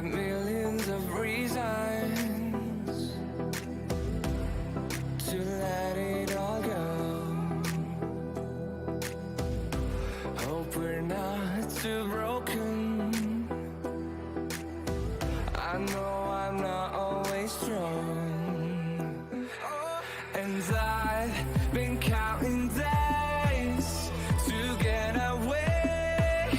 got millions of reasons to let it all go. Hope we're not too broken. I know I'm not always strong, and I've been counting days to get away,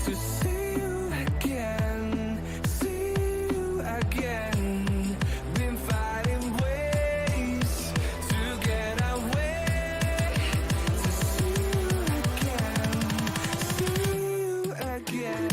to see you again, see you again. Been finding ways to get away, to see you again, see you again.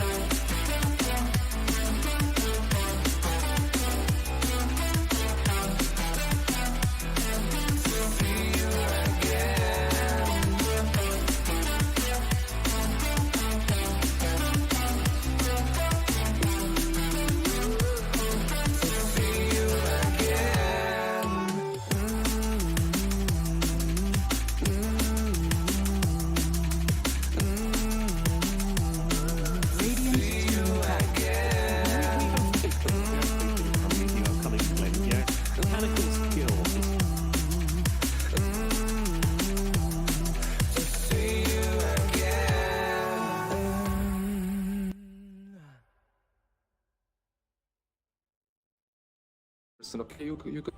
Okay, you could.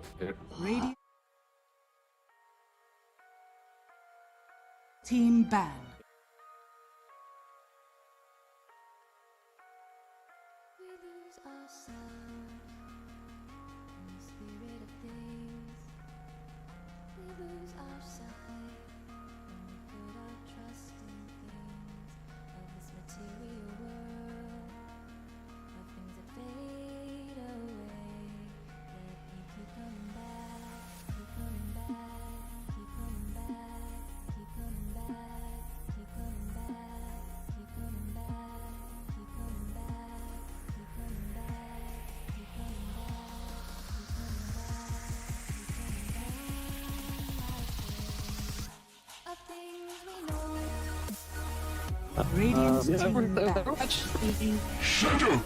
Radio Team banned. We lose ourselves in the spirit of things. We lose our sight when we put our trust in things of this material world, of things that fade away. Let me keep coming back, keep coming back, keep coming back, keep coming back, keep coming back, keep coming back, keep coming back, keep coming back, keep coming back, keep coming back, keep coming back. Of things we know. Radiant's Yeah, team banned. Shut up!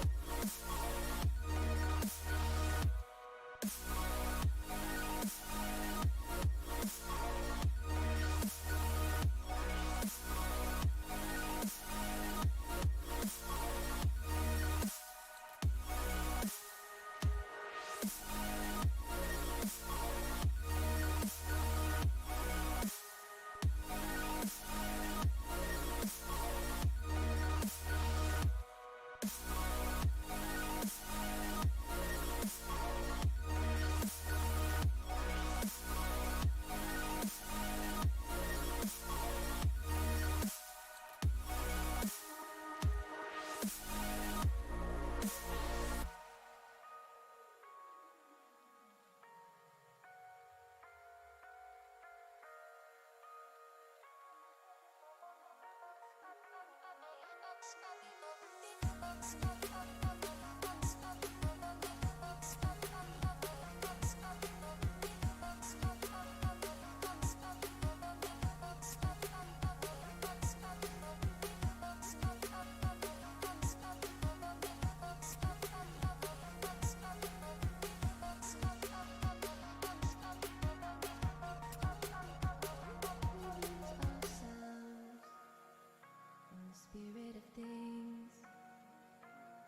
Spirit of things,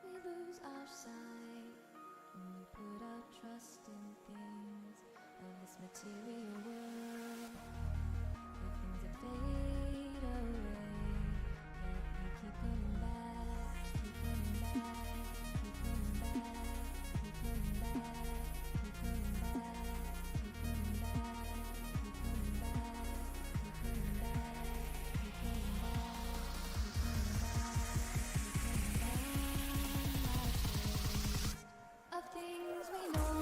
we lose our sight when we put our trust in things of this material world, of things that fade away. Let me keep coming back, keep coming back, keep coming back, keep coming back, keep coming back, keep coming back, keep coming back, keep coming back, keep coming back. Of things we know.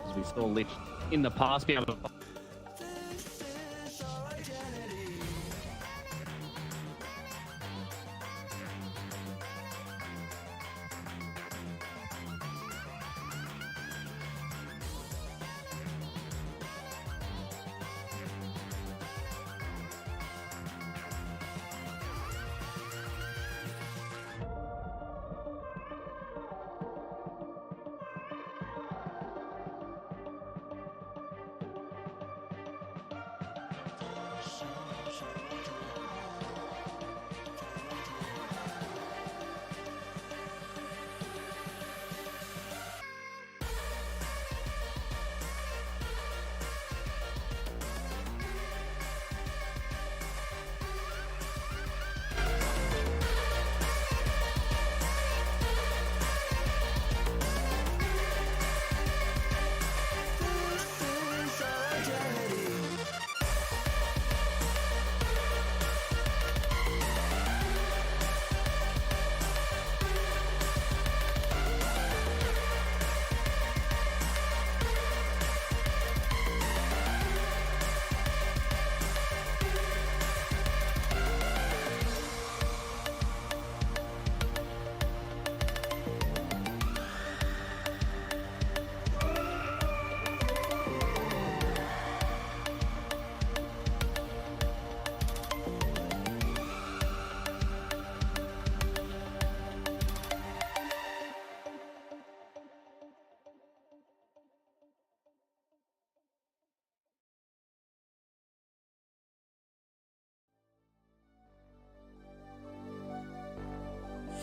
As we saw Lich in the past be able to.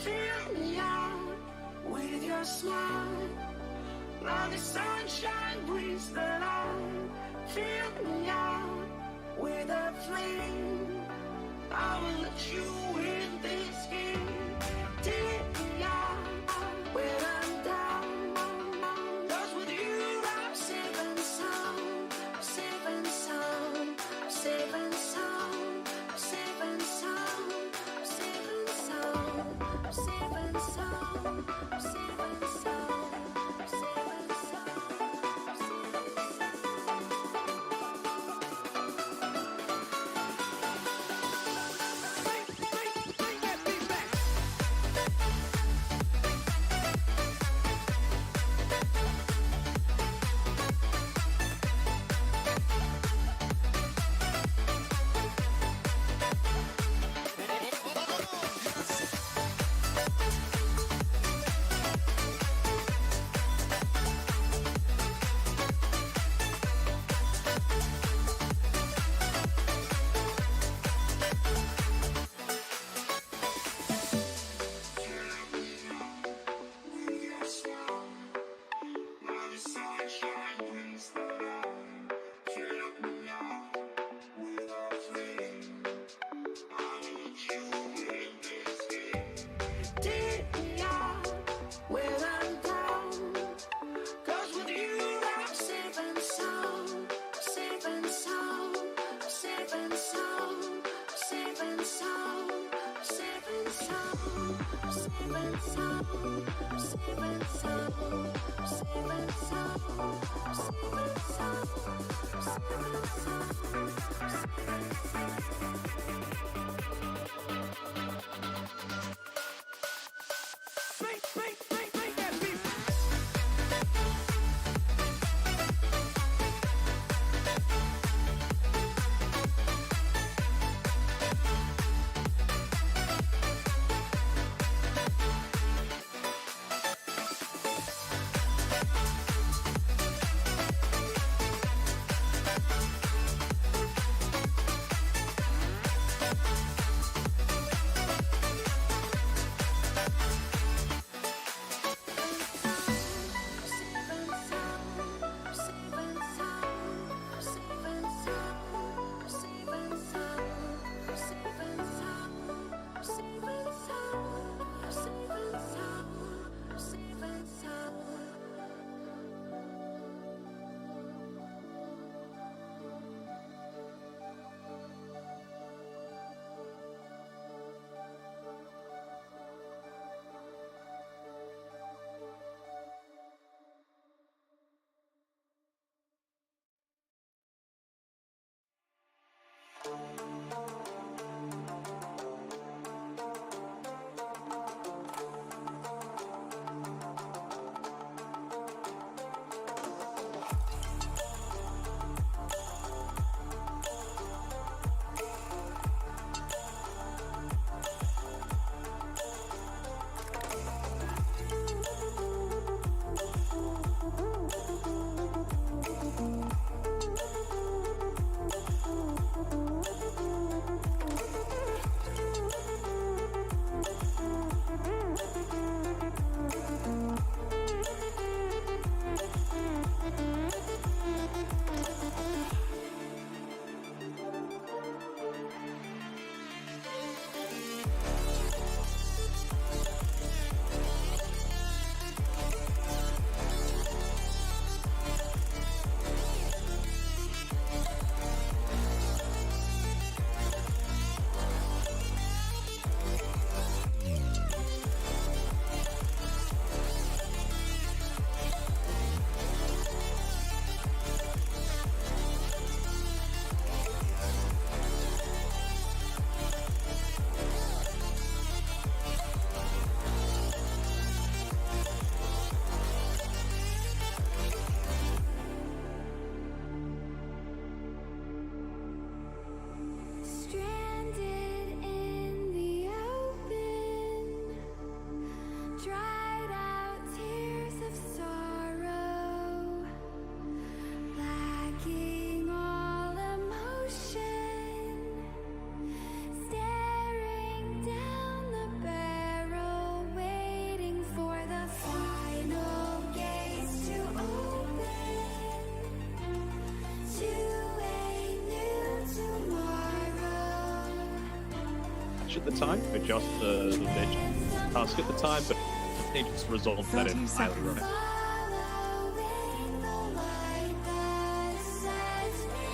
Fill me out with your smile. Like the sunshine brings the light. Fill me out with a flame. I will let you in this game. Take me out when I'm down. 'Cause with you I'm safe and sound. Safe and sound. Safe and sound. Safe and sound. Safe and sound. Safe and sound. Safe and sound. Safe and glitch at the time, or just the glitch task at the time, but they just resolved that 30 entirely seconds. right. Following the light that sets me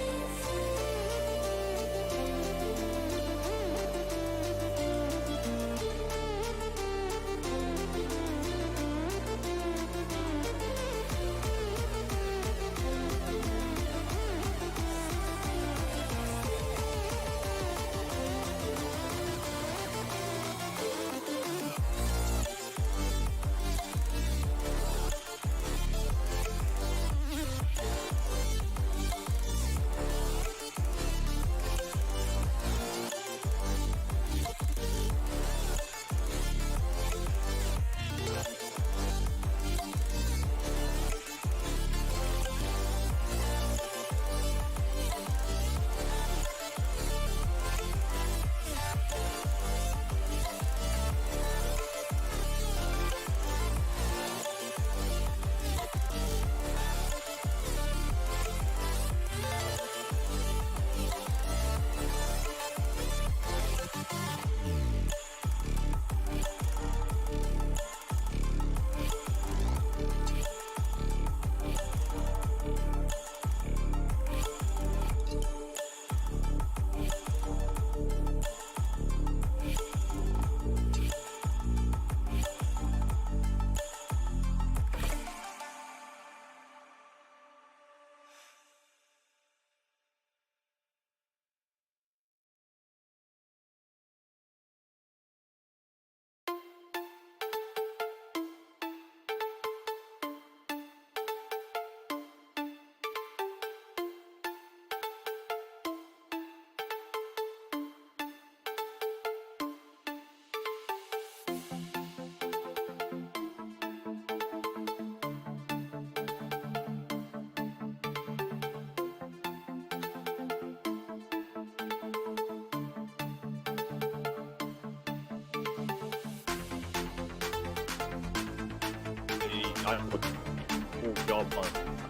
I put full job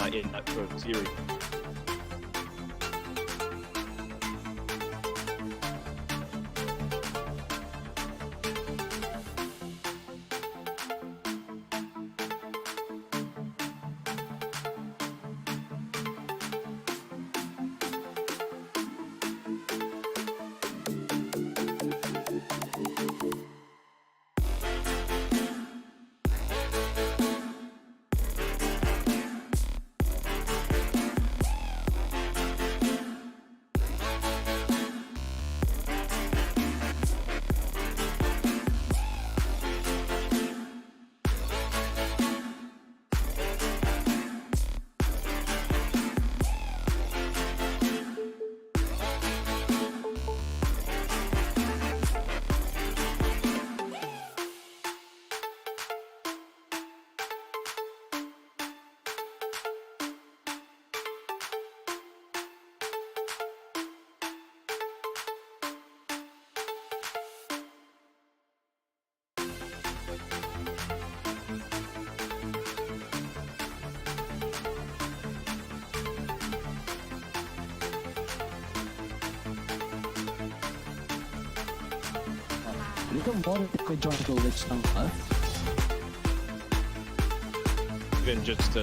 on in that sort of series. Ikaw mo rin ko join college ng ka? Even just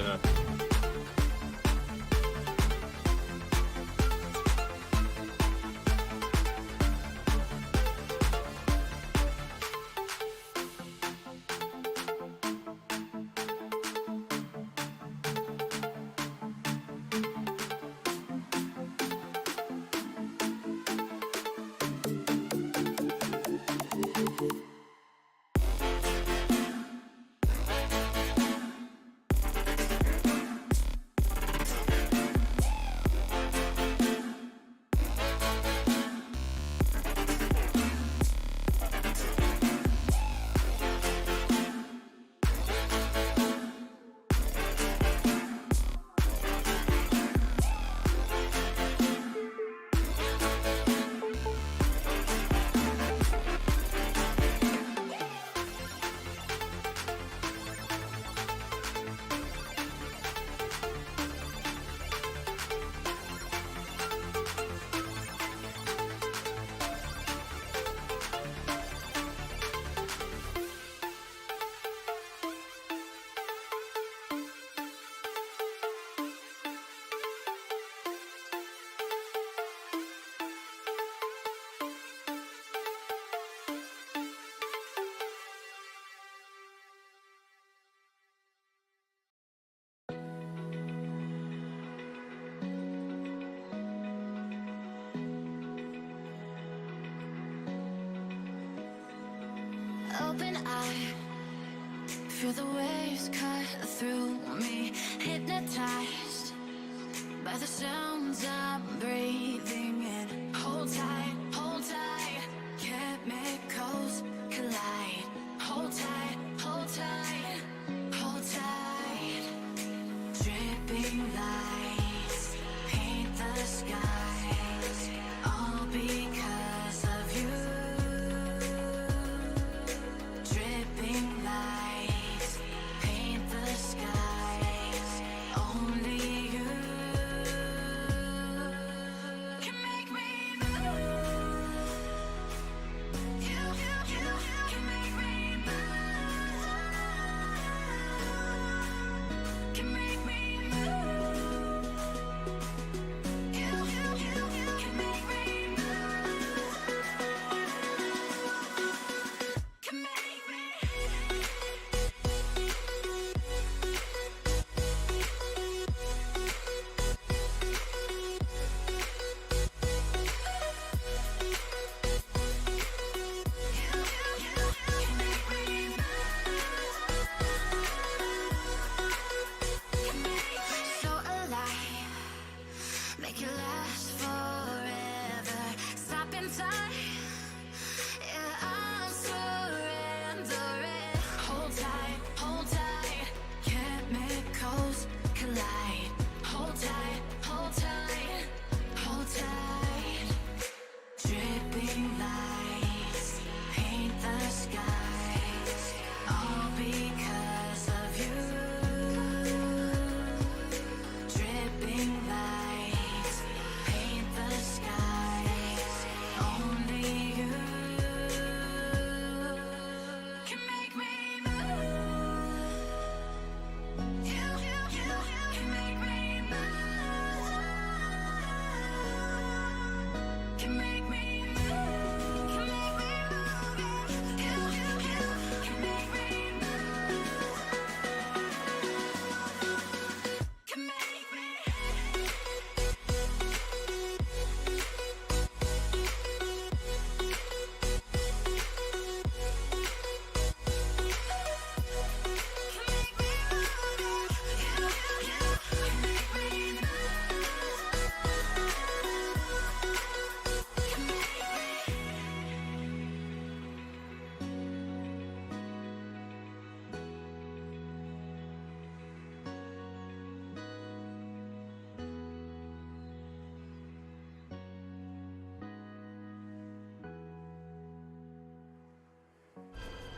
open eye, feel the waves cut through me, hypnotized by the sounds I'm breathing in. Hold tight, chemicals collide. Hold tight, hold tight, hold tight. Dripping lights paint the skies, all because of you. Dripping lights paint the skies, only you can make me move. You can make me move. Can make me move. You can make me move. Can make me. So alive, make it last forever. Stop in time, yeah, I'm surrendering. Hold tight, chemicals collide. Hold tight, hold tight. Dripping lights paint the skies, all because of you. Dripping lights paint the skies, only you can make me move. You can make me move. Can make me move. Can make me move. You can make me move. Can make me.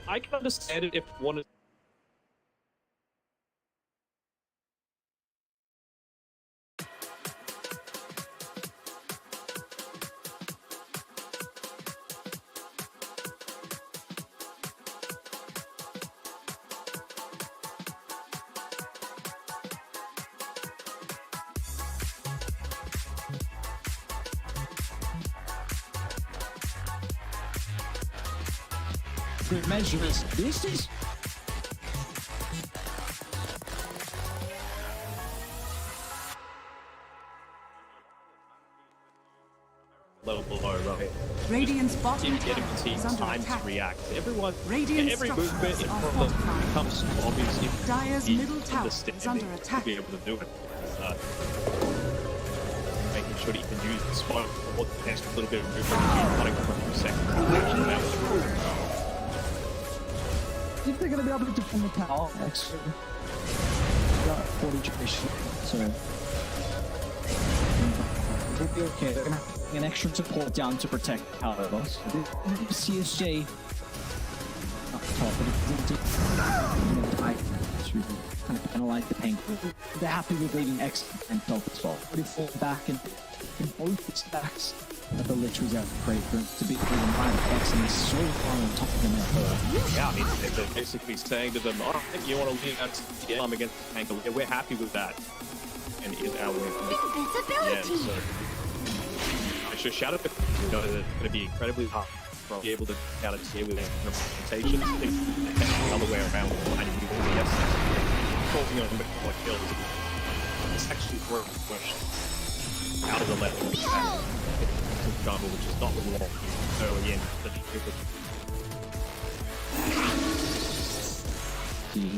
I can understand it if one is The measure is distance. level below, right? Radiant's bottom If enemy tower team is under time to attack. react, everyone, Radiant every movement structures in are front of them fortified. becomes obvious if Dire's he's middle tower is understanding under to attack. be able to do it. Making sure that he can use the spot or the next little bit of movement to keep cutting for a few seconds. If they're gonna be able to defend the tower next year. Got 40 duration, so we'll be okay. They're gonna have an extra support down to protect tower levels. CSJ not top, but it's I to kind of penalize the tank. They're happy with leaving X and self as well. 44 back and in both the stacks. But the Lich was out great for to be able to find X and he's so far on top of them at her. Yeah, I mean, they're basically saying to them, oh, I think you want to win that game against the tank. Yeah, we're happy with that. And it is our win. Yeah, so I should shout out, you know, they're going to be incredibly hard to be able to counter tier with representation. I think the other way around, I think we will yes, focusing on what kills. It's actually worth the question. Out of the left, for example, which is not what we want early in, but it was see.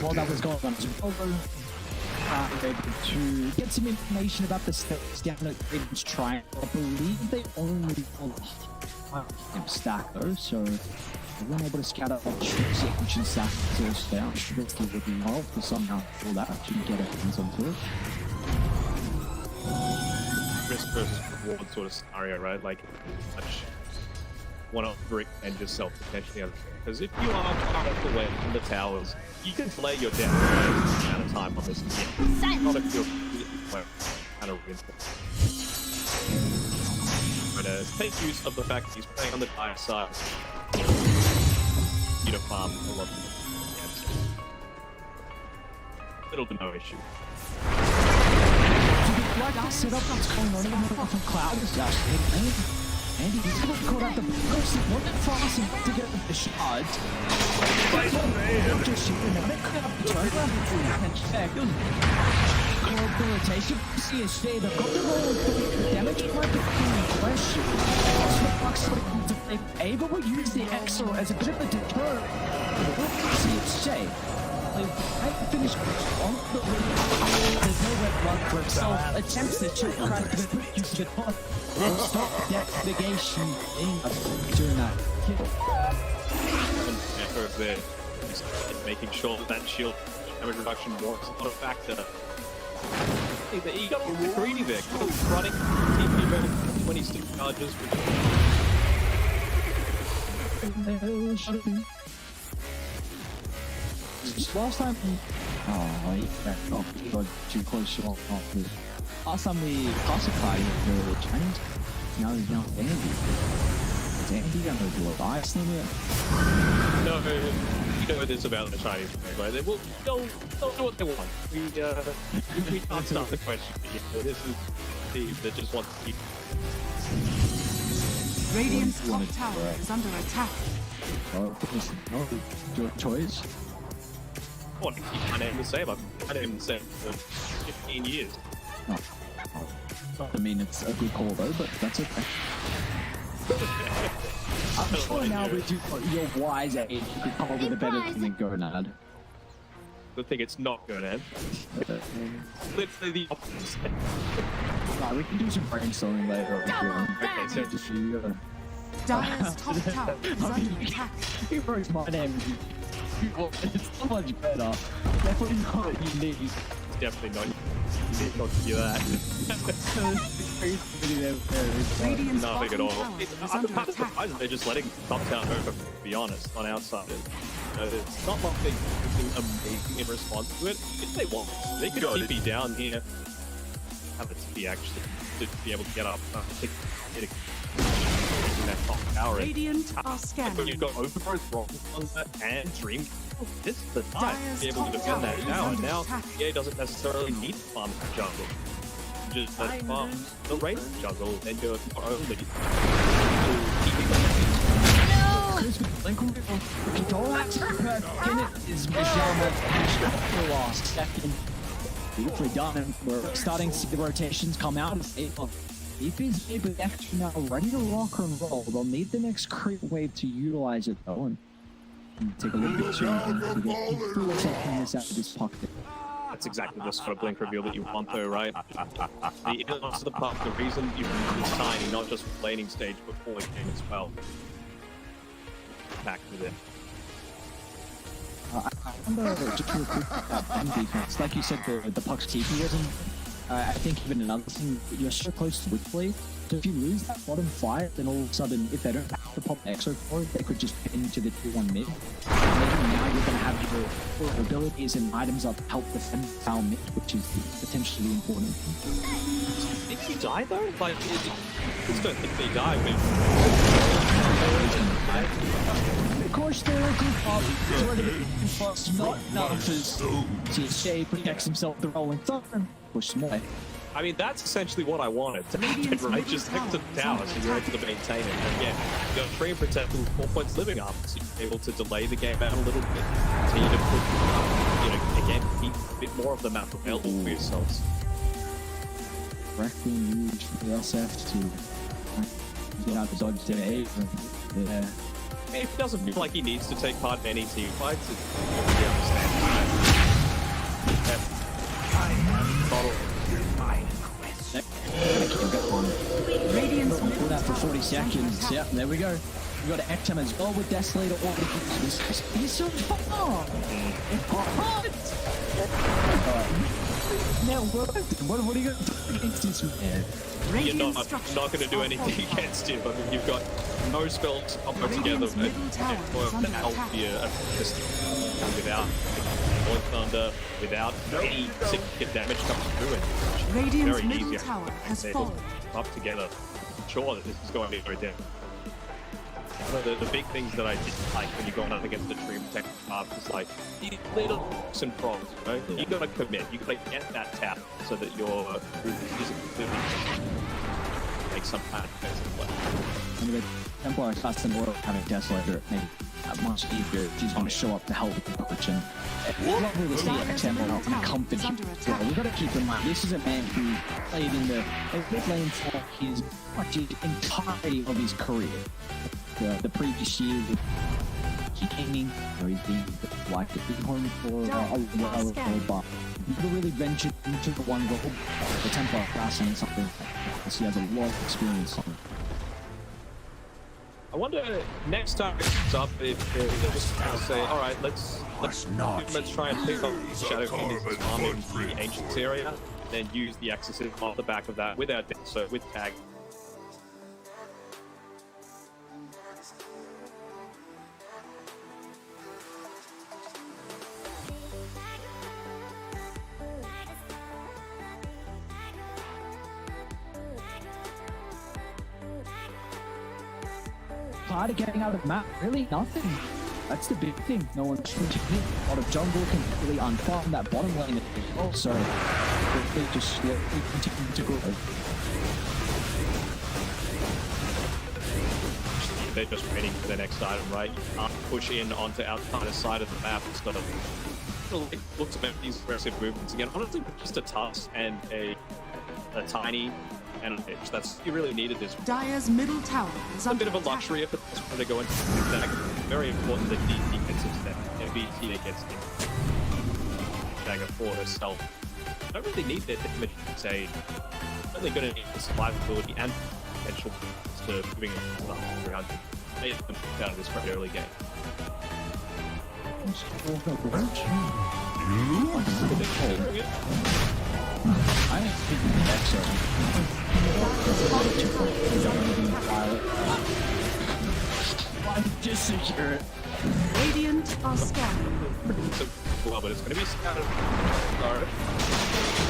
While that was going on, able to get some information about the steps down at Raven's Triangle. I believe they only stack though, so they weren't able to scout out the section stack to down. That's looking well for somehow all that actually get a hands onto it. Risk versus reward sort of scenario, right? Like, much want to overextend yourself potentially. Because if you are part of the way in the towers, you can delay your death for a amount of time on this game. Not if you're kind of win. But take use of the fact that he's playing on the dire side. You to farm a lot of little to no issue. Like I set up what's going on in the cloud is just and he's got caught out the person wasn't fast enough to get the shards. Just shooting them. They could have turned around and check. Rehabilitation. CSJ, they've got the roll of damage might be in question. Also, the Bucks would come to play. Ava will use the EXO as a bit of a deterrent. CSJ. I finished on the there's no red blood for himself. Attempts to check crack the you should not stop that negation during that kill. Matter of there, making sure that shield damage reduction was not a factor. He got a little bit greedy there. Running TP ready 26 charges. Last time, he got too close to last time we classified the Chinese. Now Andy. Is Andy gonna do a live stream yet? No, you know this about the Chinese, right? They will they'll do what they want. We can't start the question. This is the team that just wants to keep. Radiant's top tower is under attack. Your choice. I want to keep my name the same. I've had my name the same for 15 years. I mean, it's a good call though, but that's okay. I'm sure now with your wise age, you could come up with a better thing than Gonad. The thing it's not Gonad. Literally the opposite. No, we can do some brainstorming later. Okay, so just you. Dire's top tower is under attack. He wrote my name. It's so much better. Definitely not what you need. definitely not. You need not to do that. Radiant's Nothing at all. bottom tower is I'm under attack. surprised they're just letting top town over, to be honest, on our side. It's not like they're doing amazing in response to it. If they want, they could TP down here. Have a TP actually to be able to get up. Hit that top tower. Radiant are When scanning. you've got overgrowth, rock and dream, this is the time to be able to defend that tower. Now, EA doesn't necessarily need to farm the jungle. Just let it farm the raid jungle, and you're not only is Michelle the last second. Beautifully done, and we're starting to see the rotations come out. If he's able to actually now ready to rock and roll, they'll need the next crit wave to utilize it though, and take a little bit too long to get full taking this out of this pocket. That's exactly the sort of blink reveal that you want though, right? The innocence of the puck, the reason you want this tiny, not just for laning stage, but for the game as well. Back with it. I wonder, just real quick about bottom defense, like you said, the puck's TP wasn't, I think even another thing, you're so close to Witchblade, so if you lose that bottom fight, then all of a sudden, if they don't have to pop Exo for it, they could just pin into the 2-1 mid. And maybe now you're going to have your abilities and items up to help defend our mid, which is potentially important. Did he die though? Like, I just don't think they died. Of course, they're a good pop. It's not enough as TSJ protects himself with the rolling thunder. Push some more. I mean, that's essentially what I wanted to happen, right? Just next to the tower, so you're able to maintain it. And again, you're free and protect with 4 points living up, so you're able to delay the game out a little bit. Continue to put, again, keep a bit more of the map available for yourselves. Correctly used for the SF to get out the dodge to A. Yeah. If he doesn't feel like he needs to take part in any team fights, it's totally understandable. Radiant's Hold middle that for tower 40 is under seconds. attack. Yep, there we go. We got an XM as well with Desolator. He's so far. Now what are you going to do against this man? You're Radiant not structures going to do are anything fortified. against him. I mean, you've got no spells combo together. Radiant's middle tower is under attack. Without Void Thunder, without any significant damage coming through it. Radiant's Very middle easy. tower has They fallen. up together. Sure that this is going to be very different. One of the big things that I did like when you're going up against the Dream Tech path is like these little hooks and prongs, you know? You gotta commit, you gotta get that tap so that your physically make some kind of defensive play. And with Templar Class and Royal having Desolator, maybe much easier. She's going to show up to help with the coach. And we're not really seeing XM out in a company. Yeah, we've got to keep in mind, this is a man who played in the mid lane for his entirety of his career. The previous year with gaming, where he's been like the big home for a while, but he never really ventured into the one goal. The Templar Class and something because he has a lot of experience on it. I wonder next time it comes up if they're just going to say, all right, let's try and pick up Shadow King's arm in the Ancients area, then use the exorcism off the back of that with our deck, so with tag. Part of getting out of the map, really nothing. That's the big thing. No one's shooting. A lot of jungle completely unfarmed that bottom lane as well, so they just slowly continue to grow. They're just waiting for the next item, right? You can't push in onto outside side of the map instead of looks at these aggressive movements again. Honestly, just a tusk and a tiny and a pitch. That's you really needed this. Dire's middle tower is A under bit of a attack. luxury if it's when they go into zigzag. Very important that DP gets into that. BT gets in dagger for herself. Don't really need their damage to say. Only going to need the survivability and potential to moving it to the 300. Made them out of this very early game. I think the next one. Just secure it. Radiant are scattered. Well, but it's going to be scattered. Sorry.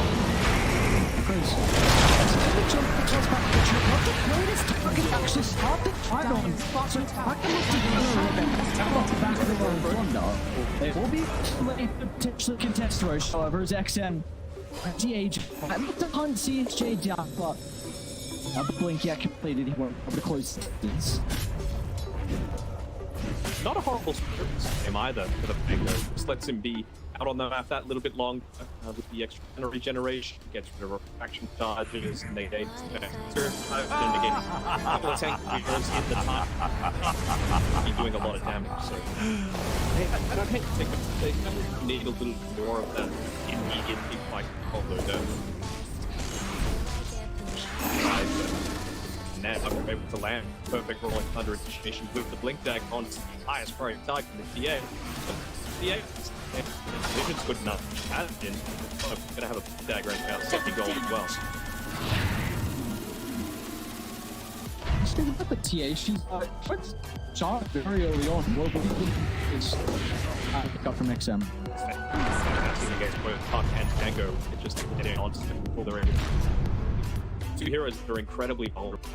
It will be potentially contest Roche, however, as XM GH. I looked to hunt CSJ down, but the blink yet completed. He won't be able to close distance. Not a horrible game either for the Mango. Just lets him be out on the map that little bit longer with the extra regeneration, gets rid of refraction charges, and they gain and again, a couple of tank heroes in the time. He's doing a lot of damage, so I don't hate to think of they need a little more of that immediate big fight combo though. Now I'm able to land perfect rolling thunder initiation with the blink daggers on its highest priority target in the TA. The vision's good enough. Has been. I'm gonna have a dagger and about 70 gold as well. Speaking of the TA, she's what's shot very early on. What do you think is pick up from XM? Against both Puck and Tango, it's just getting on to pull the ring. Two heroes that are incredibly vulnerable.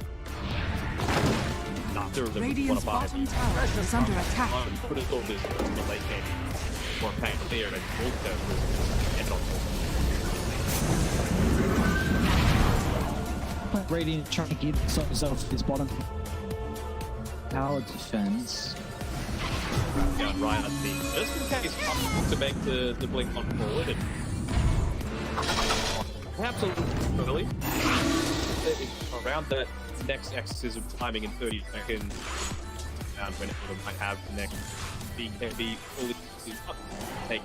Neither of them want Radiant's to buy bottom tower is under attack. Put it all this in the late game. More pain clear and hold down and Radiant trying to give himself his bottom tower defense. down right at the just in case to make the blink on forward and perhaps a little early around that next exorcism timing in 30 seconds around when it might have the next BKB fully up, take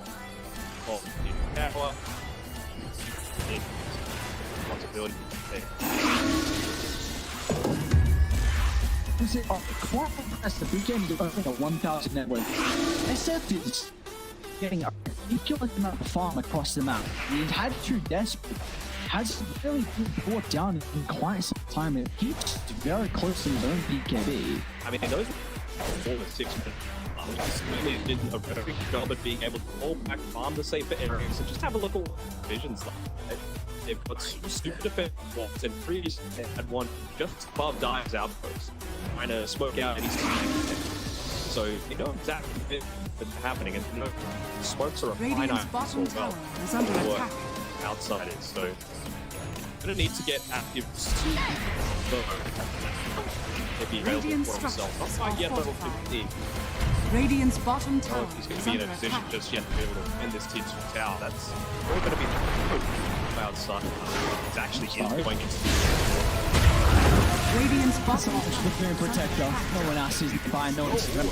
off the power. Responsibility. Is it quite impressed? The beginning of a 1,000 network. SF is getting a ridiculous amount of farm across the map. He had to desperate. Has really been brought down in quite some time. It keeps very close to his own BKB. I mean, those were 4 to 6 minutes. Really did a very good job at being able to pull back, farm the safer areas, and just have a look at what visions like. They've got super defense blocks, and previously they had one just above Dive's outpost, trying to smoke out any so you know exactly what's happening, and you know smokes are a Radiant's finite bottom as well tower is under for attack. outsiders, so gonna need to get active soon. Maybe available Radiant for himself. structures Not are quite yet, level fortified. 15. Radiant's bottom Oh, tower if he's going is to be in under a position attack. just yet to be able to win this tier 2 tower, that's all going to be outside. It's actually going into Radiant's That's bottom an option with Moon Protector. No one else is by no one sort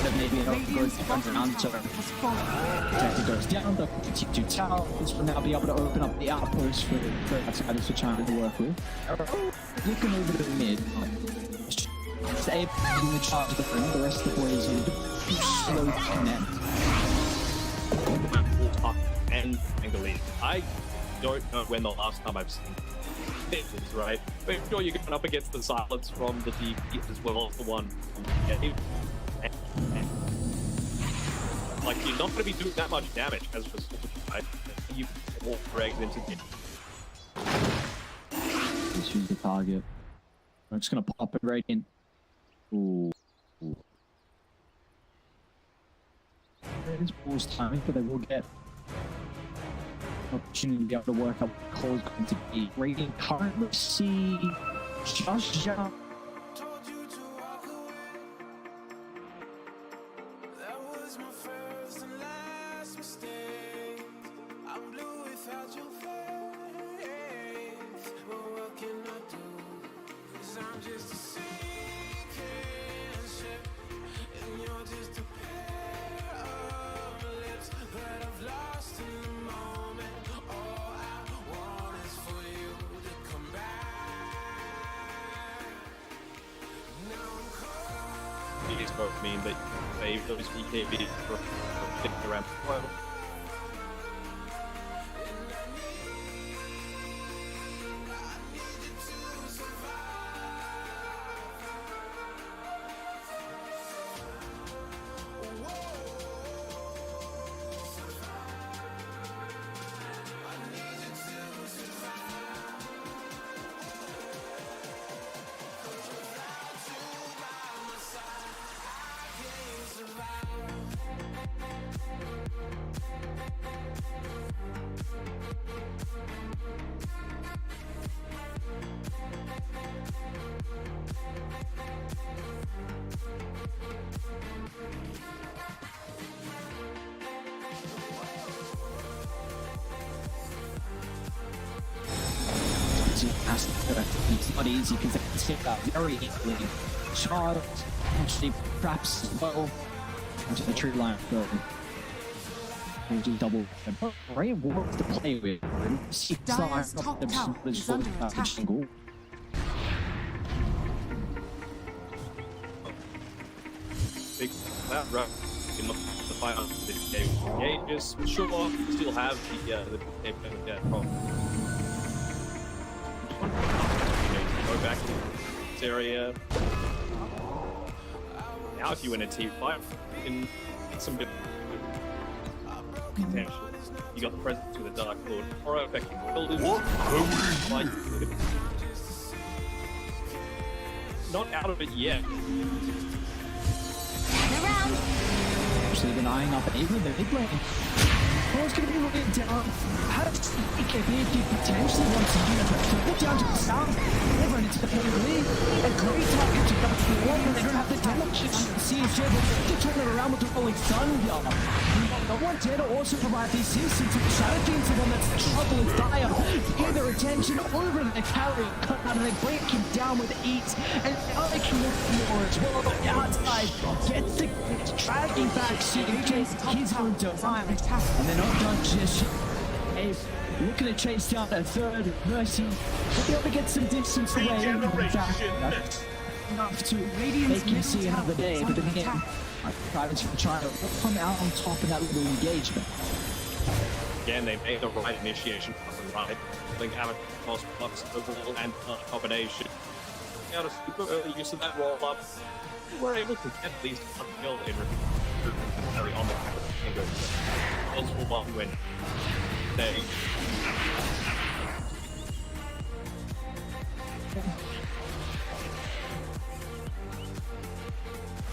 of maybe goes around so has fallen. Protector goes down, the T2 towers will now be able to open up the outpost for outsiders to try to work with. Looking over to the mid. Just able to in the charge of the front, the rest of the boys are slow to connect. and Angeline. I don't know when the last time I've seen this, right? But sure you're going up against the silence from the DP as well as the one from the game. Like, you're not going to be doing that much damage as a result, right? You walk dragged into the Let's use the target. I'm just gonna pop it right in. Ooh. It is Paul's timing, but they will get an opportunity to be able to work out what Cole's going to be. Rating currently see just jump. Told you to walk away. That was my first and last mistake. I'm blue without your face. But what can I do? 'Cause I'm just a sinking ship, and you're just a pair of lips that I've lost in the moment. All I want is for you to come back. Now I'm cold. These both mean that they those BKB for around 12. It's not easy because they can skip that very easily. Charlotte actually perhaps as well into the tree line of building. We'll do double. Ray wants to play with. Dire's top tower is under attack. Big that run in the fight on the engages. Sure, still have the benefit from. Go back to this area. Now, if you win a team fight, you can get some good potential. You got the presence with the Dark Lord. Horror effective builders. Like, not out of it yet. Actually been eyeing up even the mid lane. Paul's going to be looking down. How does BKB potentially want to use it? Look down to the south. Over into the lead. A great target to go to the wall, but they don't have the damage. CSJ will turn it around with the rolling sun. No one dare to also provide the assistance of the Shadow King to them. That's the trouble with Dire. turn their attention over to the carry cut out and they break him down with ease. And now they can look more as well. But the outside gets the dragging back CJ. He's going to find attack. And they're not done just yet. Looking to chase down a third. Mercy will be able to get some distance away. In fact, that's enough to make you see another day. But then again, Titans from China will come out on top of that little engagement. Again, they made the right initiation right. Link Hammer cross blocks overall and combination. Out a super early use of that roll up. We're able to get at least one kill in carry on the Tango. Multiple one win. They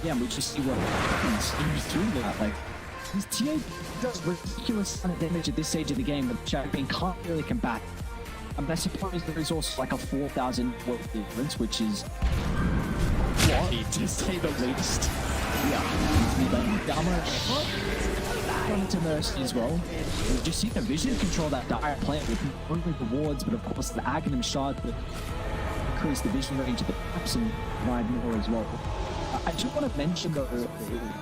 yeah, we just see what happens through that. Like, his TA does ridiculous amount of damage at this stage of the game, but champion can't really combat. I suppose there is also like a 4,000 worth difference, which is what, to say the least. Yeah, down to Mercy as well. You just see the vision control that dire plant with not only the wards, but of course the Aghanim shard that increase the vision range of the traps and provide more as well. I just want to mention though,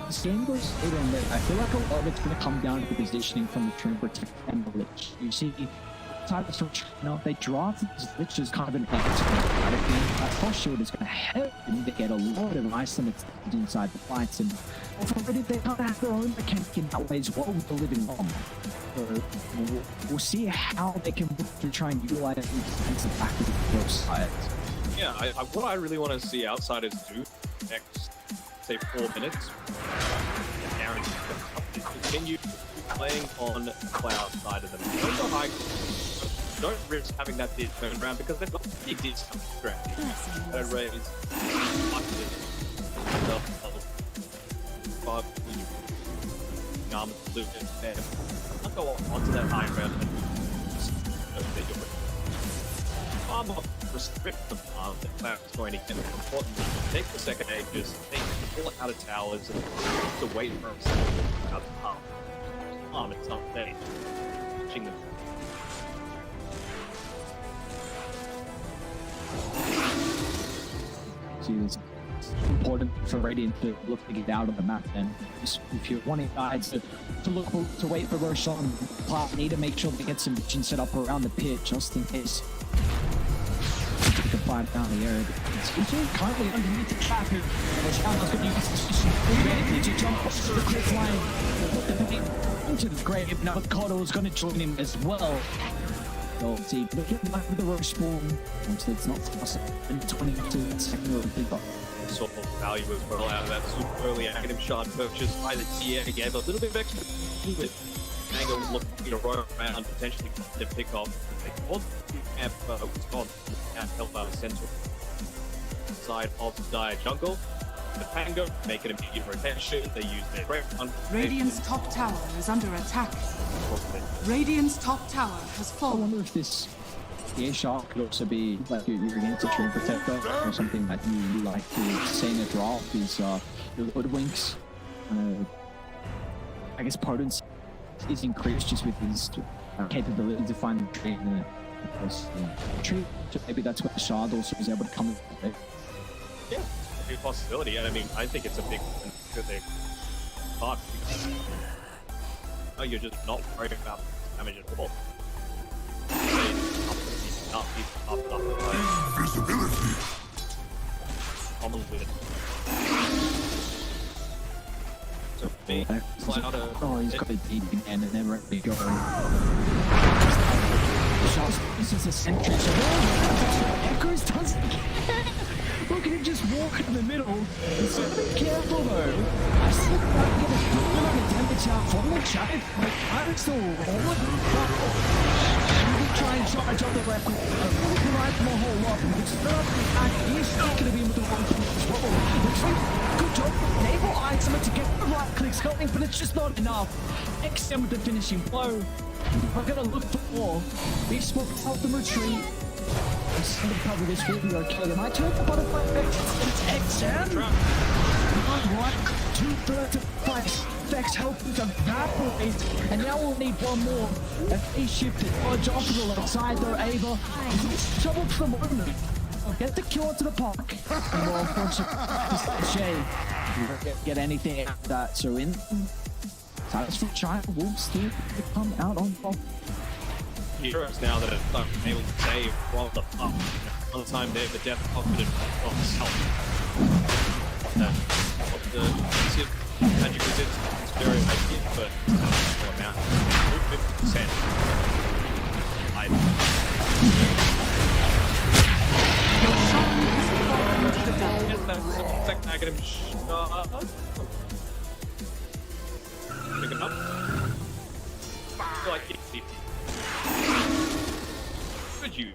this game goes later and later. I feel like a lot of it's going to come down to the positioning from the Trim Protect and the Lich. You see, Titans from China, they draft these Lich as kind of an anti-strategy. That cross shield is going to help them to get a lot of ice limits inside the fights, and already they kind of have their own mechanic in that way as well with the living bomb. So we'll see how they can look to try and utilize these defensive back to both sides. yeah, what I really want to see outsiders do next, say, 4 minutes, guaranteed to continue playing on the cloud side of them. Don't risk having that big turnaround because they've got big discount strategy. Don't raise I'll go onto that high ground and that you're far more restrictive of the cloud is going to get important. Take the second ages, take the pull out of towers and to wait for himself out the path. It's not steady. Reaching them. See, it's important for Radiant to look to get out of the map, and if you're wanting guides to look to wait for Roshan, need to make sure they get some vision set up around the pit just in case you can find down the area. It's currently underneath the trap here. Roshan is going to use this advantage to jump to the cliff line, put the pit into the grave. Now Kodo is going to join him as well. So see, looking back with the rush spawn, it's not possible. And 22 second big up. Sort of value as well out of that super early Aghanim shard purchase by the TA. Gave a little bit of extra with Tango looking to roam around, potentially to pick off. They called the camp, what's called the camp held by the central side of the Dire jungle. The Tango make an immediate rotation. They use their great Radiant's top tower is under attack. Radiant's top tower has I fallen. wonder if this A shot could also be like your against a Trim Protector or something that you like to say in a draft is your Hoodwinks. I guess potency is increased just with his capability to find the tree in a tree. So maybe that's what the shard also is able to come in. Yeah, a possibility. And I mean, I think it's a big good thing. But you're just not worried about damage at all. Invisibility. Almost with it. So me, slide out a. Oh, he's got a deep again and never really going. This is a sentry. So Echoes does look at him just walk in the middle. So be careful though. I see that get a good amount of damage out from the chat. But I'm still rolling. Try and charge on the record. Provide them a whole lot. It's not he's not going to be able to run from as well. Looks like good job. Enable item to get the right clicks going, but it's just not enough. XM with the finishing blow. We're going to look for more. They smoke help them retreat. Somebody cover this will be okay. Am I turning the butterfly effect? It's XM. Right, 2/3 of Flex. Vex helping to evaporate, and now we'll need one more. If he shifted, dodge off to the left side though, Ava. Trouble for the moment. Get the cure to the park. And we'll unfortunately, Shay, you won't get anything out of that. So in Satisfy Child will still come out on top. Heroes now that are able to save from the pump. On the time there, the death confident of self. The magic resistance is very effective, but it's not a small amount. 50%. Second negative shot. Pick it up. Like it. Could you?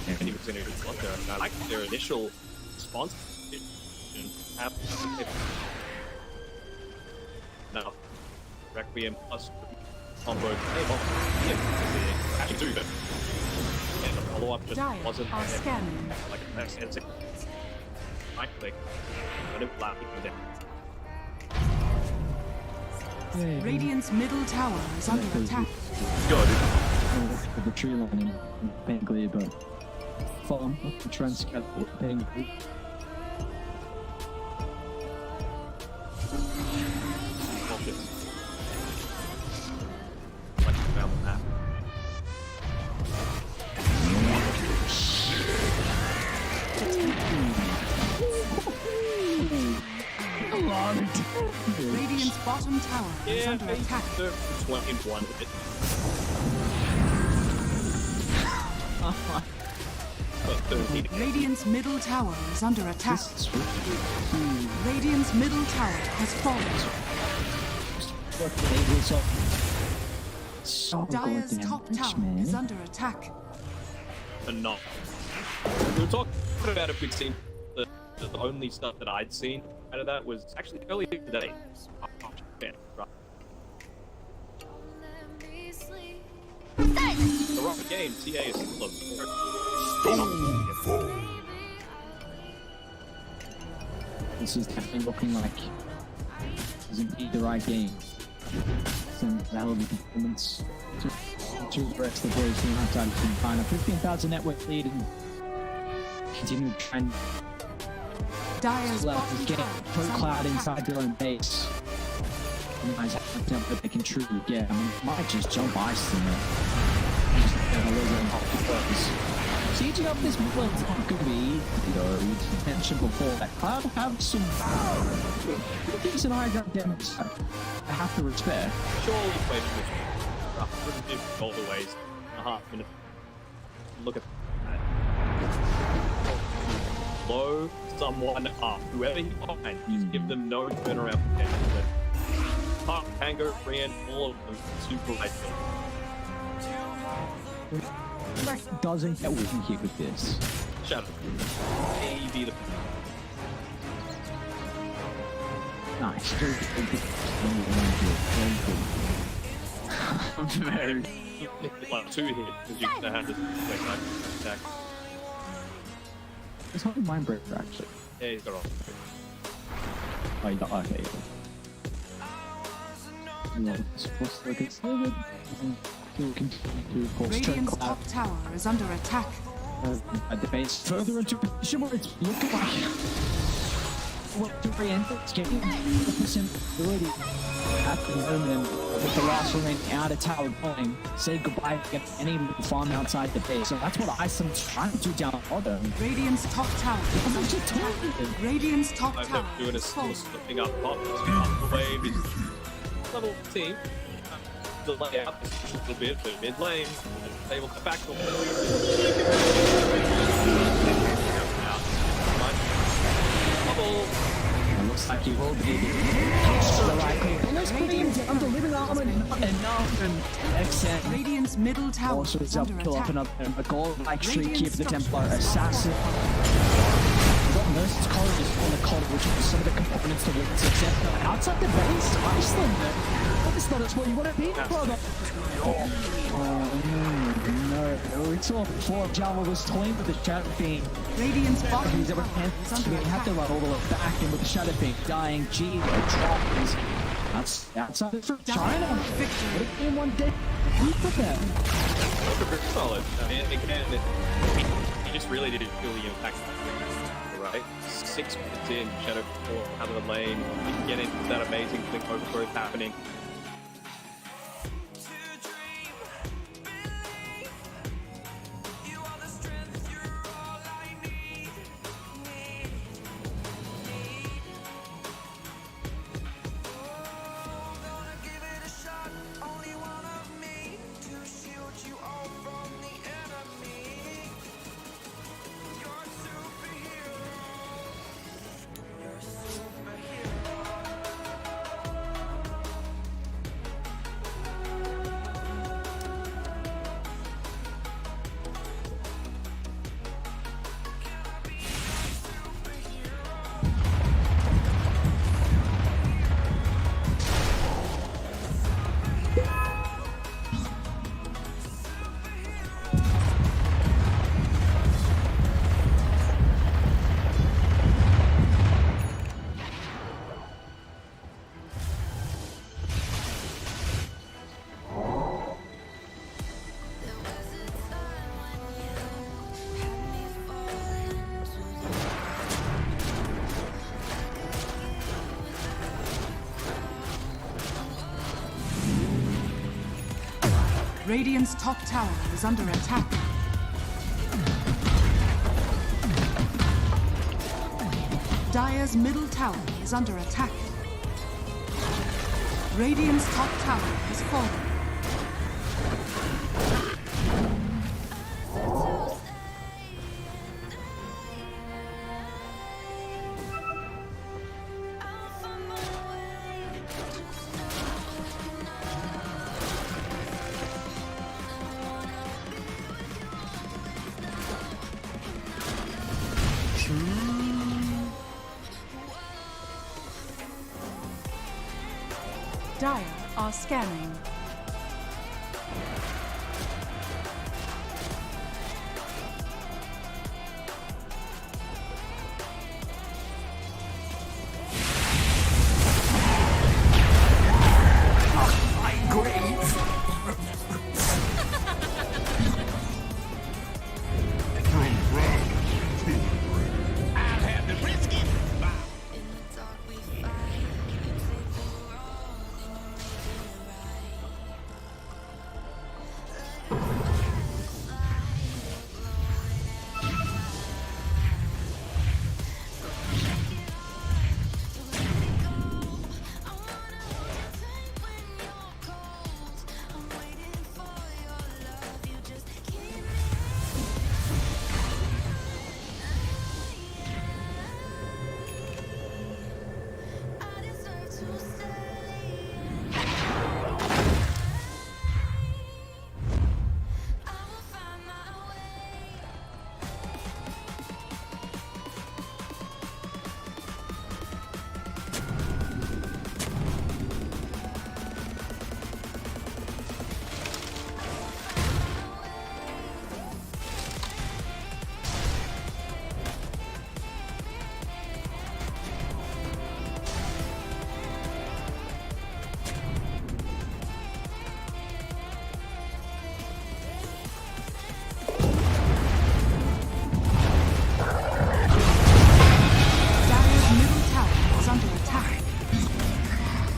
And he was in a good spot there. And I like their initial response. Now, Requiem plus combo. Actually, do that. And the follow-up just wasn't like a mess. And right click. Let him flat down. Radiant's middle tower is under attack. Good. The tree line technically, but farm the transcat thing. Radiant's bottom tower is under attack. 21 hit. Radiant's middle tower is under attack. Radiant's middle tower has fallen. Dire's top tower is under attack. Enough. We were talking about if we'd seen the only stuff that I'd seen out of that was actually earlier today. The rough game, TA is still This is definitely looking like it's indeed the right game. Some hell of a performance to the rest of the boys from outside of the final 15,000 network lead and continue to try and Dire's bottom get tower Pro is under Cloud attack. inside their own base. Realize how much that they can truly get. I mean, might just jump ice in there. Sieging up this middle is not going to be easy, though. We mentioned before that Cloud have some decent high ground damage. I have to respect. Surely play wouldn't give all the ways a half minute. Look at that. Blow someone up. Whoever he finds, just give them no turnaround potential. Park, Tango, Brian, all of them super right. Doesn't get win here with this. Shadow. Maybe the. Nice. Very good. Like 2 hits because you can have this attack. It's not a mind breaker actually. Yeah, he's got off. Oh, you got okay. Yeah, it's supposed to look at David. Continue to force Radiant's top tower is under attack. at the base further into position where it's looking like what to re-enter. It's getting 100% ability at the moment, and with the last remaining outer tower going, say goodbye to get any farm outside the base. So that's what Iceland's trying to do down bottom. Radiant's top tower is under attack. Radiant's top I've tower been doing is is falling. slipping up top the wave is level team. The layout is a little bit for mid lane, and able to back the bubble. It looks like you will be. Let's put him down the living armor, not enough, and XN. Radiant's middle tower Also, is it's up, under kill up attack. and up, a goal like streak, keep the Templar assassin. Got Nurse's corridors on the corridor, which is some of the components to win success. Outside the base, Iceland, what is That's what you want to be, brother. No, it's all before Java was toying with the Shadow Fiend. Radiant's bottom He's ever tower is under you have to attack. run all the way back in with the Shadow Fiend dying. Gee, the drops. That's not it for China. Victory. What if in one day we put that? Very solid. I mean, again, he just really did feel the impact. Right? 6 minutes in, Shadow Fall out of the lane. You can get into that amazing thing overgrowth happening. Radiant's top tower is under attack. Dire's middle tower is under attack. Radiant's top tower has fallen. Dire are scanning.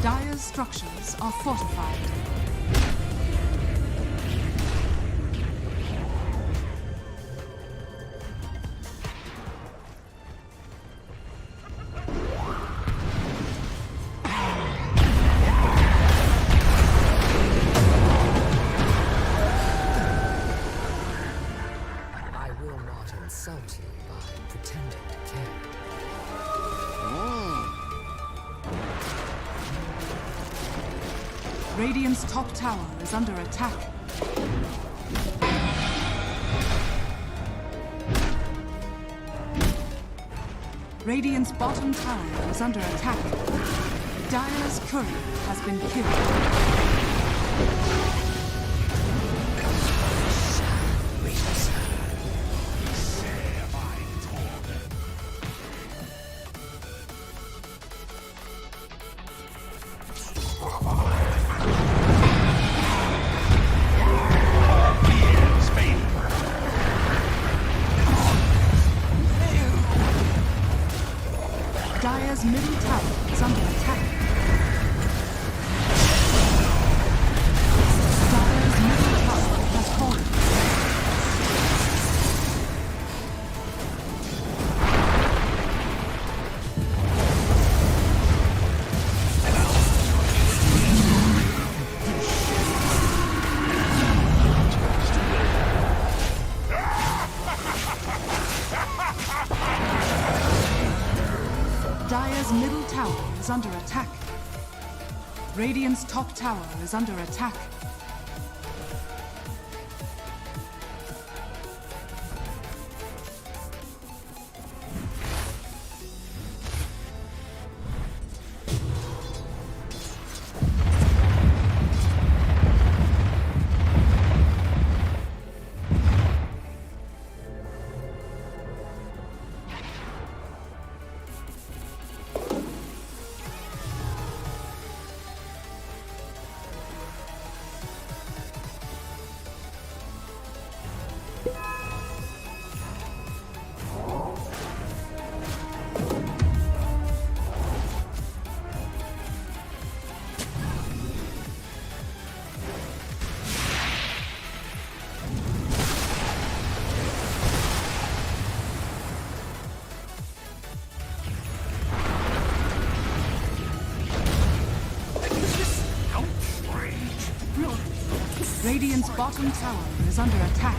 Dire's structures are fortified. I will not insult you by pretending to care. Radiant's top tower is under attack. Radiant's bottom tower is under attack. Dire's courier has been killed. middle tower is under attack. Dire's middle tower has fallen. Dire's middle tower is under attack. Radiant's top tower is under attack. Radiant's bottom tower is under attack.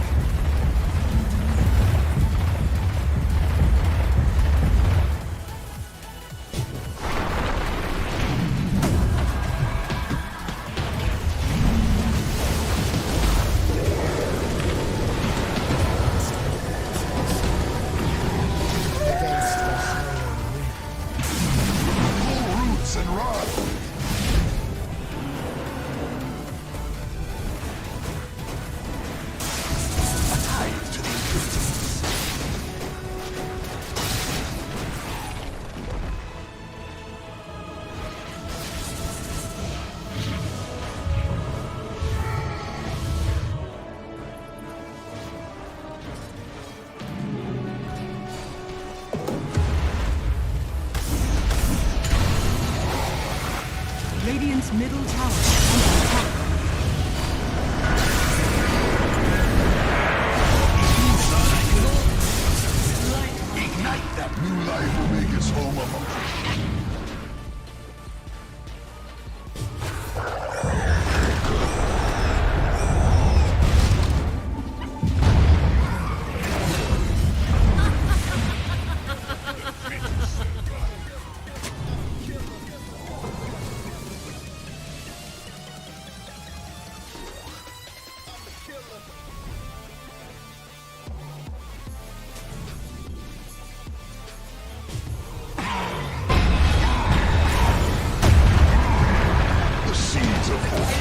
Against the howling wind. Pull roots and run. Radiant's middle tower is under attack. Ignite that new life will make its home a mountain. The seeds of hope.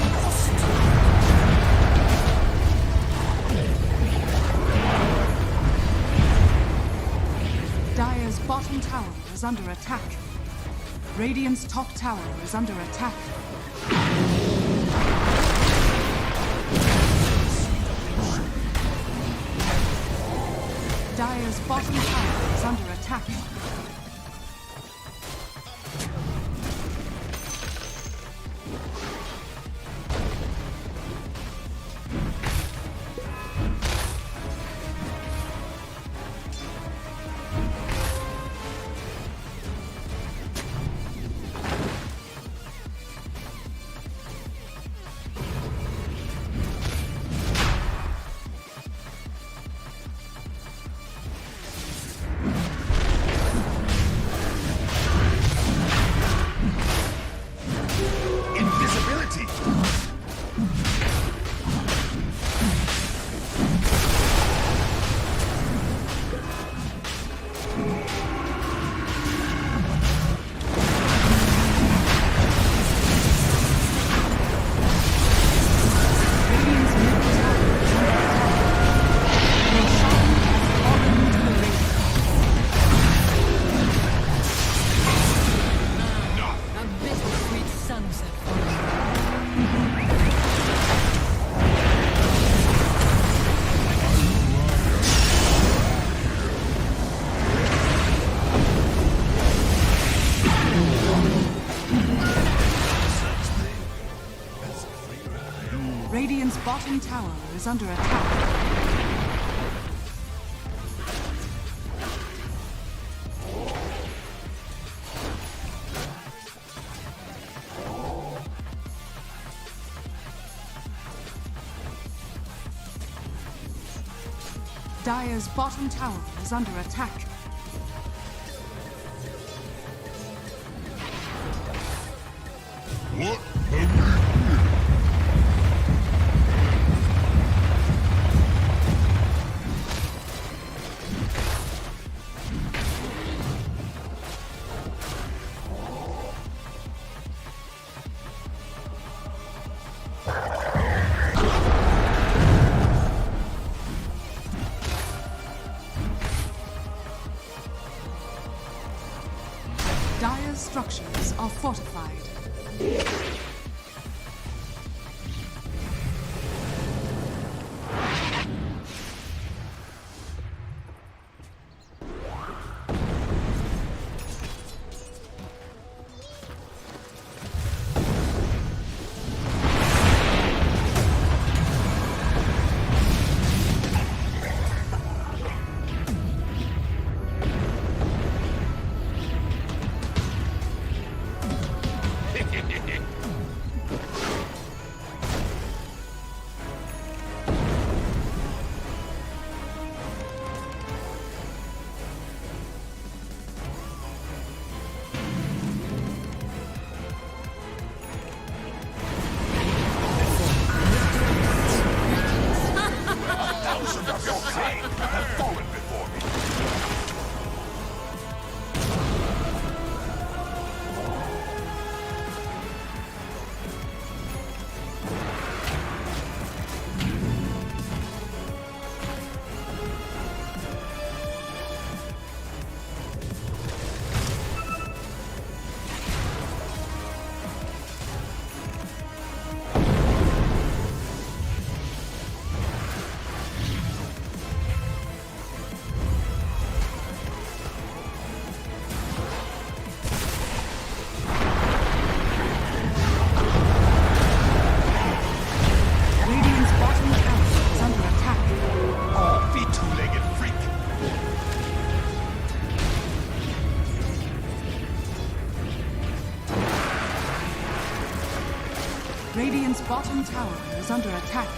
Dire's bottom tower is under attack. Radiant's top tower is under attack. Dire's bottom tower is under attack. Invisibility. Radiant's middle tower is under attack. Your shadow has fallen to the radiant. A bittersweet sunset for me. Radiant's bottom tower is under attack. Dire's bottom tower is under attack. What have we here? Dire's structures are fortified. Thousands of your kind have fallen before me. Radiant's bottom tower is under attack. Oh, be two-legged freak. Radiant's bottom tower is under attack.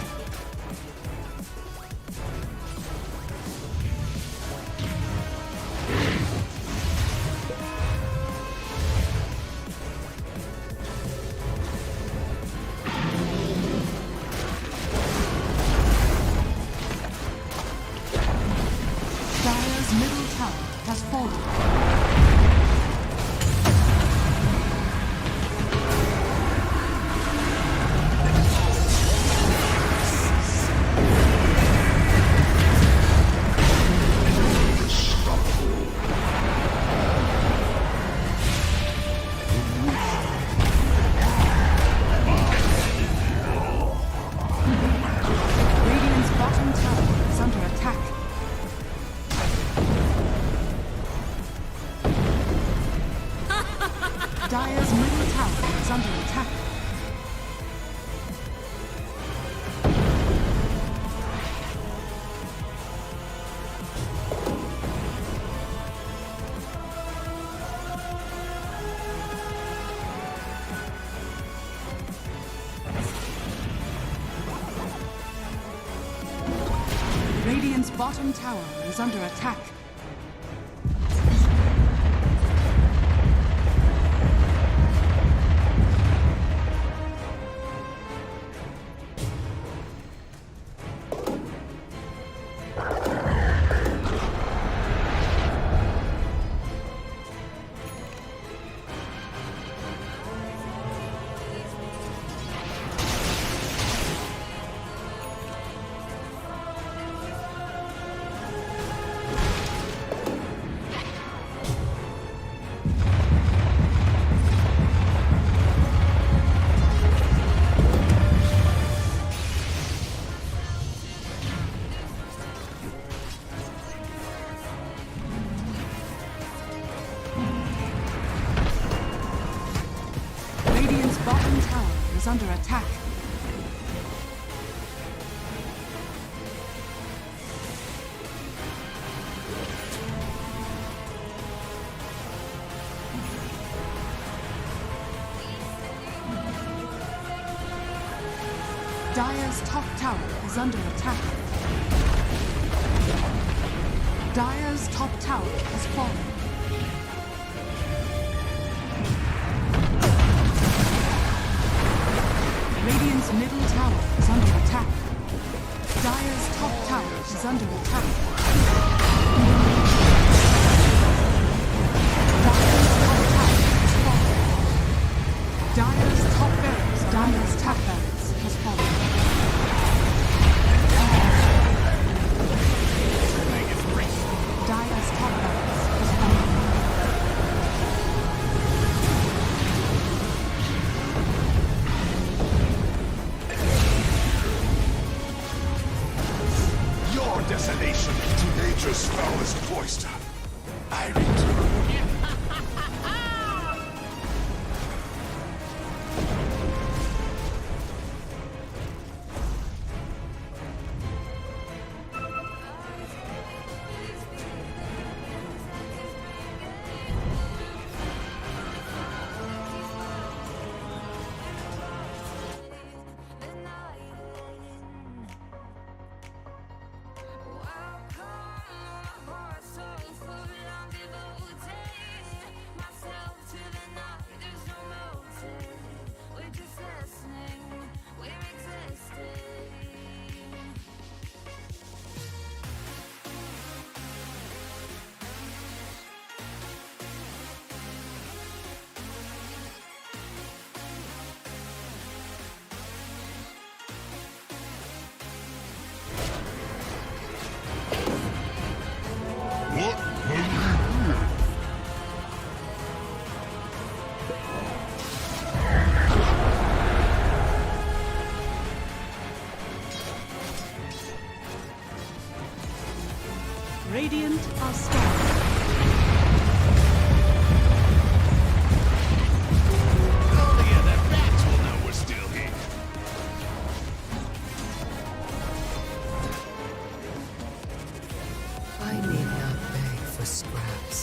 Dire's middle tower has fallen. Radiant's bottom tower is under attack. Dire's middle tower is under attack. Radiant's bottom tower is under attack. Radiant's bottom tower is under attack. Dire's top tower is under attack. Dire's top tower has fallen. Radiant's middle tower is under attack. Dire's top tower is under attack. Dire's top tower has fallen. Dire's top barracks, Dire's top barracks has fallen. Dire's top barracks has fallen. Your desolation to nature's foulest cloister. I return. Radiant are scanning. Only the bats will know we're still here. I need not beg for scraps.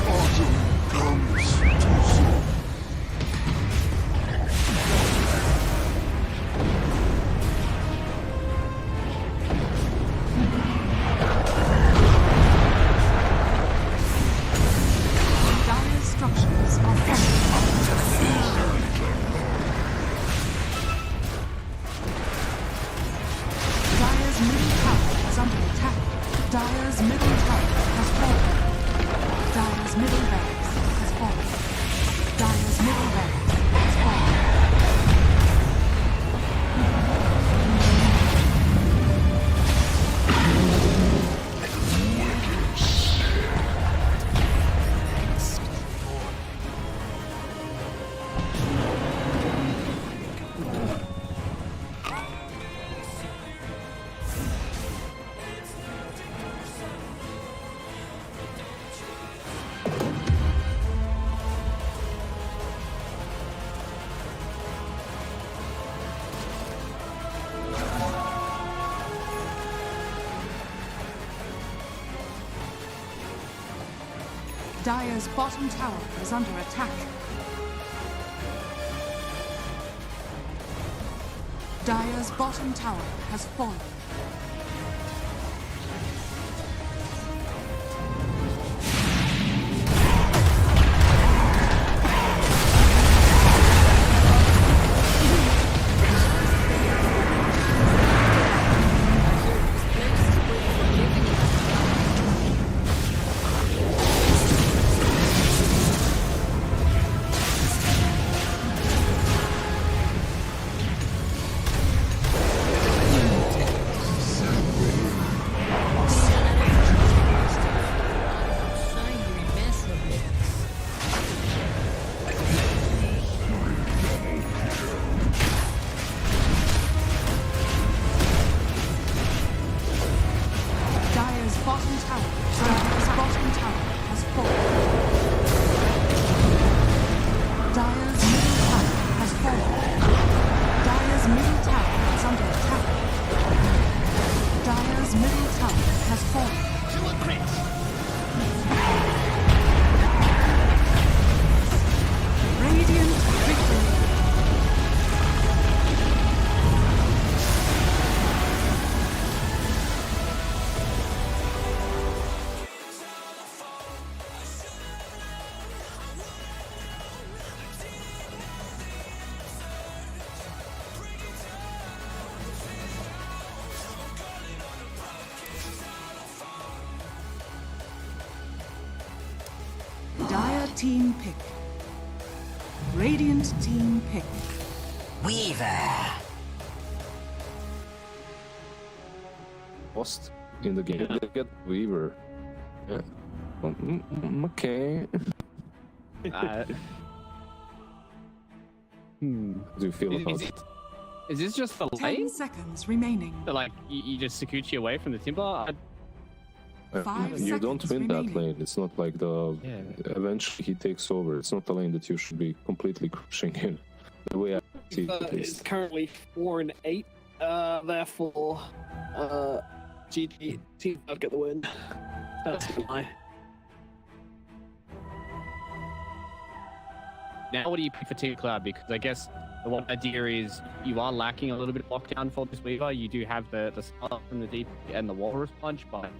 Autumn comes too soon. Dire's structures are falling. Dire's middle tower is under attack. Dire's middle tower has fallen. Dire's middle barracks has fallen. Dire's middle barracks has fallen. Dire's bottom tower is under attack. Dire's bottom tower has fallen. bottom tower. Dire's bottom tower has fallen. Dire's middle tower has fallen. Dire's middle tower is under attack. Dire's middle tower has fallen. To a crit! Radiant victory. Dire team pick. Radiant team pick. Weaver. Lost in the game. They get Weaver. Yeah. Okay. How do you feel about it? Is this just the 10 lane? seconds remaining. So, like, you just Sakuchi away from the timber? You don't seconds win that remaining. lane. It's not like the eventually he takes over. It's not a lane that you should be completely crushing in. The way I see it, at It's least. currently 4 and 8. Therefore, GG team I'd get the win. That's a lie. Now, what do you pick for Team Cloud? Because I guess the one idea is you are lacking a little bit of lockdown for this Weaver. You do have the start from the DP and the Walrus Punch, but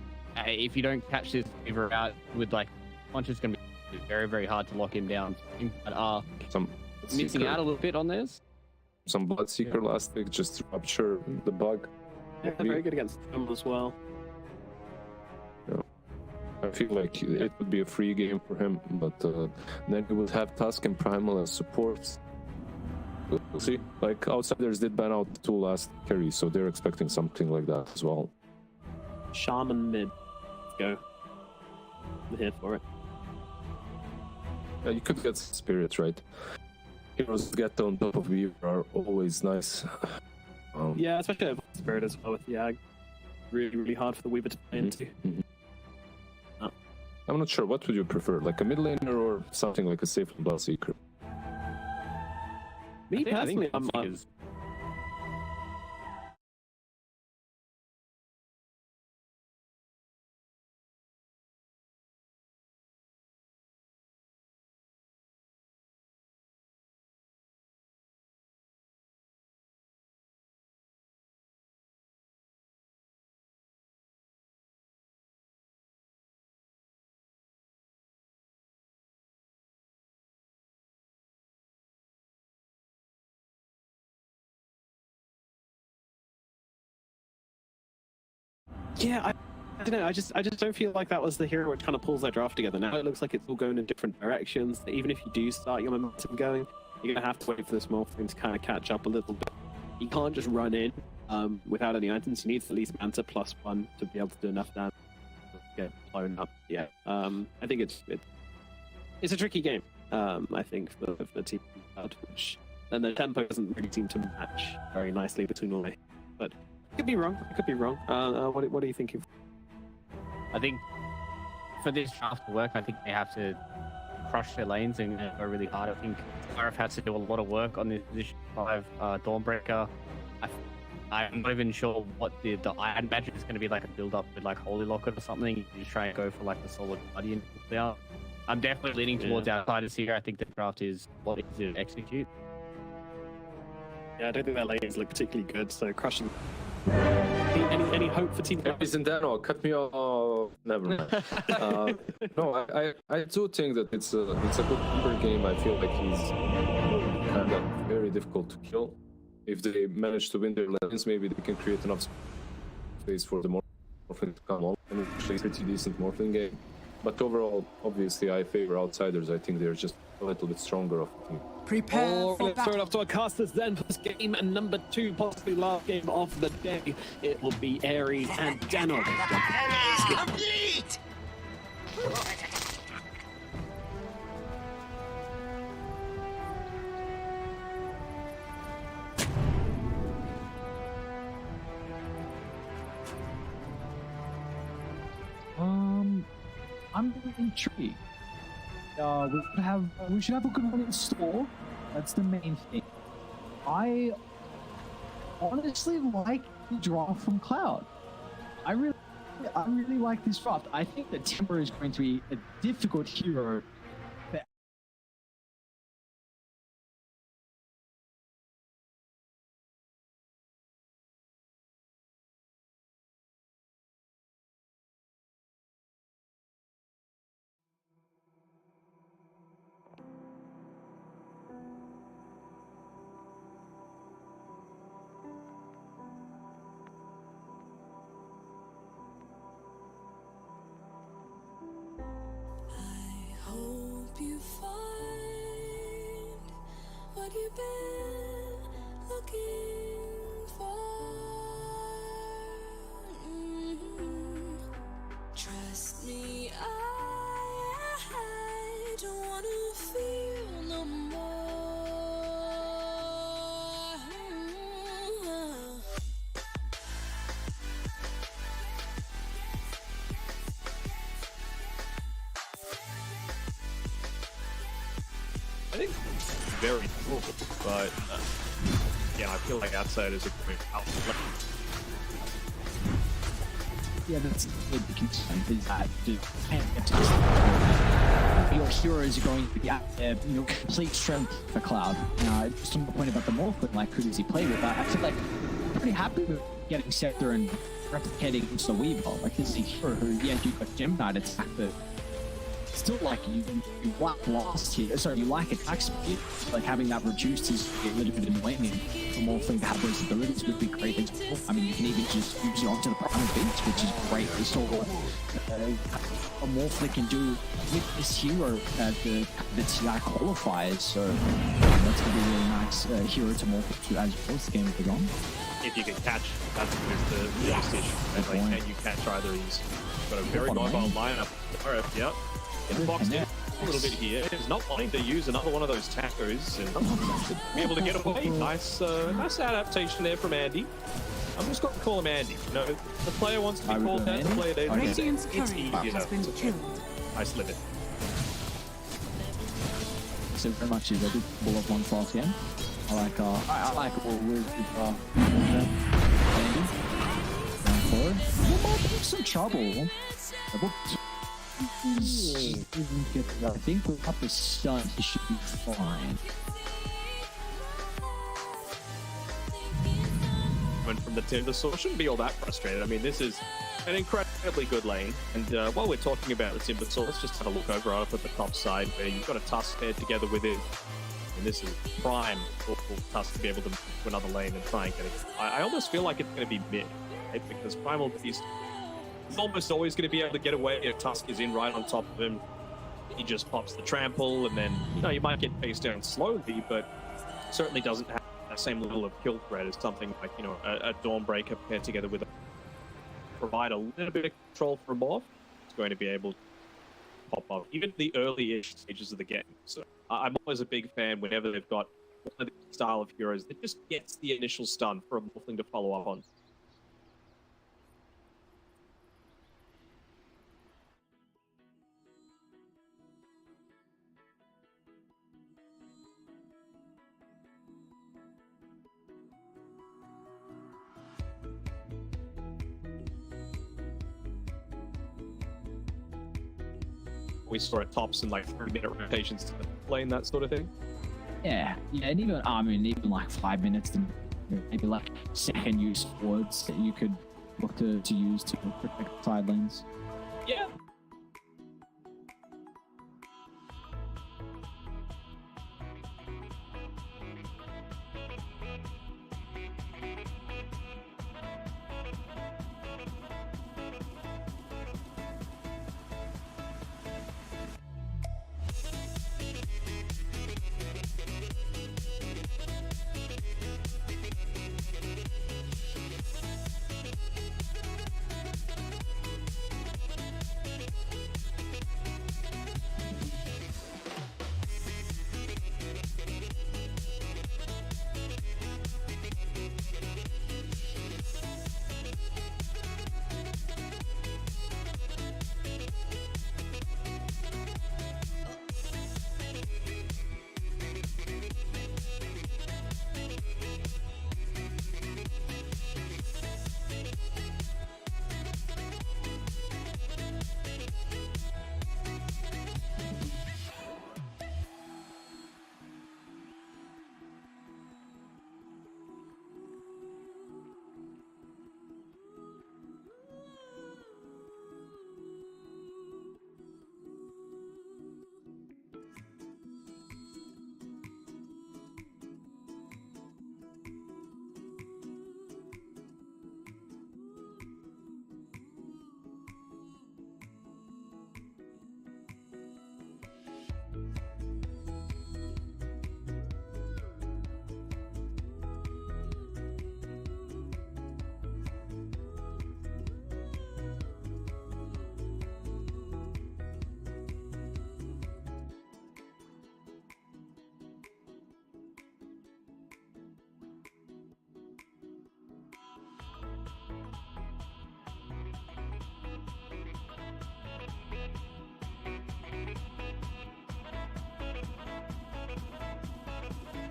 if you don't catch this Weaver out with like punch, it's going to be very, very hard to lock him down. Team Cloud are Some missing out a little bit on this. Some Bloodseeker last week just rupture the bug. Yeah, very good against them as well. I feel like it would be a free game for him, but then he would have Tusk and Primal as supports. We'll see. Like, Outsiders did ban out the 2 last carries, so they're expecting something like that as well. Shaman mid. Let's go. I'm here for it. Yeah, you could get Spirits, right? Heroes get on top of Weaver are always nice. Yeah, especially with Spirit as well with Yag. Really, really hard for the Weaver to play into. I'm not sure. What would you prefer? Like a mid laner or something like a safe Bloodseeker? Me personally, I'm Bloodseekers- Yeah, I don't know. I just don't feel like that was the hero which kind of pulls that draft together. Now it looks like it's all going in different directions. Even if you do start your momentum going, you're gonna have to wait for the small thing to kind of catch up a little bit. You can't just run in without any items. You need at least Manta +1 to be able to do enough damage to get blown up. Yeah, I think it's a tricky game. I think for the team, which and the tempo doesn't really seem to match very nicely between all. But I could be wrong. I could be wrong. What are you thinking? I think for this draft to work, I think they have to crush their lanes and go really hard. I think RF has to do a lot of work on this position 5 Dawnbreaker. I'm not even sure what the I imagine it's going to be like a build up with like Holy Locket or something. You just try and go for like the solid Guardian there. I'm definitely leaning towards Outsiders here. I think the draft is what it is to execute. Yeah, I don't think their lanes look particularly good. So crushing. Any hope for Team Cloud? Isn't that all? Cut me off. Never mind. No, I do think that it's a good number game. I feel like he's kind of very difficult to kill. If they manage to win their lanes, maybe they can create enough space for the Morphling to come on. And actually, pretty decent Morphling game. But overall, obviously, I favor Outsiders. I think they're just a little bit stronger of the team. Prepare for Let's throw it battle. off to our casters then for this game and number 2, possibly last game of the day. It will be Ares and Danog. Complete! I'm really intrigued. We should have a good one in store. That's the main thing. I honestly like the draft from Cloud. I really like this draft. I think that Timber is going to be a difficult hero. I hope you find what you've been looking for. Trust me, I don't wanna feel no more. I think it's very cool, but yeah, I feel like outsiders are going outplay. Yeah, that's the big concern is that your heroes are going to be at complete strength for Cloud. Just on the point about the Morphin, like who does he play with? I feel like I'm pretty happy with getting Scepter and replicating against the Weaver. Like this is a hero who, yeah, you've got Gem Knight attack, but still like you like blast here. Sorry, you like attack speed. Like having that reduced is a little bit annoying. For Morphling to have those abilities would be great as well. I mean, you can even just use it onto the primal beats, which is great. It's all a Morphling can do with this hero that the TI qualifies. So that's gonna be a really nice hero to morph to as well as the game goes on. If you can catch, that's the biggest issue. And, like, can you catch either of these? Got a very mobile lineup. RF, yep. Getting boxed in a little bit here. He's not wanting to use another one of those tacos and be able to get away. Nice adaptation there from Andy. I'm just going to call him Andy. You know, if the player wants to be called that, the player does. Radiant's It's courier easier has been to killed. nice limit. So very much is a good ball of one fast game. I like all with Andy. Going forward. There might be some trouble. I think without the stun, he should be fine. Coming from the Timber source, shouldn't be all that frustrated. I mean, this is an incredibly good lane. And while we're talking about the Timber source, just have a look over up at the top side where you've got a Tusk paired together with it. And this is prime for Tusk to be able to move to another lane and try and get it. I almost feel like it's going to be mid, right? Because Primal Beast is almost always going to be able to get away if Tusk is in right on top of him. He just pops the trample, and then, you know, you might get faced down slowly, but certainly doesn't have that same level of kill threat as something like, you know, a Dawnbreaker paired together with a provide a little bit of control for a morph. It's going to be able to pop up even the early-ish stages of the game. So I'm always a big fan whenever they've got one of the style of heroes that just gets the initial stun for a morphling to follow up on. We saw it tops in like 3-minute rotations to play and that sort of thing. Yeah, and even like 5 minutes and maybe like second use words that you could look to use to protect side lanes. Yeah.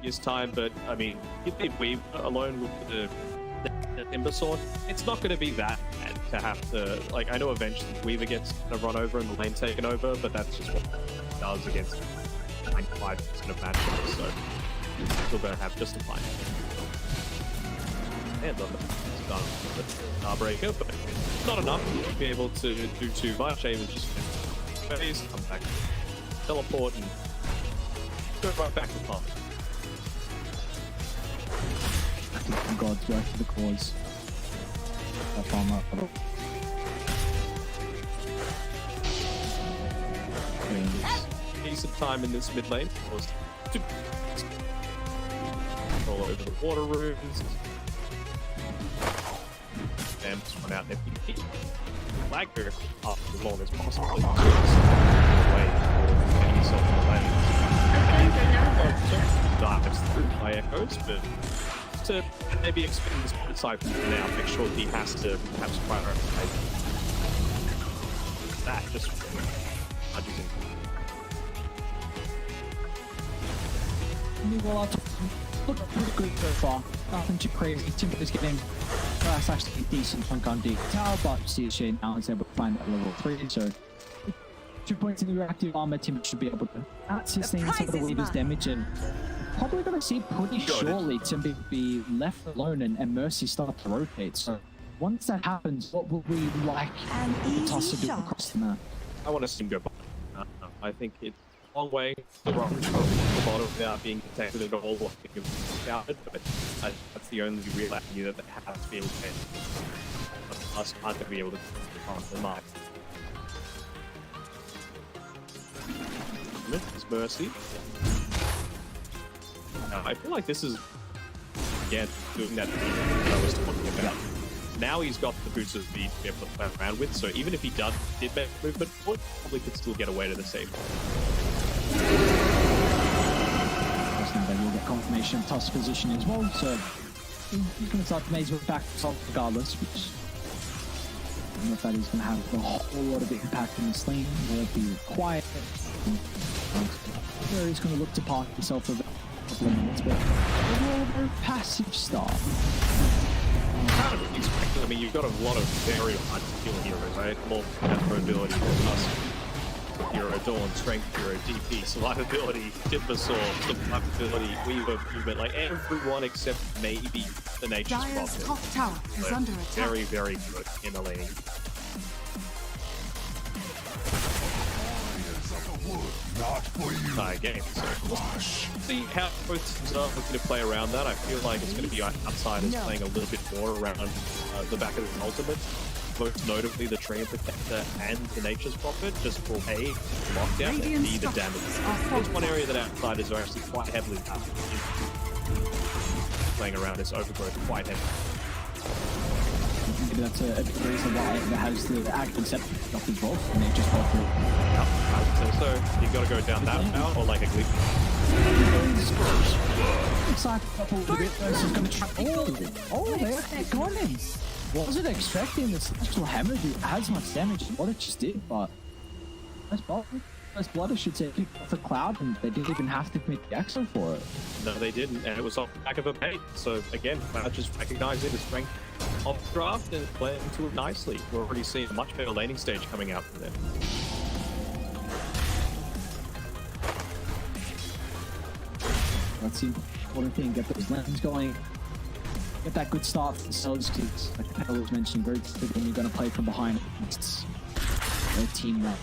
previous time, but I mean, if they Weave alone with the Timber Sword, it's not going to be that bad to have to, like, I know eventually Weaver gets run over and the lane taken over, but that's just what it does against 95% of matchups, so you're still going to have just a fine. And on the Starbreaker, but not enough to be able to do too much. Able to just phase, come back, teleport, and go right back to farm. God's work for the cause. Farmer. Decent time in this mid lane was to control over the water rooms. And just run out and FPP. Flag her up as long as possible. Away for getting yourself in the lane. Dives through my echoes, but to maybe expand this side for now, make sure he has to perhaps prioritize that just for Well, look pretty good so far. Nothing too crazy. Timber's getting that's actually a decent chunk on detail, but CSJ now is able to find that level 3, so 2 points in the reactive armor, Timber should be able to sustain some of the Weaver's damage, and probably going to see pretty shortly Timber be left alone and Mercy start to rotate. So once that happens, what will we like the toss to do across the map? I want to see him go bottom. I think it's a long way to run from the bottom without being protected at all or being scouted, but that's the only real avenue that they have to be able to take. Us aren't going to be able to on the mark. It's Mercy. I feel like this is, again, doing that thing that I was talking about. Now he's got the boots of speed to be able to play around with, so even if he did make movement forward, probably could still get away to the save. Now they will get confirmation of Tusk's position as well, so he's going to start the maze with back assault regardless, which I don't know if that is going to have a whole lot of impact in this lane. Won't be required. Where he's going to look to park himself for a couple of minutes, but overall, very passive start. Kind of expected. I mean, you've got a lot of very hard to kill heroes, right? More mobility than us. Hero, Dawn, Strength Hero, DP, Survivability, Timber Sword, Survivability, Weaver, Movement, like everyone except maybe the Nature's Dire's Prophet. top tower is under attack. Very, very good in the lane. Not for you. Game, so we'll see how both teams are looking to play around that. I feel like it's going to be Outsiders playing a little bit more around the back of the ultimate. Most notably the Train Protector and the Nature's Prophet, just for A, lockdown, and B, the damage. There's one area that Outsiders are actually quite heavily playing around this overgrowth quite heavily. Maybe that's a big reason why it has the active set up as well, and they just got through. Yep, I would say so. You've got to go down that route, or like a glitch. Excited up a little bit, though, so he's going to try. Oh, they got him. Wasn't expecting this actual hammer to do as much damage as what it just did, but first blood, I should say, picked off the cloud, and they didn't even have to commit the axle for it. No, they didn't, and it was off the back of a bait. So again, Cloud just recognizing the strength of the draft and playing into it nicely. We're already seeing a much better laning stage coming out from them. That's the important thing, get those lanes going. Get that good start for themselves, because like Petal was mentioning, very good when you're going to play from behind. It's a team that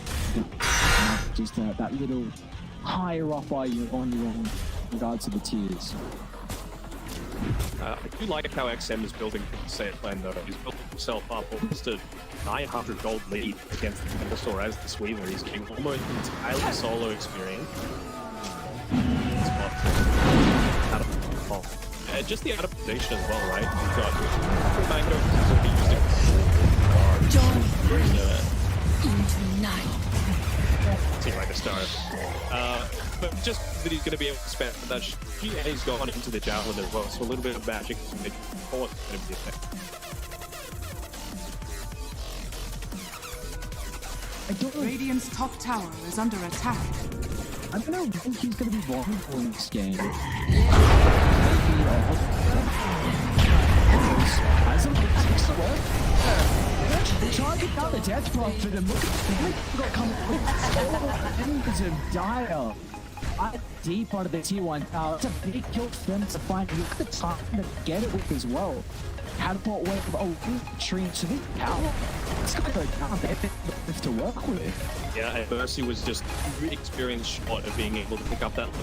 just that little higher up while you're on your own in regards to the tiers. I do like how XM is building the safe lane though. He's building himself up almost a 900 gold lead against the Timbersaw as the Weaver. He's getting almost entirely solo experience. Just the adaptation as well, right? You've got Mango, so he seems like a star. But just that he's going to be able to spend that and he's gone into the javelin as well, so a little bit of magic is going to be effective. Radiant's top tower is under attack. I don't know, I think he's going to be vulnerable in this game. As a trying to get down the death profit and look at the got coming because of Dire. Deep out of the T1 tower. It's a big kill for them to find. Look at the time to get it with as well. Catapult wave of tree to the tower. It's got to go down there to work with. Yeah, and Mercy was just really experienced shot of being able to pick up that in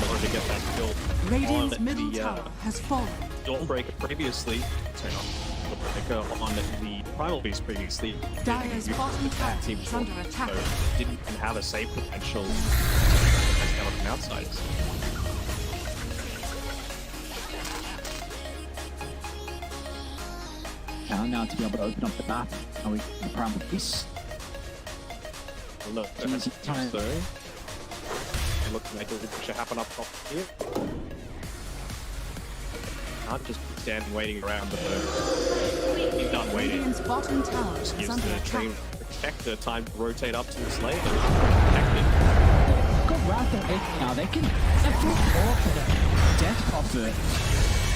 order to get that kill Radiant's on middle the tower has fallen. Dawnbreaker previously. Sorry, not Dawnbreaker, on the Primal Beast previously. Dire's bottom tower Team is under attack. so didn't have a save potential from outsiders. Now to be able to open up the map. Now we the Primal Beast. Look, Easy time. they look to make a little push happen up top here. Can't just be standing waiting around, but he's done waiting. Radiant's bottom tower Just is gives under the attack. train protector time to rotate up to this lane and protect it. Got Wrath and Echo now. They can offer the death profit.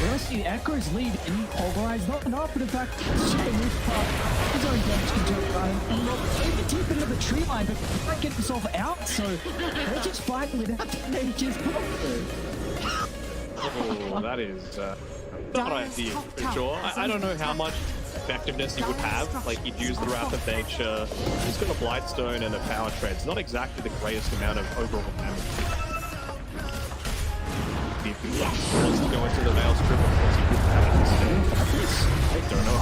Whereas the Echo's lead in pulverize not enough, but in fact, super move part his own damage control and maybe deep into the tree line, but can't get himself out, so they're just fighting without the nature's profit. Oh, that is not ideal for sure. I don't know how much effectiveness he would have. Like, he'd use the Wrath of Nature. He's got a Blightstone and a Power Treads. Not exactly the greatest amount of overall damage. If he wants to go into the Maelstrom, of course he could have it instead. I don't know.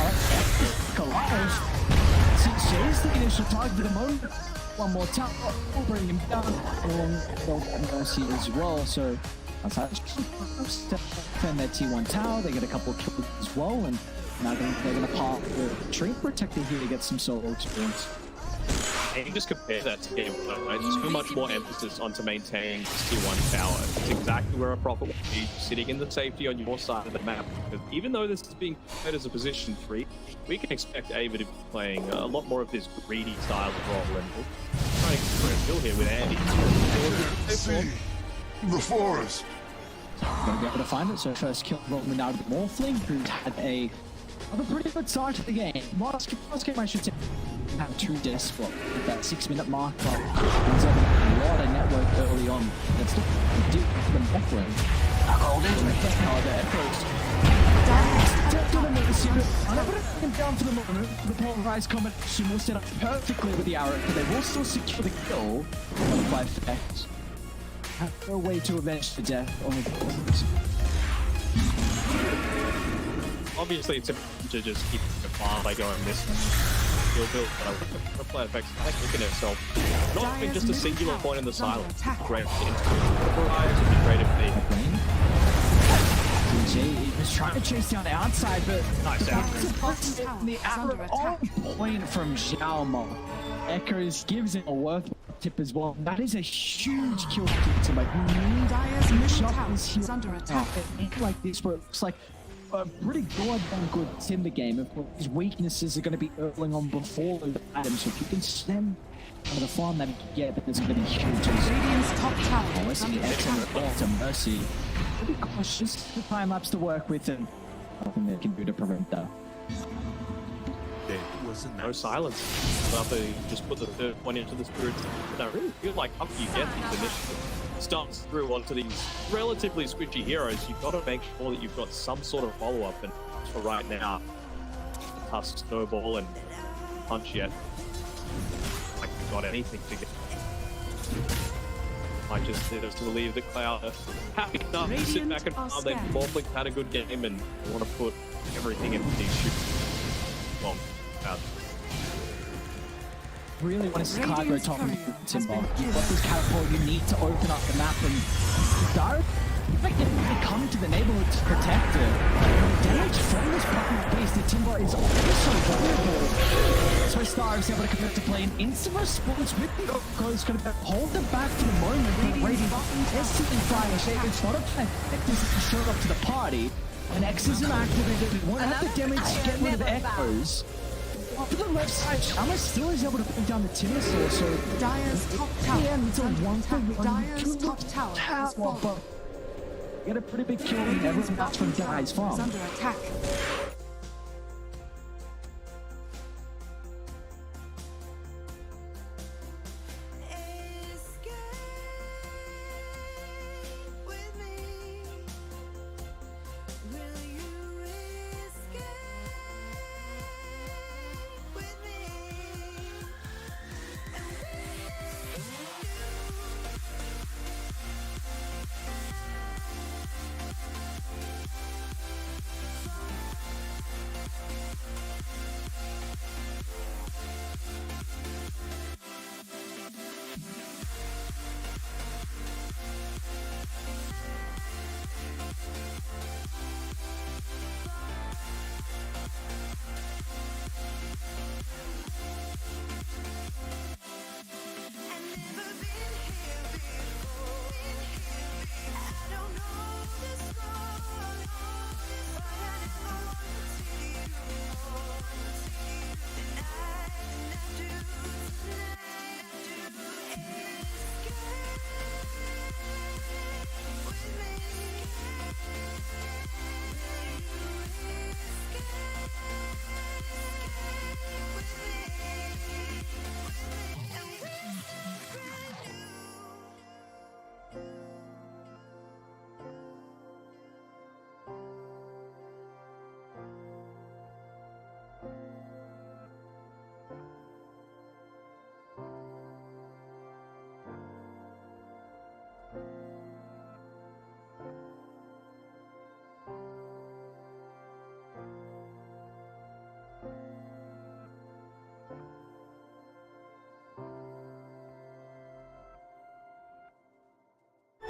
Collage. Since Jay's the initial target for the moment, one more tap will bring him down along Mercy as well. So that's how defend their T1 tower. They get a couple of kills as well, and now they're going to park the tree protector here to get some solo experience. And you just compare that to game 1, right? There's so much more emphasis onto maintaining T1 tower. It's exactly where a Prophet would be, sitting in the safety on your side of the map. Because even though this is being played as a position 3, we can expect Ava to be playing a lot more of this greedy style of role, and trying to get a kill here with Andy. The forest. Gonna be able to find it. So first kill Roman out of the Morphling, who's had a pretty good start to the game. Last game I should say had 2 deaths at that 6-minute mark, but there's a lot of network early on. That's still deep for the Morphling. Hold in the Echoes. I'm gonna put him down for the moment. The polarized combination will set up perfectly with the arrow, but they will still secure the kill by effect. Have no way to avenge the death of the Obviously, it's important to just keep the farm by going this skill build, but I would apply effects like looking at itself. Not being just a singular point in the silence. Great to improvise, it'd be great if they Jay was trying to chase down the outside, but nice out. The arrow on point from Xiaomo. Echoes gives it a worth tip as well. That is a huge kill to my Dire's middle tower is under attack. Like this, where it looks like a pretty goddamn good timber game. Of course, his weaknesses are going to be earling on before those items. So if you can stem out of the farm that you get, that there's going to be huge. Radiant's top tower Let's is under see attack. to Mercy. Pretty cautious. The time lapse to work with, and nothing they can do to prevent that. No silence. After you just put the third one into the spirits. But I really feel like after you get these initial starts through onto these relatively squishy heroes, you've got to make sure that you've got some sort of follow-up. And for right now, the Tusk snowball and punch yet. Like you've got anything to get. I just believe that Cloud are happy enough to sit back and farm. They've Morphling had a good game and they want to put everything into these shoots. Well, really want to see cargo top of Timber. What this catapult, you need to open up the map, and Dart they come to the neighborhood to protect it. Damage from this Primal Beast, the Timber is also vulnerable. So Star is able to commit to play an instant response with the Go's going to hold them back for the moment. Radiant instantly flying shape. It's not a plan. This is showed up to the party. And X isn't activated. We won't have the damage to get rid of Echoes. Off to the left side, Shama still is able to bring down the Timbersaw, so Dire's top tower it's a is under one for attack. one. Dire's top tower has fallen. get a pretty big kill in every match from Guy's is farm. under attack.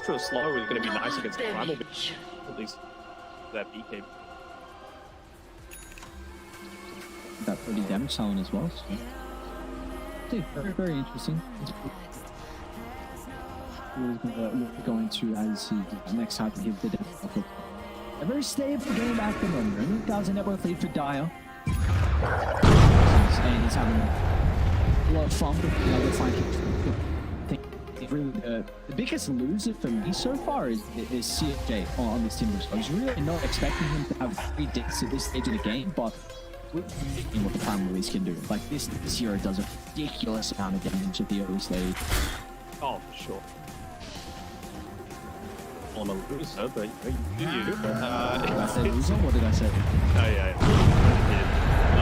Extra slow is going to be nice against the Primal, at least that BK. That 30 damage sound as well. So. Very, very interesting. We're going to, as he next time to give the depth. A very stable game at the moment. 1,000 network lead for Dyer. And he's having a lot of fun with the other flanking. I think really the biggest loser for me so far is CFJ on this team. I was really not expecting him to have 3 deaths at this stage of the game, but we're seeing what the Prime Release can do. Like this hero does a ridiculous amount of damage at the early stage. Oh, for sure. On a loser, but you. Did I say loser? What did I say? Oh, yeah.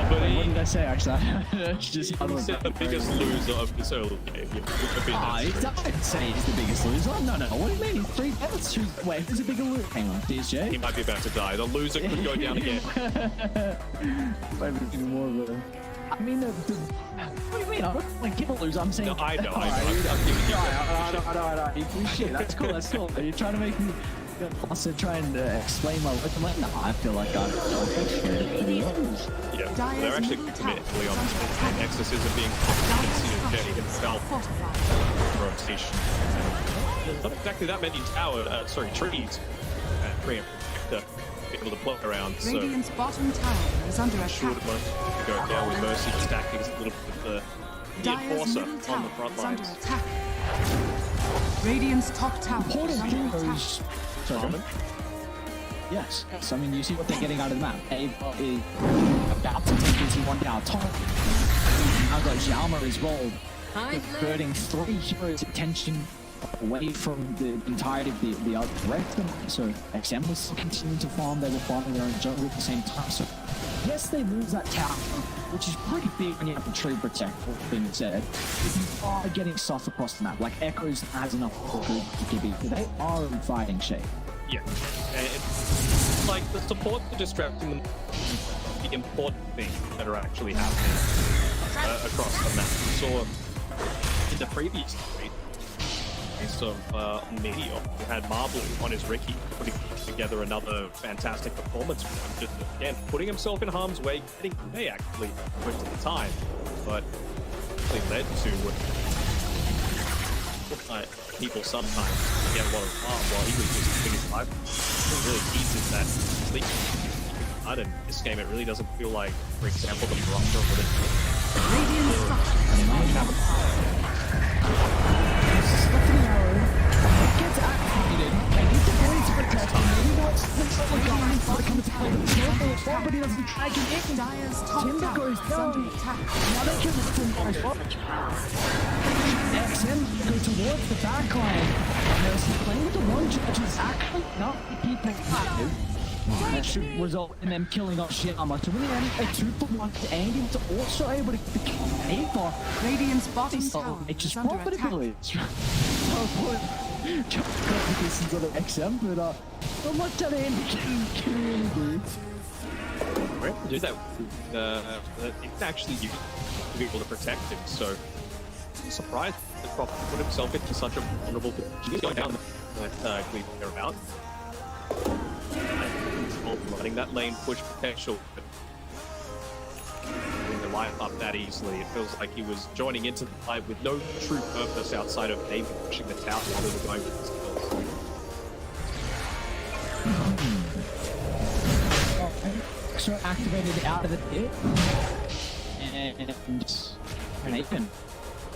But what did I say actually? Just you said the biggest loser of this early game. I didn't say he's the biggest loser. No. What do you mean? He's 3 deaths. Wait, who's a bigger loser? Hang on, DSJ? He might be about to die. The loser could go down again. Maybe even more of a... I mean, what do you mean? I don't like give a loser. I'm saying... No, I know. I'm giving you... I shit, that's cool. Are you trying to make me... Also trying to explain my work? I'm like, no, I feel like I'm yeah, they're actually committed on the exorcism being CFJ himself rotation. Not exactly that many trees being able to play around. Radiant's bottom tower is under attack. Should have go down with Mercy stacking a little bit of the enforcer on the front lines. Radiant's top tower is under attack. Yes. I mean, you see what they're getting out of the map. Abe is about to take his one down top. Now got Xiaoma as well, diverting 3 heroes' attention away from the entirety of the other rest of them. So XM was still continuing to farm. They were farming their own jungle at the same time. So yes, they lose that tower, which is pretty big when you have the tree protect, all being said. If you are getting stuff across the map, like Echoes has enough to give you. They are in fighting shape. Yeah, and it's like the support to distracting them the important things that are actually happening across the map. We saw in the previous trade of Meteor, who had Marble on his Ricky, putting together another fantastic performance for him. Just again, putting himself in harm's way, getting away actually most of the time, but it led to people sometimes get a lot of harm while he was just keeping his life. It really eases that sleep. In this game, it really doesn't feel like, for example, the Baraka would Gets activated, and he's going to protect him. XM go towards the back line. Mercy playing with the one judge is actually not the people active. That should result in them killing off Shiama. So in the end, a 2-for-1 to Andy was also able to get the kill on Ava. Radiant's bottom tower It's is just under profitability. attack. This is on the XM, but not much that Andy can really do. We're able to do that. It's actually used to be able to protect him, so I'm surprised that Prop put himself into such a vulnerable position. He's going down that clean about. Running that lane push potential, but putting the life up that easily, it feels like he was joining into the fight with no true purpose outside of maybe pushing the tower while they were going for the skills. So activated out of the pit, and even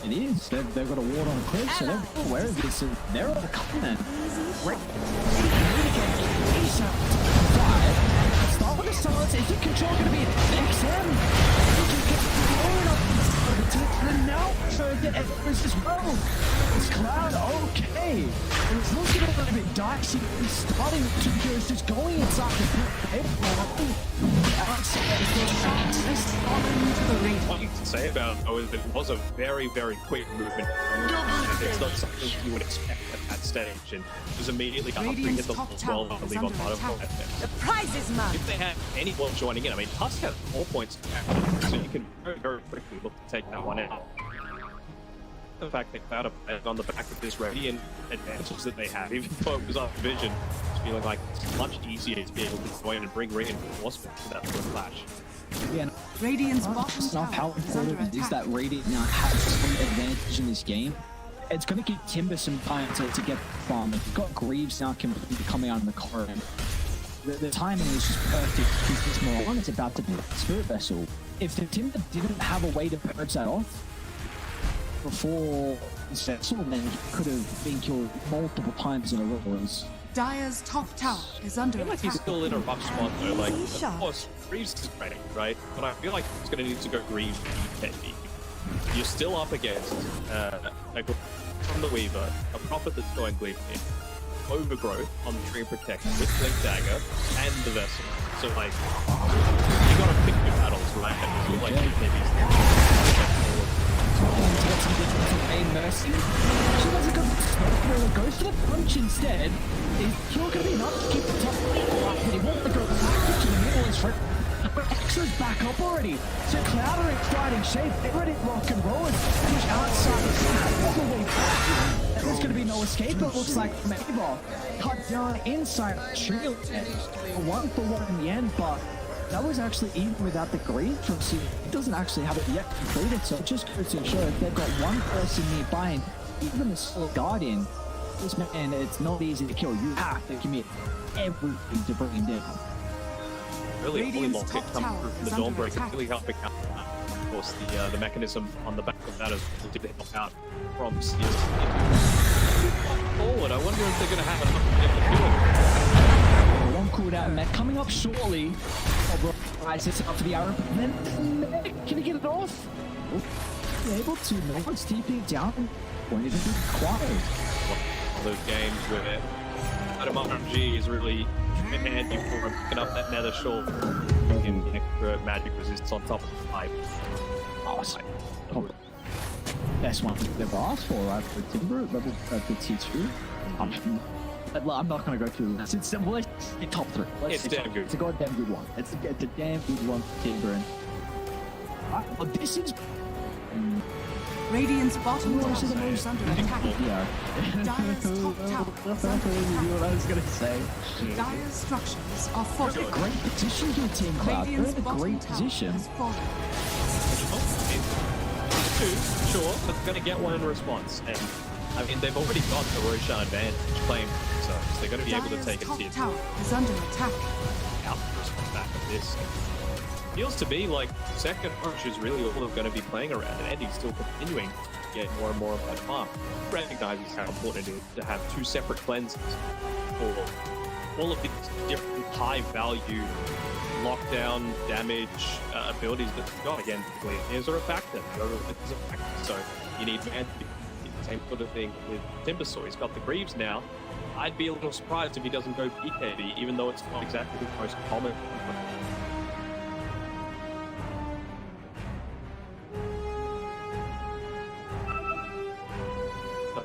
it is. They've got a ward on cliff, so they're aware of this. And they're all coming. Start with the silence. Is the control going to be XM? And now so the Everest as well. It's Cloud okay. It's looking a little bit dicey. He's starting to go, just going inside the pit. What you can say about it is that it was a very, very quick movement. And it's not something you would expect at that stage. And it was immediately after he hit the 12, I believe, on bottom. The prize is mine. If they had anyone joining in, I mean, Tusk had 4 points back, so you can very, very quickly look to take that one out. The fact that Cloud are on the back of this Radiant advantage that they have, even though it was off vision, it's feeling like it's much easier to be able to join and bring reinforcements to that sort of flash. Yeah, Radiant's bottom not how tower is under important it is attack. that Radiant now has some advantage in this game. It's going to give Timber some time to get farm. You've got Greaves now completely coming out in the corridor. The timing is just perfect because this Moron is about to be a Spirit Vessel. If the Timber didn't have a way to purge that off before this Vessel, then he could have been killed multiple times in a row. Dyer's top tower is under I feel like attack. he's still in a rough spot though. Like, of course, Greaves is great, right? But I feel like he's going to need to go Greaves DPC. You're still up against from the Weaver, a Prophet that's going Gleam in, Overgrowth on the Tree Protector with Blink Dagger, and the Vessel. So, like, you gotta pick your battles, right? And I feel like maybe Mercy. She doesn't go for the smoke, goes for the punch instead. Is Kill going to be enough to keep the top lane alive? But he won't go back to the middle. Is but Exo's back up already. So Cloud are in fighting shape. They're ready to rock and roll and push outside the all the way back. There's going to be no escape, it looks like Mabar cut down inside Shield. 1-for-1 in the end, but that was actually even without the green from C. It doesn't actually have it yet completed, so it just goes to show if they've got one person nearby and even a Soul Guardian, this man, it's not easy to kill. You have to commit everything to bring him down. really fully locked it coming through from the Dawnbreaker, really helping out. Of course, the mechanism on the back of that is to help out from CS. Forward, I wonder if they're going to have enough to do it. One cooldown, Mech coming up shortly. Rises up for the arrow, and then Mech, can he get it off? Oh, able to. No one's TPing down. Won't even be required. One of those games where RNG is really handy for picking up that nether short in extra magic resistance on top of the pipe. Awesome. Best one we've ever asked for, right? For Timber level at the T2. I'm not going to go through this. It's top 3. It's damn good. It's a goddamn good one. It's a damn good one for Timber. And well, this is. Radiant's bottom tower is is under attack. Yeah. Dyer's top tower is under what I was going to say. Dyer's structures are They're in a fortified. great position here, Team Cloud. They're Radiant's in a bottom great tower position. has fallen. Two, sure, but they're going to get one in response. And I mean, they've already got the Roshan advantage claimed, so they're going to be able to take a Dyer's tier top tower is under attack. out back of this. Feels to be like second punch is really all they're going to be playing around, and Andy's still continuing get more and more of that farm. Recognizes how important it is to have two separate cleanses for all of these different high-value lockdown damage abilities that you've got. Again, clears are a factor. Yoga is a factor. So you need man. Same sort of thing with Timbersaw. He's got the Greaves now. I'd be a little surprised if he doesn't go BKB, even though it's not exactly the most common.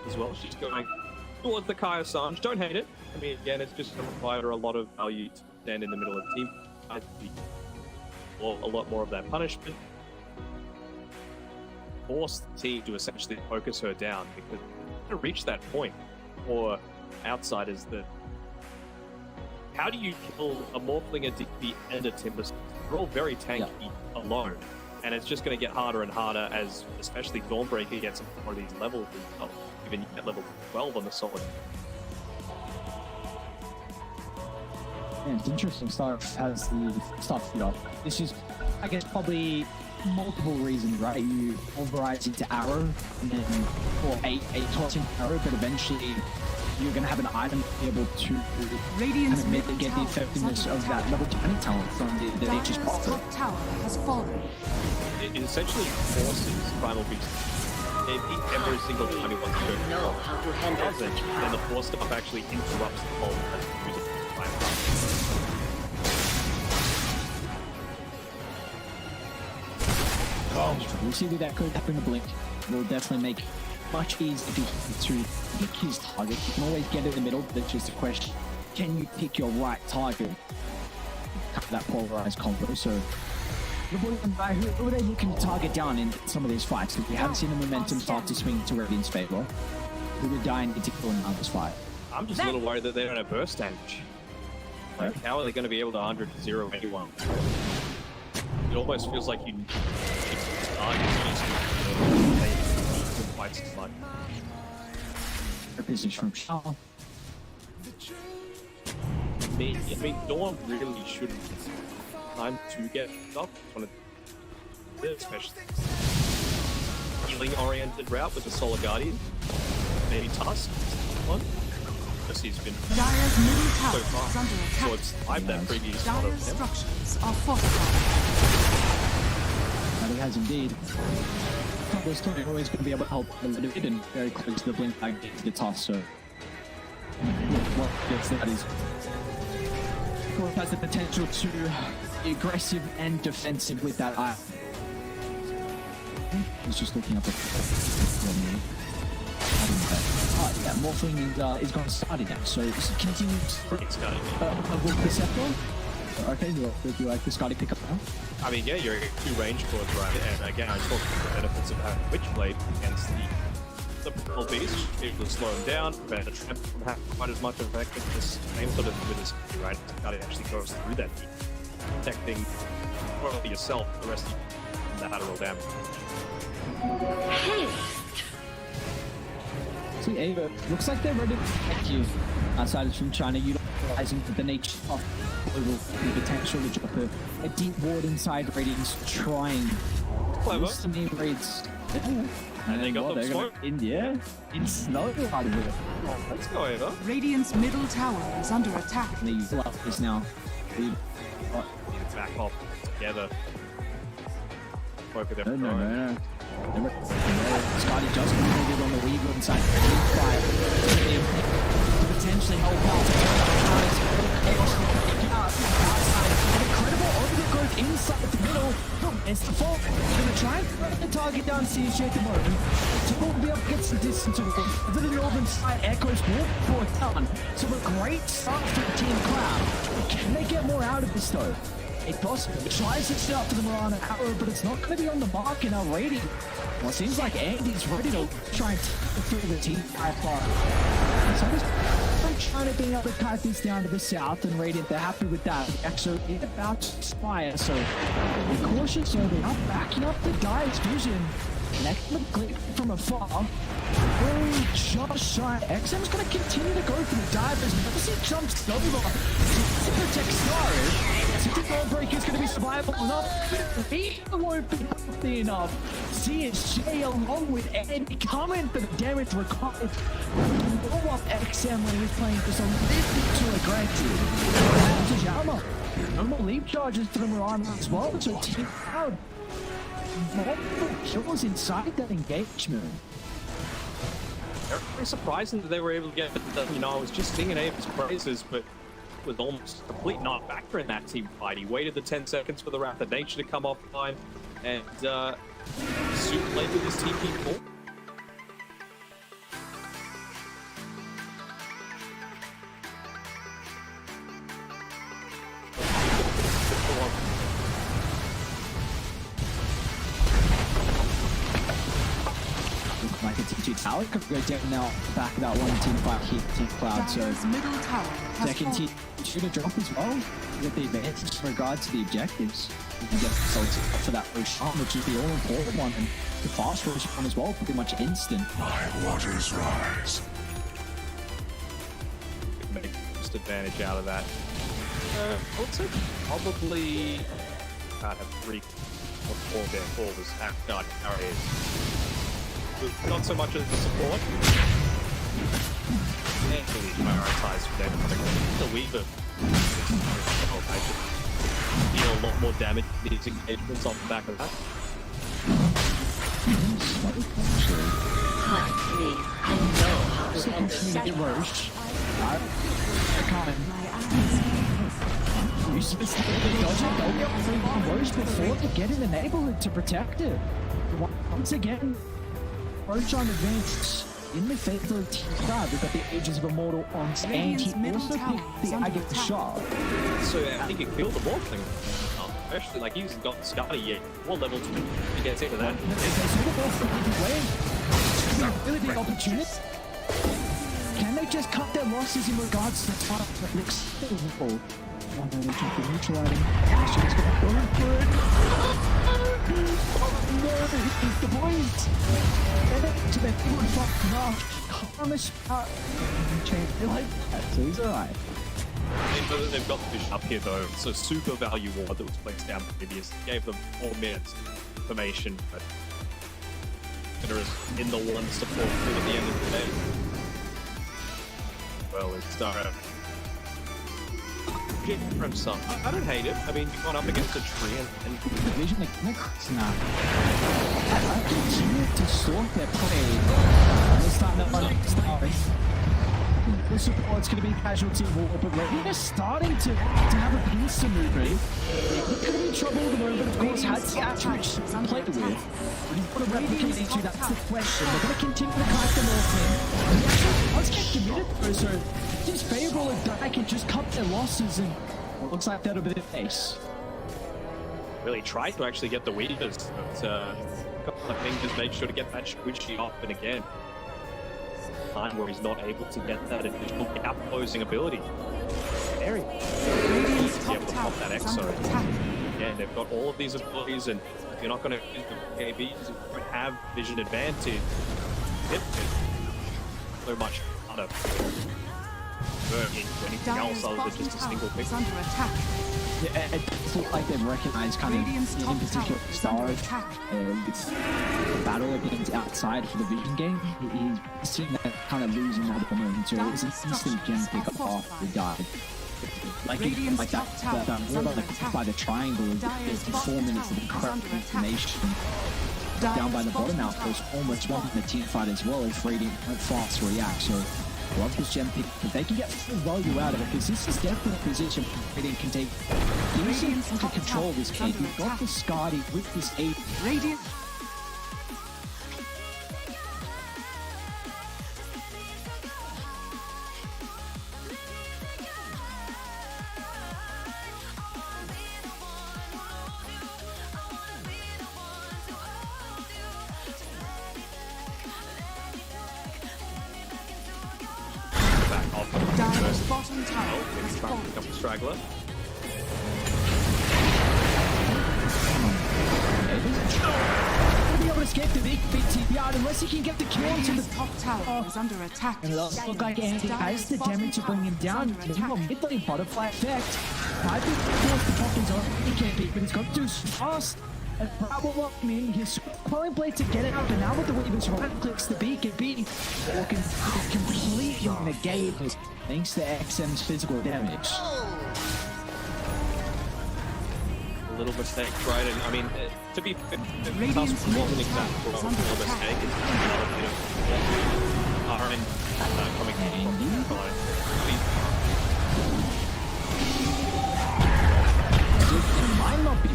As well, she's going towards the Kaya Sanj. Don't hate it. I mean, again, it's just going to provide her a lot of value to stand in the middle of the team. I'd be a lot more of that punishment. Force the team to essentially focus her down, because to reach that point for outsiders, that how do you kill a Morphling, a DP, and a Timbersaw? They're all very tanky alone, and it's just going to get harder and harder as especially Dawnbreaker gets more of these levels as well. Even at level 12 on the solid. Yeah, it's interesting. Starf has the stuff feed off. This is, I guess, probably multiple reasons, right? You override into arrow, and then or a toss into arrow, but eventually you're going to have an item to be able to kind of mitigate the effectiveness of that level 20 talent from the nature's profit. Tower has fallen. It essentially forces Primal Beast. They beat every single time he wants to go for know how to handle doesn't, such then the force stuff actually interrupts the whole music. We'll see that code up in a blink. Will definitely make much easier to pick his target. You can always get in the middle, but it's just a question: can you pick your right target? That polarized combo. So, who are they looking to target down in some of these fights? We haven't seen the momentum start to swing to Radiant's favor. Who would die in particular in this fight? I'm just a little worried that they don't have burst damage. Like, how are they going to be able to 100-0 anyone? It almost feels like you fights like position from Shaw. I mean, Dawn really shouldn't time to get up. Especially healing-oriented route with the Solar Guardian. Maybe Tusk. One. Because he's been Dire's middle tower so far. is under attack. So it's I've that previous one Dire's of him. structures are fortified. That he has indeed. This turn always going to be able to help a little bit and very close to the blink back to the toss. So what gets that is Corp has the potential to be aggressive and defensive with that eye. He's just looking up at yeah, Morphling is going to start again. So this continues with Perceptor. Okay, you like the Scotty pickup now? I mean, yeah, you're two range cords, right? And again, I talked about the benefits of having Witchblade against the Purple Beast. It will slow him down, prevent the trap from having quite as much effect as the same sort of with his right? Scotty actually goes through that, protecting not only yourself, but the rest of you from the lateral damage. See, Ava, looks like they're ready to protect you. Outsiders from China utilizing the nature of the potential to drop a deep ward inside Radiance, trying some aim raids. And they got them smoke. Yeah, in snow part of it. Let's go, Ava. Radiant's middle tower is under attack. And they use this now. Need to back off together. Work with them. No. Scotty just moved on the Weaver inside. Fire to potentially help out. Incredible overgrowth inside the middle. It's the fault. Gonna try and throw the target down CSJ at the moment. To be able to get some distance to the northern side. Echoes will pour down. So a great start for Team Cloud. Can they get more out of this though? It tries to set up for the Mirana arrow, but it's not going to be on the mark in our rating. Well, it seems like Andy's ready to try and through the team by far. So I'm trying to be able to cut this down to the south, and Radiant, they're happy with that. Exo is about to expire, so be cautious, so they're not backing up the Dive's vision. Connect the click from afar. Oh, just shy. XM's going to continue to go for the dive as Mercy jumps over to protect Starry. Dawnbreaker is going to be survivable enough. He won't be healthy enough. CSJ along with Andy coming for the damage required. Blow up XM when he was playing just a little bit too aggressive. Tajama. No more leap charges to the Miran as well, so Team Cloud. Multiple kills inside that engagement. Very surprising that they were able to get, you know, I was just singing Ava's praises, but with almost a complete non-factor in that team fight. He waited the 10 seconds for the Wrath of Nature to come offline, and soon played with his TP4. Like a T2 tower could go down now, back of that one team fight here, Team Cloud, so Dire's middle tower has second fallen. T2 to drop as well, with the advantage in regards to the objectives. You can get results for that first shot, which is the all-important one, and the fast first one as well, pretty much instant. My waters rise. Make just advantage out of that. I would say probably about have 3 or 4 there. 4 was arrows. Not so much as the support. Actually prioritized for them coming on the Weaver. I should deal a lot more damage to these engagements off the back of that. You specifically dodging Roche before to get in the neighborhood to protect it. Once again, Roche on advance in the favor of Team Cloud. We've got the Ages of Immortal on and he also picked the Agate shot. So I think he killed the ball thing. Especially like he's got Scotty yet. What level 2 he gets into that? Really big opportunity. Can they just cut their losses in regards to the top that looks terrible? Oh no, they're trying to neutralize him. She's gonna go for it. Oh no, it's the boys. To their big one fucking off. On the spot. They like that, so he's alright. They've got the vision up here though. So super value ward that was placed down previous gave them 4 minutes information, but there is in the one support through at the end of the day. Well, it's from some. I don't hate it. I mean, you've gone up against a tree and the vision it's not. I continue to sort their play. It's not that much. The support's going to be casualty war, but they're starting to have a piece to move in. He could be in trouble at the moment, but of course has the attributes to play with. But he's got to replicate each, that's the question. They're going to continue to crack them off in. Let's get committed though, so it's favorable if Dai can just cut their losses, and it looks like that'll be the case. really tried to actually get the weavers, but I think just made sure to get that squishy off, and again, time where he's not able to get that additional gap closing ability. Very easy to be able to pop that exo. Yeah, they've got all of these abilities, and if you're not going to use the KBs, if you don't have vision advantage, it's so much harder into anything else other than just a single pick. Yeah, it feels like they've recognized kind of in particular Star it's battle against outside for the vision game. He's seen that kind of losing that at the moment, so it was an instant gem pick off the guy. Like that by the triangle is 4 minutes of incredible information. Down by the bottom now, there's almost one in the team fight as well if Radiant went fast to react. So love this gem pick, but they can get full value out of it because this is definitely a position Radiant can take decent control of this game. You've got the Scotty with this 8. Radiant. Bottom tower is trying to pick up the straggler. He'll be able to escape the big TPR unless he can get the kill onto the top tower is under attack. And it doesn't look like Andy has the damage to bring him down. Maybe a mid-lane butterfly effect. I think the pockets on he can't beat, but he's got to do fast. And probably, I mean, he's pulling blade to get it out, and now with the Weaver's right clicks, the BKB can completely negate his thanks to XM's physical damage. A little mistake, right? And I mean, to be fair, Radiant's Tusk wasn't middle exactly tower is a under mistake. attack. It's a little bit of RN coming from behind. It might not be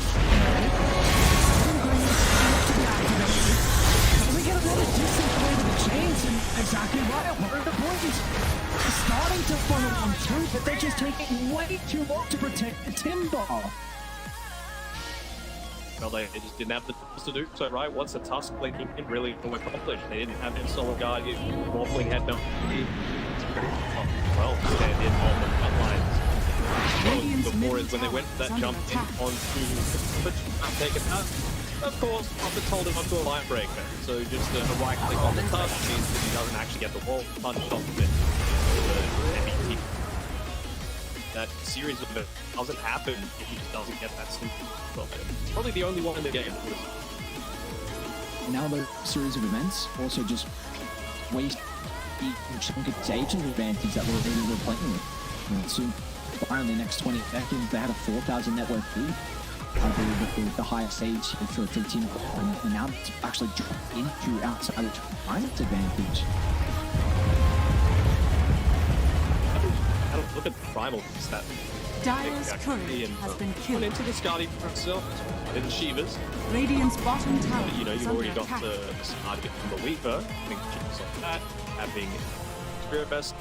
we get a lot of distance away to the chains, and exactly right, what are the points? They're starting to funnel on through, but they're just taking way too long to protect the timber. Well, they just didn't have the tools to do so, right? Once the Tusk blinking in really to accomplish, they didn't have any solid guardian. Morphling had no well, stand in on the front lines. Before is when they went for that jump in onto the take it out. Of course, Prophet told him onto a line breaker, so just a right click on the Tusk means that he doesn't actually get the wall punched off of it. MET. That series of it doesn't happen if he just doesn't get that simple. It's probably the only one in the game. Now the series of events also just waste the chunk of data advantage that we're really playing with. And soon, in the next 20 seconds, they had a 4,000 network lead. I believe the highest age for a team, and now it's actually dropped into outside of China's advantage. Look at the primal stat. Dyer's courier has been killed. Went into the Guardian for himself, and Shivas. Radiant's bottom tower You know, is you've under already got attack. the Guardian from the Weaver, having chips like that, having Spirit Best,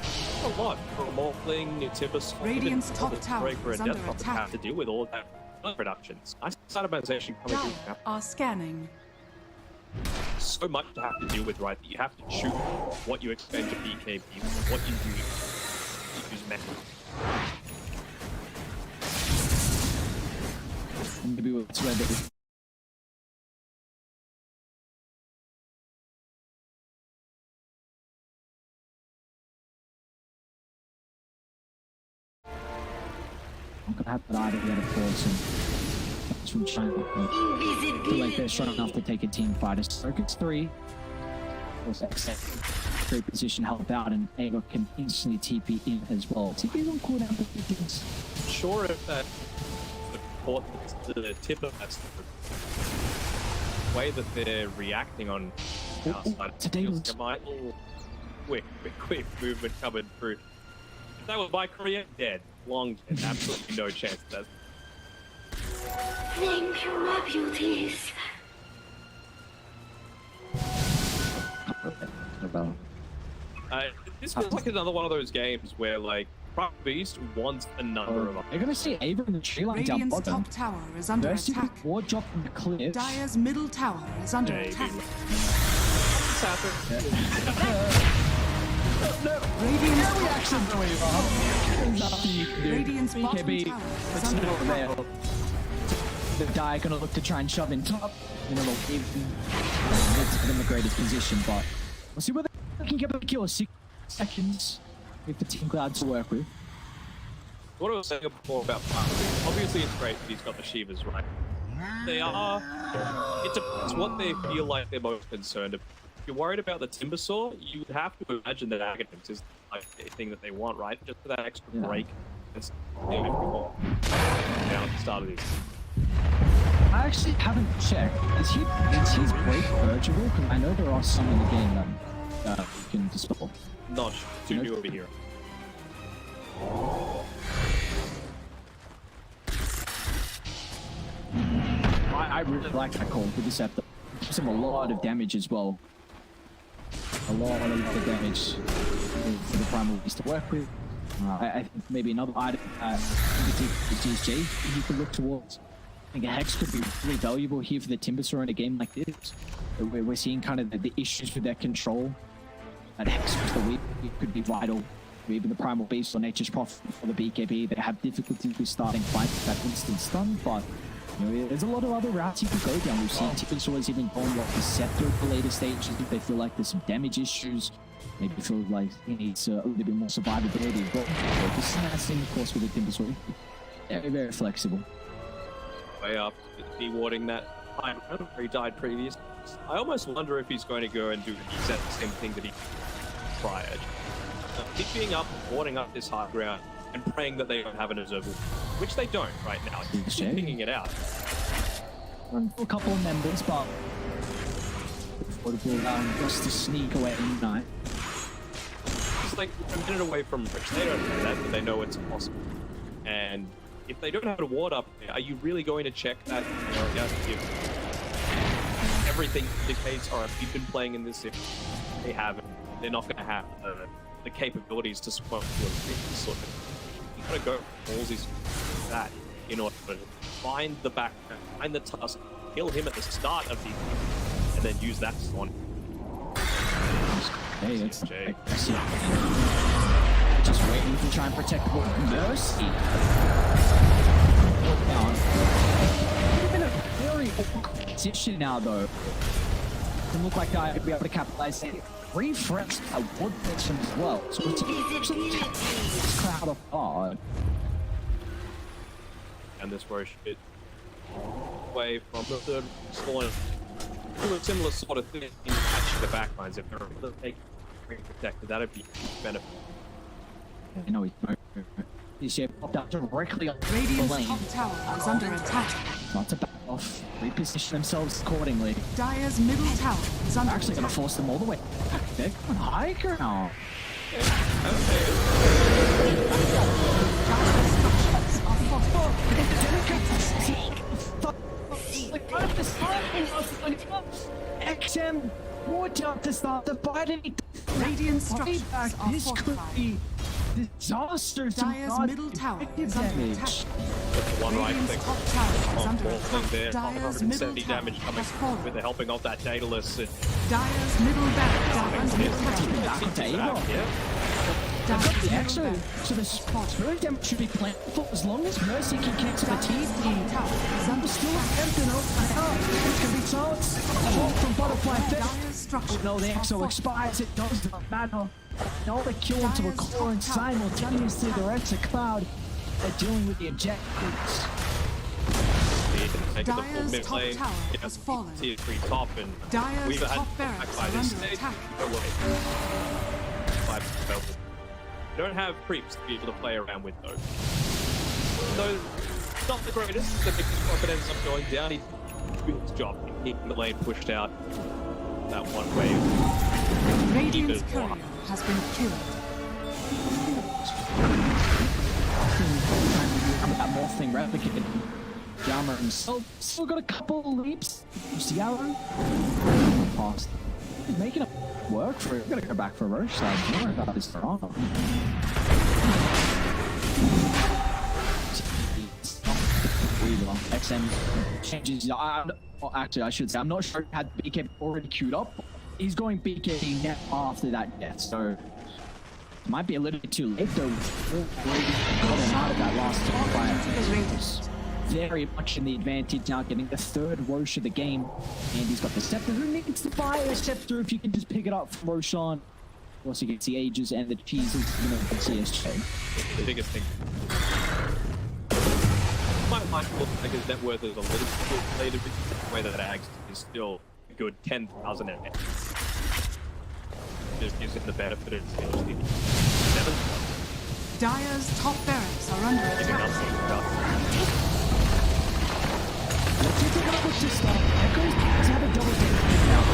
a lot for Morphling, Tibbus, Radiant's top tower Breaker, is and under Death Prophet attack. have to deal with all that productions. Nice cybermanization coming Dire through now. are scanning. So much to have to deal with, right? That you have to choose what you expend your BKB, what you use method. Maybe it's where the I'm gonna have that idea to force him. That's from China. I feel like they're strong enough to take a team fight. Circuit's 3. Of course, XM. Great position help out, and Aegor can instantly TP in as well. TP on cooldown for things. Sure if that the tip of that's the way that they're reacting on outside today feels was- like a might little quick movement coming through. If that was my career, dead. Long dead. Absolutely no chance of that. Thank you, my beauties. This feels like another one of those games where like Prime Beast wants a number of They're gonna see Aver in the tree line down Radiant's bottom. top tower is under Mercy attack. ward drop from the cliff. Dyer's middle tower is under Maybe. attack. What's happened? Radiant's We actually know where you are. There's nothing you can do. Radiant's bottom BKB, tower is it's under not attack. there. The Dire gonna look to try and shove in top. You know, they'll give them the greatest position, but we'll see whether they can get the kill. 6 seconds with the Team Cloud to work with. What I was saying before about Prime Beast, obviously it's great that he's got the Shivas, right? They are. It's what they feel like they're most concerned about. If you're worried about the Timbersaw, you would have to imagine that Agatha's is like a thing that they want, right? Just for that extra Yeah. break. That's now at the start of this. I actually haven't checked. Is his break purgeable? Because I know there are some in the game that you can dispel. Not too new over here. I really like that call with Deceptor. It gives him a lot of damage as well. A lot of damage for the Primal Beast to work with. I think maybe another item with DSG you could look towards. I think a Hex could be really valuable here for the Timbersaw in a game like this. We're seeing kind of the issues with their control. That Hex with the Whip could be vital. Even the Primal Beast or Nature's Prophet for the BKB, they have difficulty with starting fights with that instant stun, but you know, there's a lot of other routes you could go down. We've seen Timbersaws even going like the Scepter at the later stages if they feel like there's some damage issues. Maybe feel like he needs a little bit more survivability as well. So this is the same, of course, with the Timbersaw. Very, very flexible. Way up, de-warding that time where he died previous. I almost wonder if he's going to go and do the exact same thing that he tried. Picking up, warding up this high ground, and praying that they don't have an observer, which they don't right now. He's picking it out. Run for a couple of members, but affordable just to sneak away in the night. It's like a minute away from Rich. They don't know that, but they know it's possible. And if they don't have a ward up, are you really going to check that? You know, if everything indicates, all right, we've been playing in this area. They haven't. They're not going to have the capabilities to spawn to a sort of. You gotta go ballsy that in order to find the back, find the tusk, kill him at the start of the, and then use that spawn. Hey, it's just waiting to try and protect Mercy. Even a very awkward position now, though. Doesn't look like I could be able to capitalize it. Refresh a wood position as well. So it's this crowd of odd. And this roche bit away from the third spawn. Do a similar sort of thing in catching the backlines. If they're able to take protected, that'd be benefit. You know, he's popped out directly on the Radiant's lane. top tower is under attack. Not to back off, reposition themselves accordingly. Dire's middle tower is under Actually attack. gonna force them all the way back. They're going high ground. Dire's structures are fortified. XM would jump to start the fight. Radiant structures are This could fortified. be disaster. Dire's middle tower is under attack. With the one right Radiant's click top tower is on under Wolfling there, attack. Dire's middle 170 tower damage coming has fallen. with the helping of that Daedalus. And Dire's middle barracks are under attack. yeah. Dire's middle Actually, barracks so the spirit damage should be plentiful as long as Mercy can catch the team. top tower is under Still attack. attempting to open up. It can be chance. From Butterfly Fist. Dire's structures No, the are EXO fortified. expires. It does not matter. No, they kill him to the core, and simultaneously the rest of Cloud are dealing with the objectives. Take the full Dire's mid top lane, tower get has us fallen. tier 3 top, and Dire's we've had top barracks by are this under stage. attack. No way. You don't have creeps to be able to play around with though. So it's not the greatest. The big profit ends up going down. He did his job, keeping the lane pushed out. That one wave. Radiant's Keep it courier locked. has been killed. That more thing replicated. Yama himself still got a couple of leaps. Ciaro past. He's making it work for it. We're gonna go back for Roche side. Don't worry about this for honor. XM changes. Actually, I should say, I'm not sure he had BK already queued up. He's going BK net after that death, so it might be a little bit too late though. Coming out of that last top fight. Very much in the advantage now, getting the third Roche of the game. And he's got the Scepter. Who needs to buy a Scepter if you can just pick it up from Roshan? Also gets the Ages and the Cheeses, you know, from CSJ. The biggest thing. Might look like his net worth is a little bit inflated, but the way that Ags is still a good 10,000 net. Just gives him the benefit of CSJ. 7. Dire's top barracks are under Giving attack. us some stuff. Let's take a look at this stuff. Echoes has had a double take now.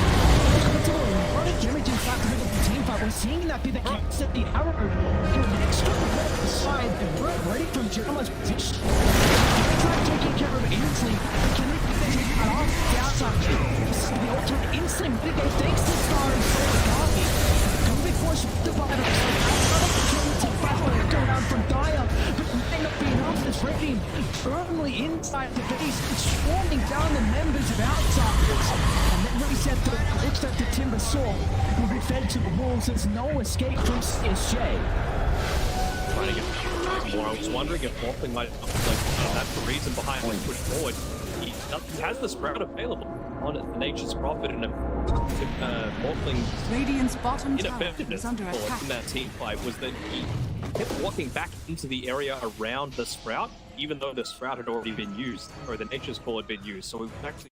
Damage in fact to the team fight. We're seeing that be the case at the arrow. Extra side and we're ready from Jeremiah's position. Try taking care of Inslee. Can we take that off? The outside kick. The ultimate Inslee mitigate thanks to Star and Darby. Come big force the bottom. Go around from Dyer, but it may not be enough. It's Redding firmly inside the base, swarming down the members of Outsiders. And then reset the glitch that the Timber saw will be fed to the walls. There's no escape from CSJ. Trying to get more. I was wondering if Morphling might that's the reason behind this push forward. He has the sprout available on Nature's Prophet, and Morphling's Radiant's bottom tower ineffectiveness is under attack. in that team fight was that he kept walking back into the area around the sprout. even though the Sprout had already been used, or the Nature's Call had been used. So we would actually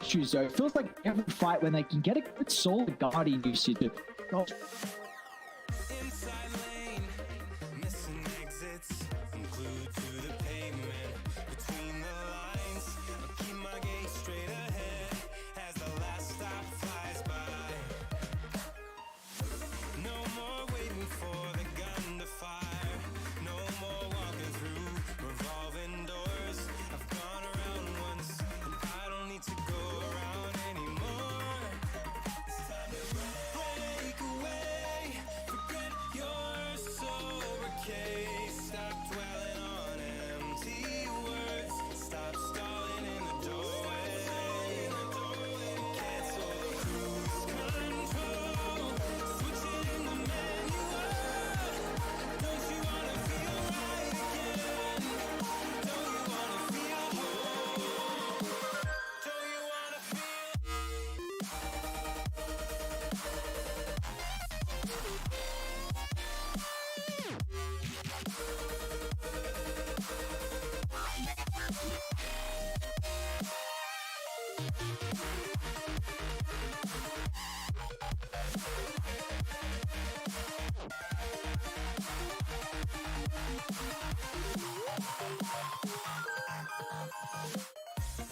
issues though. It feels like every fight when they can get a good solid guardian usage. Oh, Inside lane, missing exits. I'm glued to the pavement. Between the lines, I'll keep my gaze straight ahead as the last stop flies by. No more waiting for the gun to fire. No more walking through revolving doors. I've gone around once, and I don't need to go around anymore. It's time to break away. Forget your sober case. Stop dwelling on empty words. Stop stalling in the doorway. Cancel the cruise control. Switch it in the manual. Don't you wanna feel right again? Don't you wanna feel whole? Don't you wanna feel?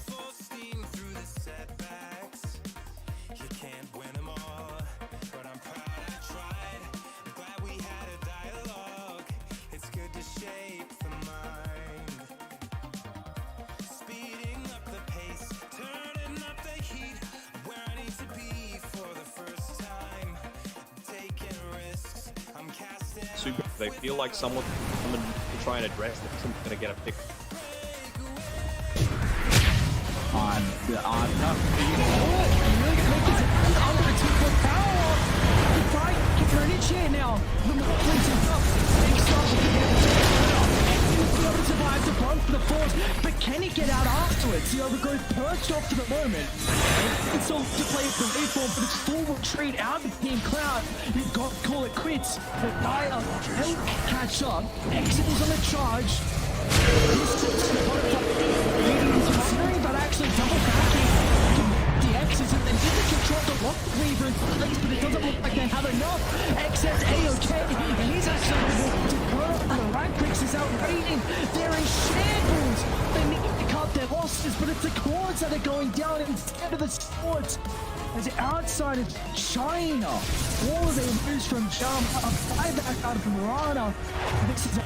Full steam through the setbacks. You can't win them all, but I'm proud I tried. I'm glad we had a dialogue. It's good to shape the mind. Speeding up the pace, turning up the heat. Where I need to be for the first time. Taking risks, I'm casting. super. They feel like someone coming to try and address them. Someone's gonna get a pick. on the on up. Really quick is under a 2-foot power. The fight can turn it here now. The more points is up. Next up, he will be able to survive the bump for the force, but can he get out afterwards? The overgrowth perched off for the moment. It's all to play for reform, but it's full retreat out of Team Cloud. You've got to call it quits. The Dire will catch up. Exit is on the charge. But actually double backing the X's and then didn't control the lock lever in place, but it doesn't look like they have enough. XS A-OK, and he's actually able to go up, and the rank bricks is out raiding. They're in shambles. They need to cut their losses, but it's the cords that are going down instead of the swords. As outside of China, all of their moves from Jump, a 5-back out of Murana. This is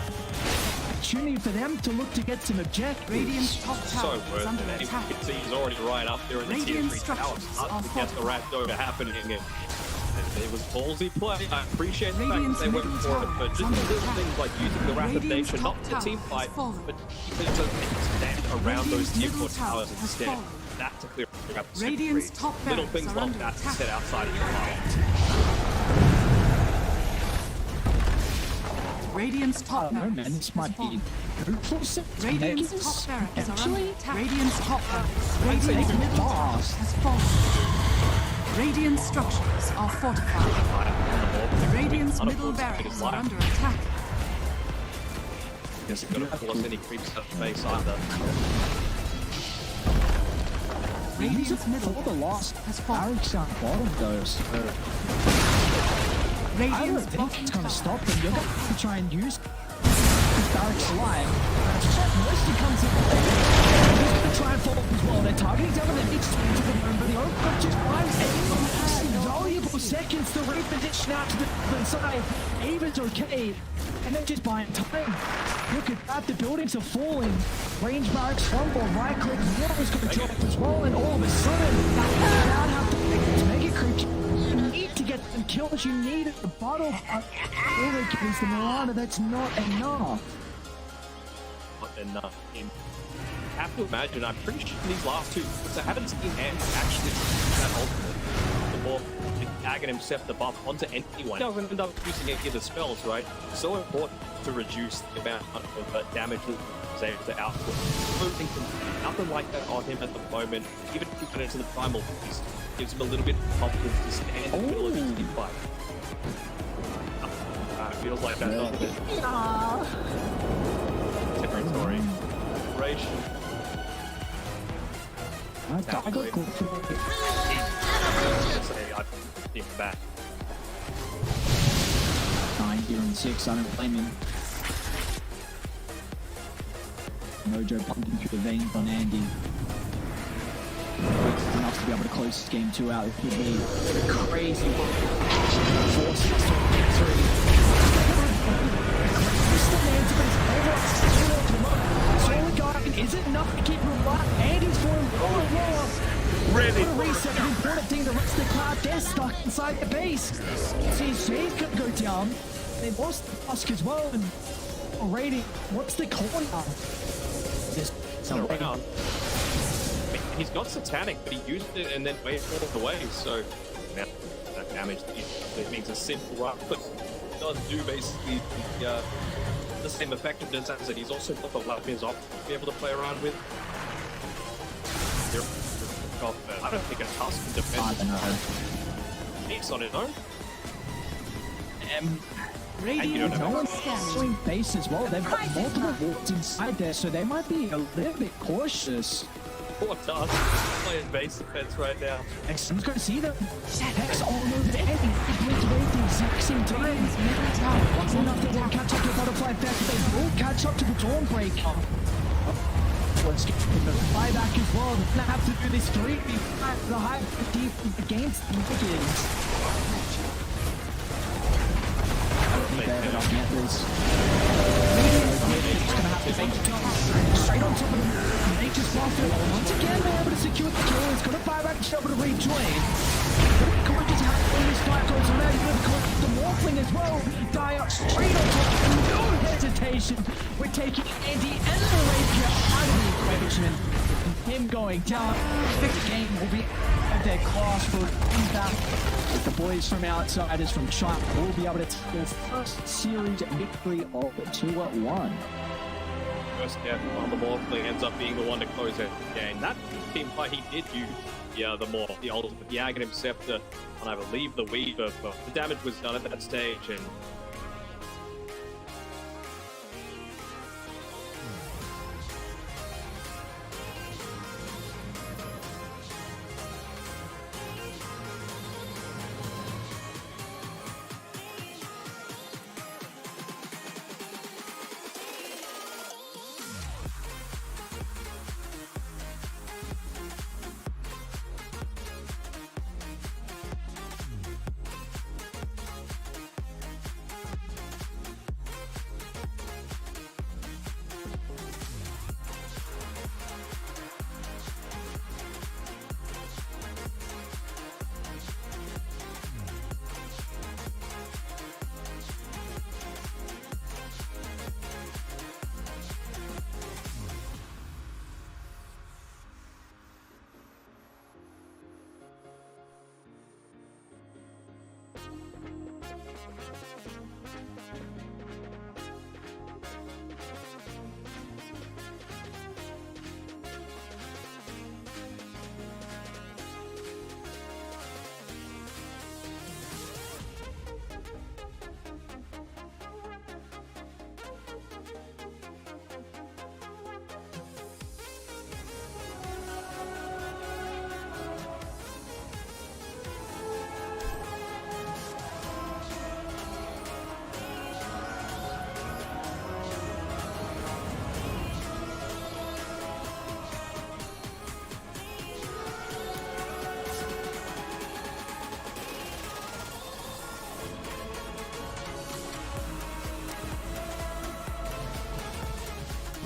opportunity for them to look to get some objectives. Radiant's top So tower is worth under it. attack. You can see he's already right up there in the tier Radiant 3 tower. structures Starting are to get the rat Dota happening again. And it was ballsy play. I appreciate the fact that Radiant's they went middle for it, tower but is just under little attack. things like using the Wrath of Radiant's Nature, top not the tower team has fight, fallen. but to stand around those Radiant's tier middle 4 tower towers has instead. fallen. That's a clear up the Radiant's street. top Little barracks things are like under that attack. set outside of your fight. Radiant's top Man, barracks this has might be fallen. Radiant's top barracks are under Actually, attack. Radiant's top barracks. say Radiant's even middle tower fast. has fallen. Radiant structures are fortified. Radiant's middle barracks are under attack. Guess it couldn't force any creeps to face either. Radiant's middle For the lost has fallen. barracks on bottom though, so I don't Radiant's think bottom it's gonna tower stop them. You're going to try and use the barracks alive. Mercy comes in. He's going to try and follow up as well. They're targeting down the next to the room, but the overcook just finds valuable seconds to reposition out to the side. Aven's okay, and they're just buying time. Look at that, the buildings are falling. Range barracks fumble, right click, water's going to drop as well, and all of a sudden, Cloud have to make it creep. You need to get them kills, you need a bottle. All they get is the Mirana, that's not enough. Not enough. I have to imagine, I'm pretty sure these last two, because I haven't seen Ant actually use that ultimate. more Aghanim Scepter buff onto anyone. He doesn't end up using any of the spells, right? So important to reduce the amount of damage that he's able to output. Nothing like that on him at the moment. Even if he went into the Primal Beast, gives him a little bit of confidence to stand in the middle of his team fight. Feels like that's not it. Territory. Operation. I think back. 9 here and 6, I don't blame him. Mojo pumping through the veins on Andy. It's enough to be able to close this game 2 out. It would be crazy. Forcing us to a victory. Is it enough to keep him alive? Andy's going really reset. The important thing, the rest of the crowd, they're stuck inside the base. CSJ's gonna go down. They lost the Tusk as well. And already, what's the call now? Around. He's got Satanic, but he used it and then waited all the way. So now that damage it makes a simple run, but it does do basically the same effectiveness as it. He's also got the weapons off to be able to play around with. I don't think a Tusk can defend Ace on his own. No one's swing base as well. They've got multiple wards inside there, so they might be a little bit cautious. Poor Tusk playing base defense right now. Someone's going to see them. Hex all over the Eddie. He plays away at the exact same time. Once enough that they'll catch up to Butterfly Vect, they will catch up to the Dawnbreaker. Let's get the buyback as well. They're going to have to do this 3v5. The high deep against the Wiggins. They're not get this. He's going to have to make the jump straight on top of him. Nature's Buffalo. Once again, they're able to secure the kill. He's going to buy back to be able to rejoin. Gorgeous when this fight goes on. He's going to collect the Morphling as well. Die up straight on top of him. No hesitation. We're taking Andy and the Rapier out of the equation. Him going down. The game will be at their class for back. With the boys from Outsiders from China will be able to take their first series victory of 2-1. First death on the Morphling ends up being the one to close out the game. That team fight, he did use the ultimate, the Aghanim Scepter, and I believe the Weaver, but the damage was done at that stage, and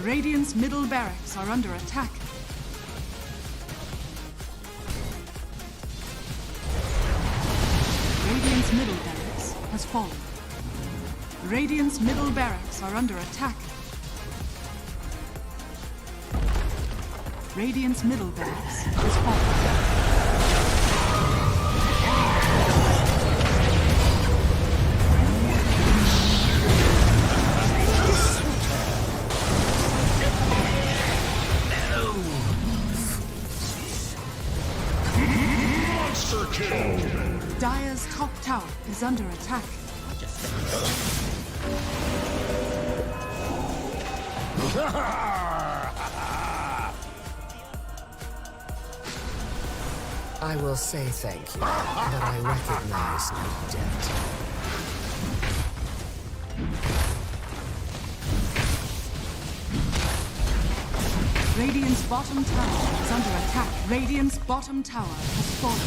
Radiant's middle barracks are under attack. Radiant's middle barracks has fallen. Radiant's middle barracks are under attack. Radiant's middle barracks has fallen. Dire's top tower is under attack. I will say thank you, but I recognize no debt. Radiant's bottom tower is under attack. Radiant's bottom tower has fallen.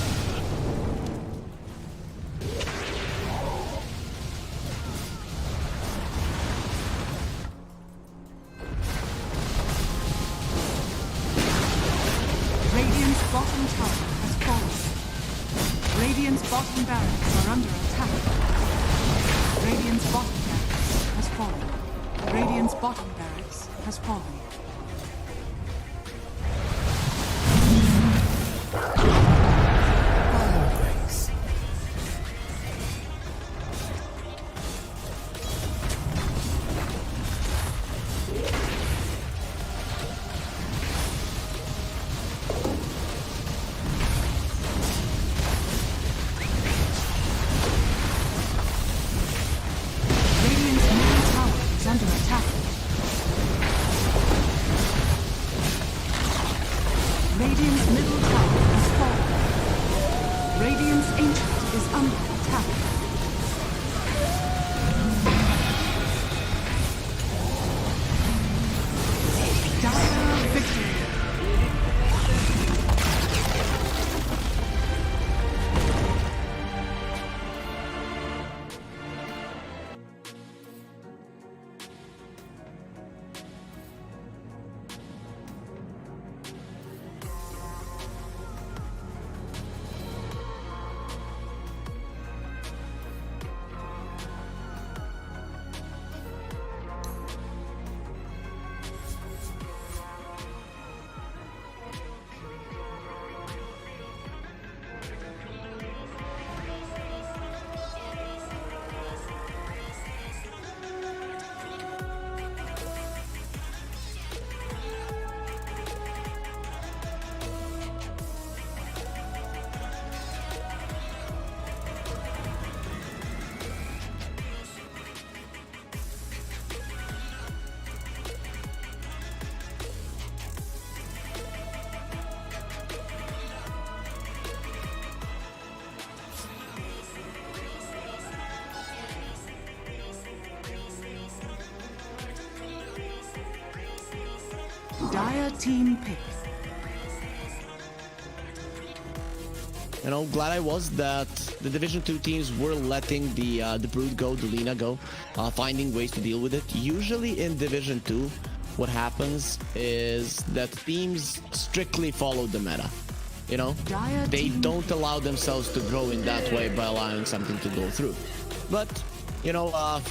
Radiant's bottom tower has fallen. Radiant's bottom barracks are under attack. Radiant's bottom barracks has fallen. Radiant's bottom barracks has fallen. Thanks. Radiant's middle tower is under attack. Radiant's middle tower has fallen. Radiant's ancient is under attack. Dire victory. Dire team pick. You know, glad I was that the Division 2 teams were letting the Brood go, the Lina go, finding ways to deal with it. Usually in Division 2, what happens is that teams strictly follow the meta. You know, they don't allow themselves to grow in that way by allowing something to go through. But, you know,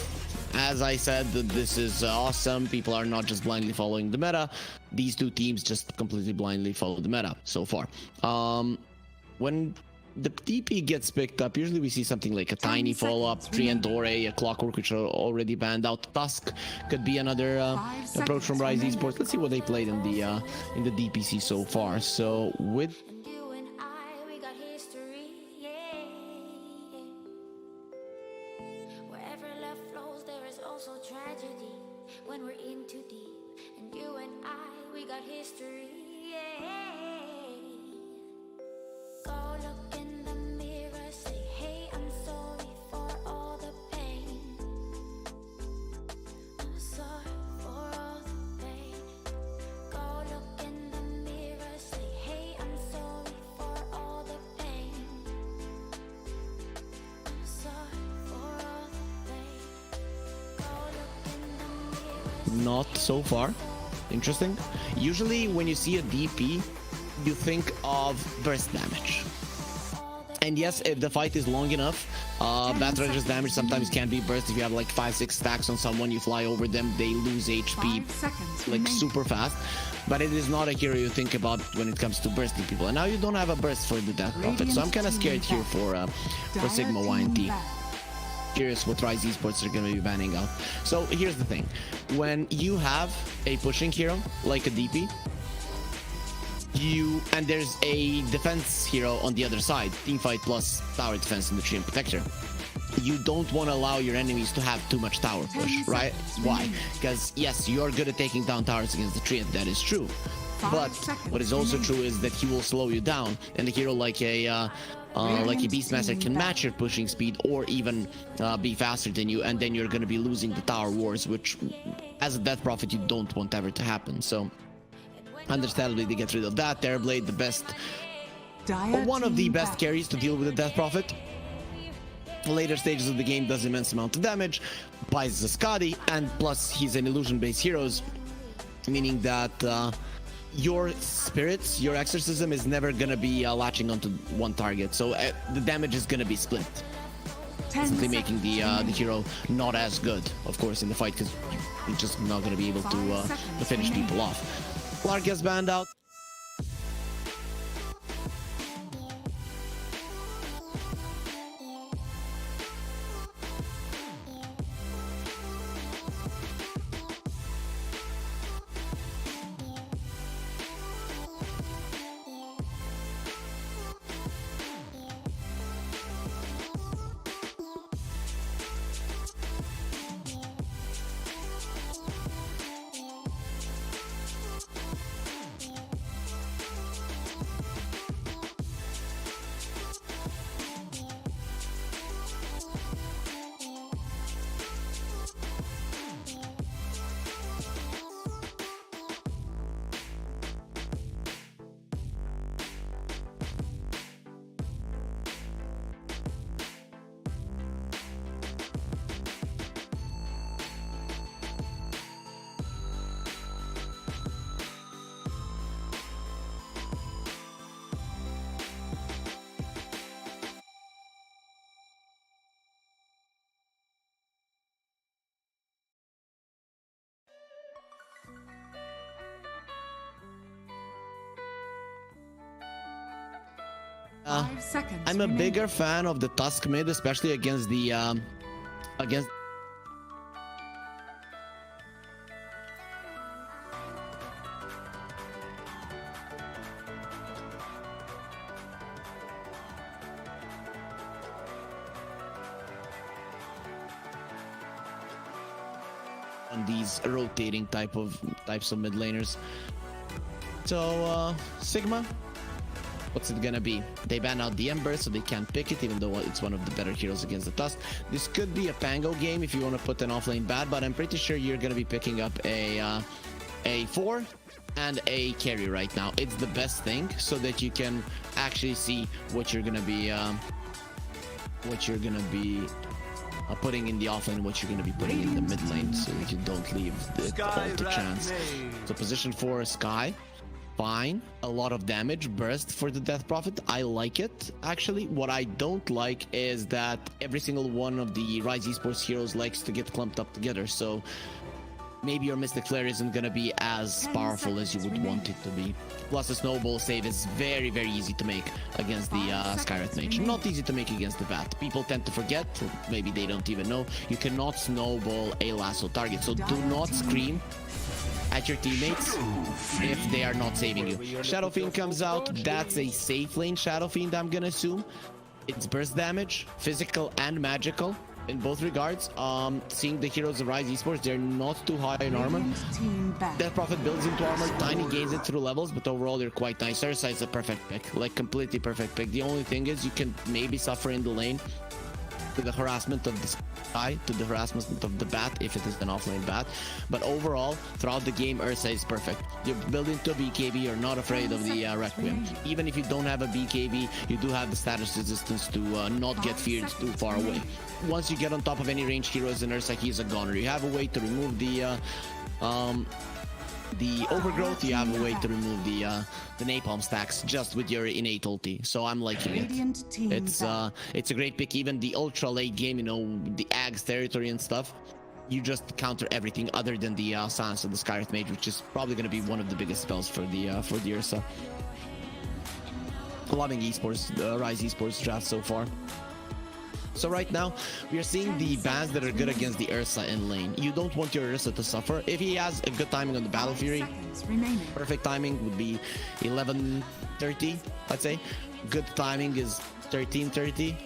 as I said, this is awesome. People are not just blindly following the meta. These two teams just completely blindly follow the meta so far. When the DP gets picked up, usually we see something like a tiny follow-up, Triandore, a Clockwork, which are already banned out. Tusk could be another approach from Rise Esports. Let's see what they played in the DPC so far. So with And you and I, we got history, yeah. Wherever love flows, there is also tragedy when we're in too deep. And you and I, we got history, yeah. Go look in the mirror, say, hey, I'm sorry for all the pain. I'm sorry for all the pain. Go look in the mirror, say, hey, I'm sorry for all the pain. I'm sorry for all the pain. Go look in the mirror. not so far. Interesting. Usually when you see a DP, you think of burst damage. And yes, if the fight is long enough, Battle Ranger's damage sometimes can be burst. If you have like 5-6 stacks on someone, you fly over them, they lose HP like super fast. But it is not a hero you think about when it comes to bursting people. And now you don't have a burst for the Death Prophet, so I'm kind of scared here for Sigma YNT. Curious what Rise Esports are going to be banning out. So here's the thing. When you have a pushing hero like a DP, and there's a defense hero on the other side, teamfight plus tower defense in the tree and protector. You don't want to allow your enemies to have too much tower push, right? Why? Because yes, you're good at taking down towers against the tree, and that is true. But what is also true is that he will slow you down, and a hero like a Beastmaster can match your pushing speed or even be faster than you, and then you're going to be losing the tower wars, which as a Death Prophet you don't want ever to happen. So understandably they get rid of that. Terrorblade, the best, one of the best carries to deal with the Death Prophet. Later stages of the game does immense amount of damage, buys the Skadi, and plus he's an illusion based heroes, meaning that your spirits, your exorcism is never gonna be latching onto one target, so the damage is gonna be split, simply making the hero not as good, of course, in the fight, because you're just not gonna be able to finish people off. Clark gets banned out. I'm a bigger fan of the Tusk mid, especially against the against on these rotating types of mid laners. So Sigma, what's it gonna be? They ban out the Ember, so they can't pick it, even though it's one of the better heroes against the Tusk. This could be a Pango game if you want to put an offlane bad, but I'm pretty sure you're gonna be picking up a 4 and a carry right now. It's the best thing, so that you can actually see what you're gonna be putting in the offlane, what you're gonna be putting in the mid lane, so that you don't leave it all to chance. So position 4 Sky. Fine, a lot of damage, burst for the Death Prophet. I like it, actually. What I don't like is that every single one of the Rise Esports heroes likes to get clumped up together, so maybe your Mystic Flare isn't gonna be as powerful as you would want it to be. Plus the Snowball save is very, very easy to make against the Skywrath Mage. Not easy to make against the Vat. People tend to forget, or maybe they don't even know, you cannot Snowball a lasso target, so do not scream at your teammates if they are not saving you. Shadow Fiend comes out. That's a safe lane Shadow Fiend, I'm gonna assume. It's burst damage, physical and magical in both regards. Seeing the heroes of Rise Esports, they're not too high in armor. Death Prophet builds into armor, Tiny gains it through levels, but overall they're quite nice. Ursa is a perfect pick, like completely perfect pick. The only thing is you can maybe suffer in the lane to the harassment of the Sky, to the harassment of the Bat if it is an offlane Bat, but overall throughout the game Ursa is perfect. You're building to a BKB, you're not afraid of the Requiem. Even if you don't have a BKB, you do have the status resistance to not get feared too far away. Once you get on top of any ranged heroes in Ursa, he's a goner. You have a way to remove the overgrowth, you have a way to remove the napalm stacks just with your innate ulti, so I'm liking it. It's a great pick. Even the ultra late game, you know, the Ags territory and stuff, you just counter everything other than the Silence of the Skywrath Mage, which is probably going to be one of the biggest spells for the Ursa. Loving esports, Rise Esports draft so far. So right now, we are seeing the bans that are good against the Ursa in lane. You don't want your Ursa to suffer. If he has a good timing on the Battle Fury, perfect timing would be 11:30, I'd say. Good timing is 13:30.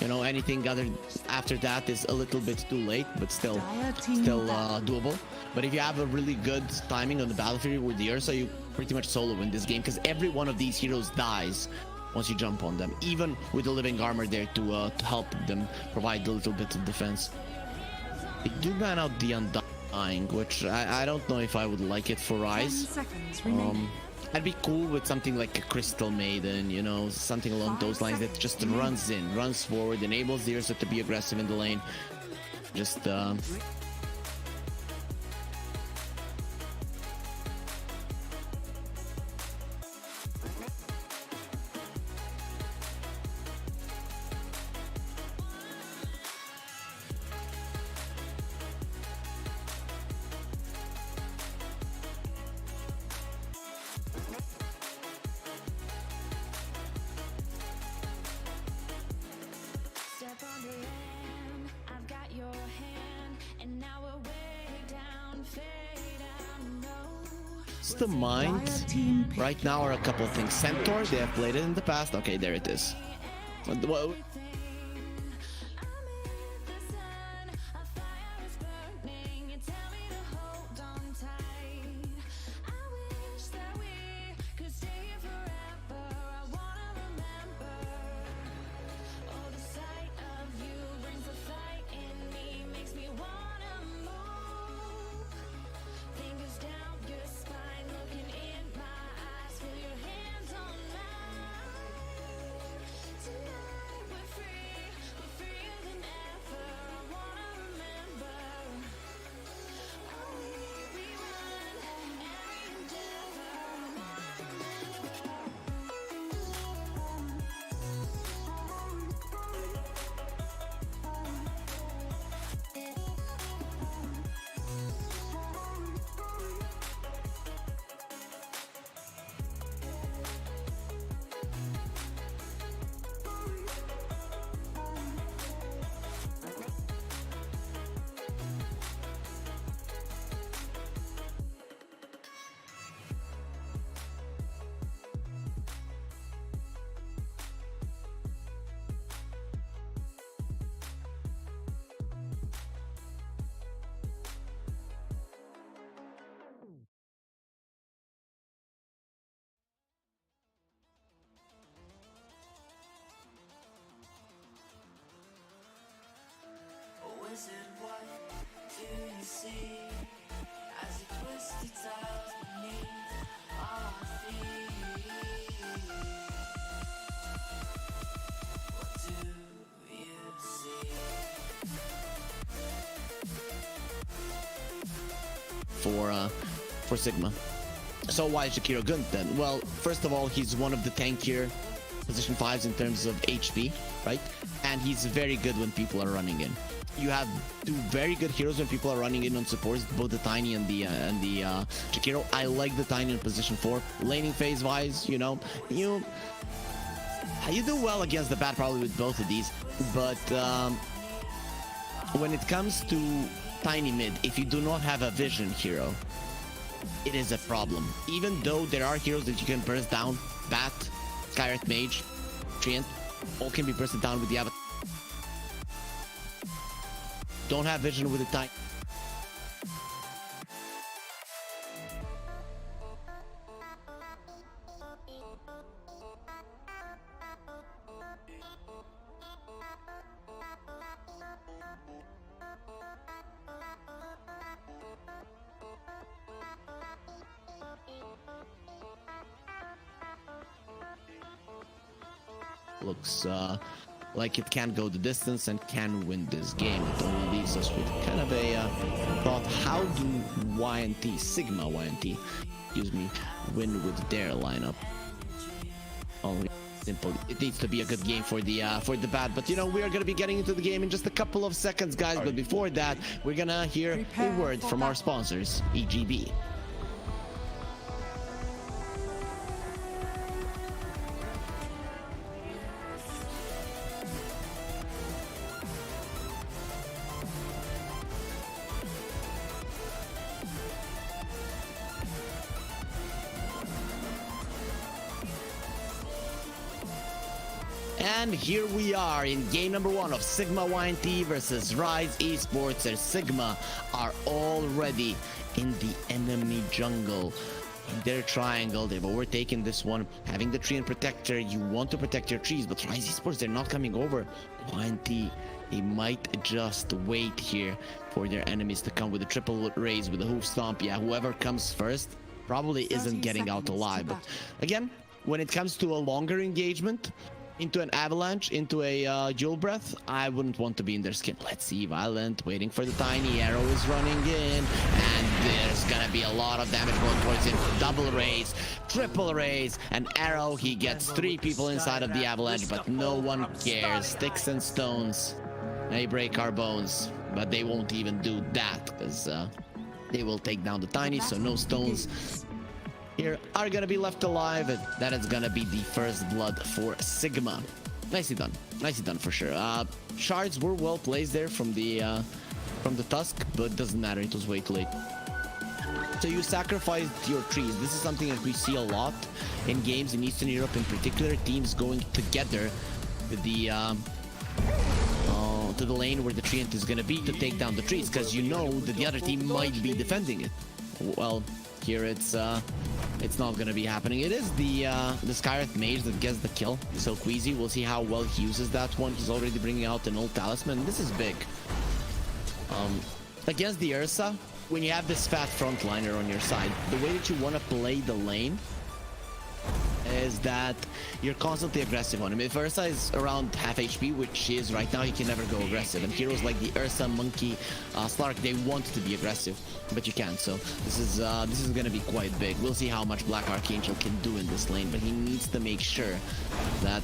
You know, anything other after that is a little bit too late, but still doable. But if you have a really good timing on the Battle Fury with the Ursa, you pretty much solo win this game, because every one of these heroes dies once you jump on them, even with the living armor there to help them provide a little bit of defense. They do ban out the Undying, which I don't know if I would like it for Ryze. I'd be cool with something like a Crystal Maiden, you know, something along those lines that just runs forward, enables the Ursa to be aggressive in the lane. Just Step on the land, I've got your hand, and now we're way down, fade out, no. it's the mind. Right now are a couple of things. Centaur, they have played it in the past. Okay, there it is. Well, Wizard, what do you see as you twist the tiles beneath our feet? What do you see? For Sigma. So why is Jakiro good then? Well, first of all, he's one of the tankier position 5s in terms of HP, right? And he's very good when people are running in. You have two very good heroes when people are running in on supports, both the Tiny and the Jakiro. I like the Tiny in position 4. Laning phase wise, you know, you do well against the bat probably with both of these, but when it comes to Tiny mid, if you do not have a vision hero, it is a problem. Even though there are heroes that you can burst down, Bat, Skywrath Mage, Treant, all can be bursted down with the avatar. Don't have vision with the Tiny. Looks like it can go the distance and can win this game. It only leaves us with kind of a thought: how do YNT, Sigma YNT, excuse me, win with their lineup? Only simple. It needs to be a good game for the bat. But you know, we are gonna be getting into the game in just a couple of seconds, guys. But before that, we're gonna hear a word from our sponsors, EGB. And here we are in game number 1 of Sigma YNT versus Rise Esports, and Sigma are already in the enemy jungle. In their triangle, they've overtaken this one, having the tree and protector. You want to protect your trees, but Rise Esports, they're not coming over. YNT, they might just wait here for their enemies to come with a triple raise, with a hoof stomp. Yeah, whoever comes first probably isn't getting out alive. But again, when it comes to a longer engagement, into an avalanche, into a dual breath, I wouldn't want to be in their skin. Let's see, Violent waiting for the tiny arrow is running in, and there's gonna be a lot of damage going towards him. Double raise, triple raise, an arrow. He gets 3 people inside of the avalanche, but no one cares. Sticks and stones may break our bones, but they won't even do that, because they will take down the tiny, so no stones here are gonna be left alive, and that is gonna be the first blood for Sigma. Nicely done for sure. Shards were well placed there from the Tusk, but doesn't matter, it was way too late. So you sacrificed your trees. This is something that we see a lot in games in Eastern Europe, in particular, teams going together with the to the lane where the treant is gonna be to take down the trees, because you know that the other team might be defending it. Well, here it's not gonna be happening. It is the Skywrath Mage that gets the kill. So Queasy, we'll see how well he uses that one. He's already bringing out an old talisman. This is big. Against the Ursa, when you have this fat frontliner on your side, the way that you want to play the lane is that you're constantly aggressive on him. If Ursa is around half HP, which he is right now, he can never go aggressive. And heroes like the Ursa, Monkey, Slark, they want to be aggressive, but you can't. So this is gonna be quite big. We'll see how much Black Archangel can do in this lane, but he needs to make sure that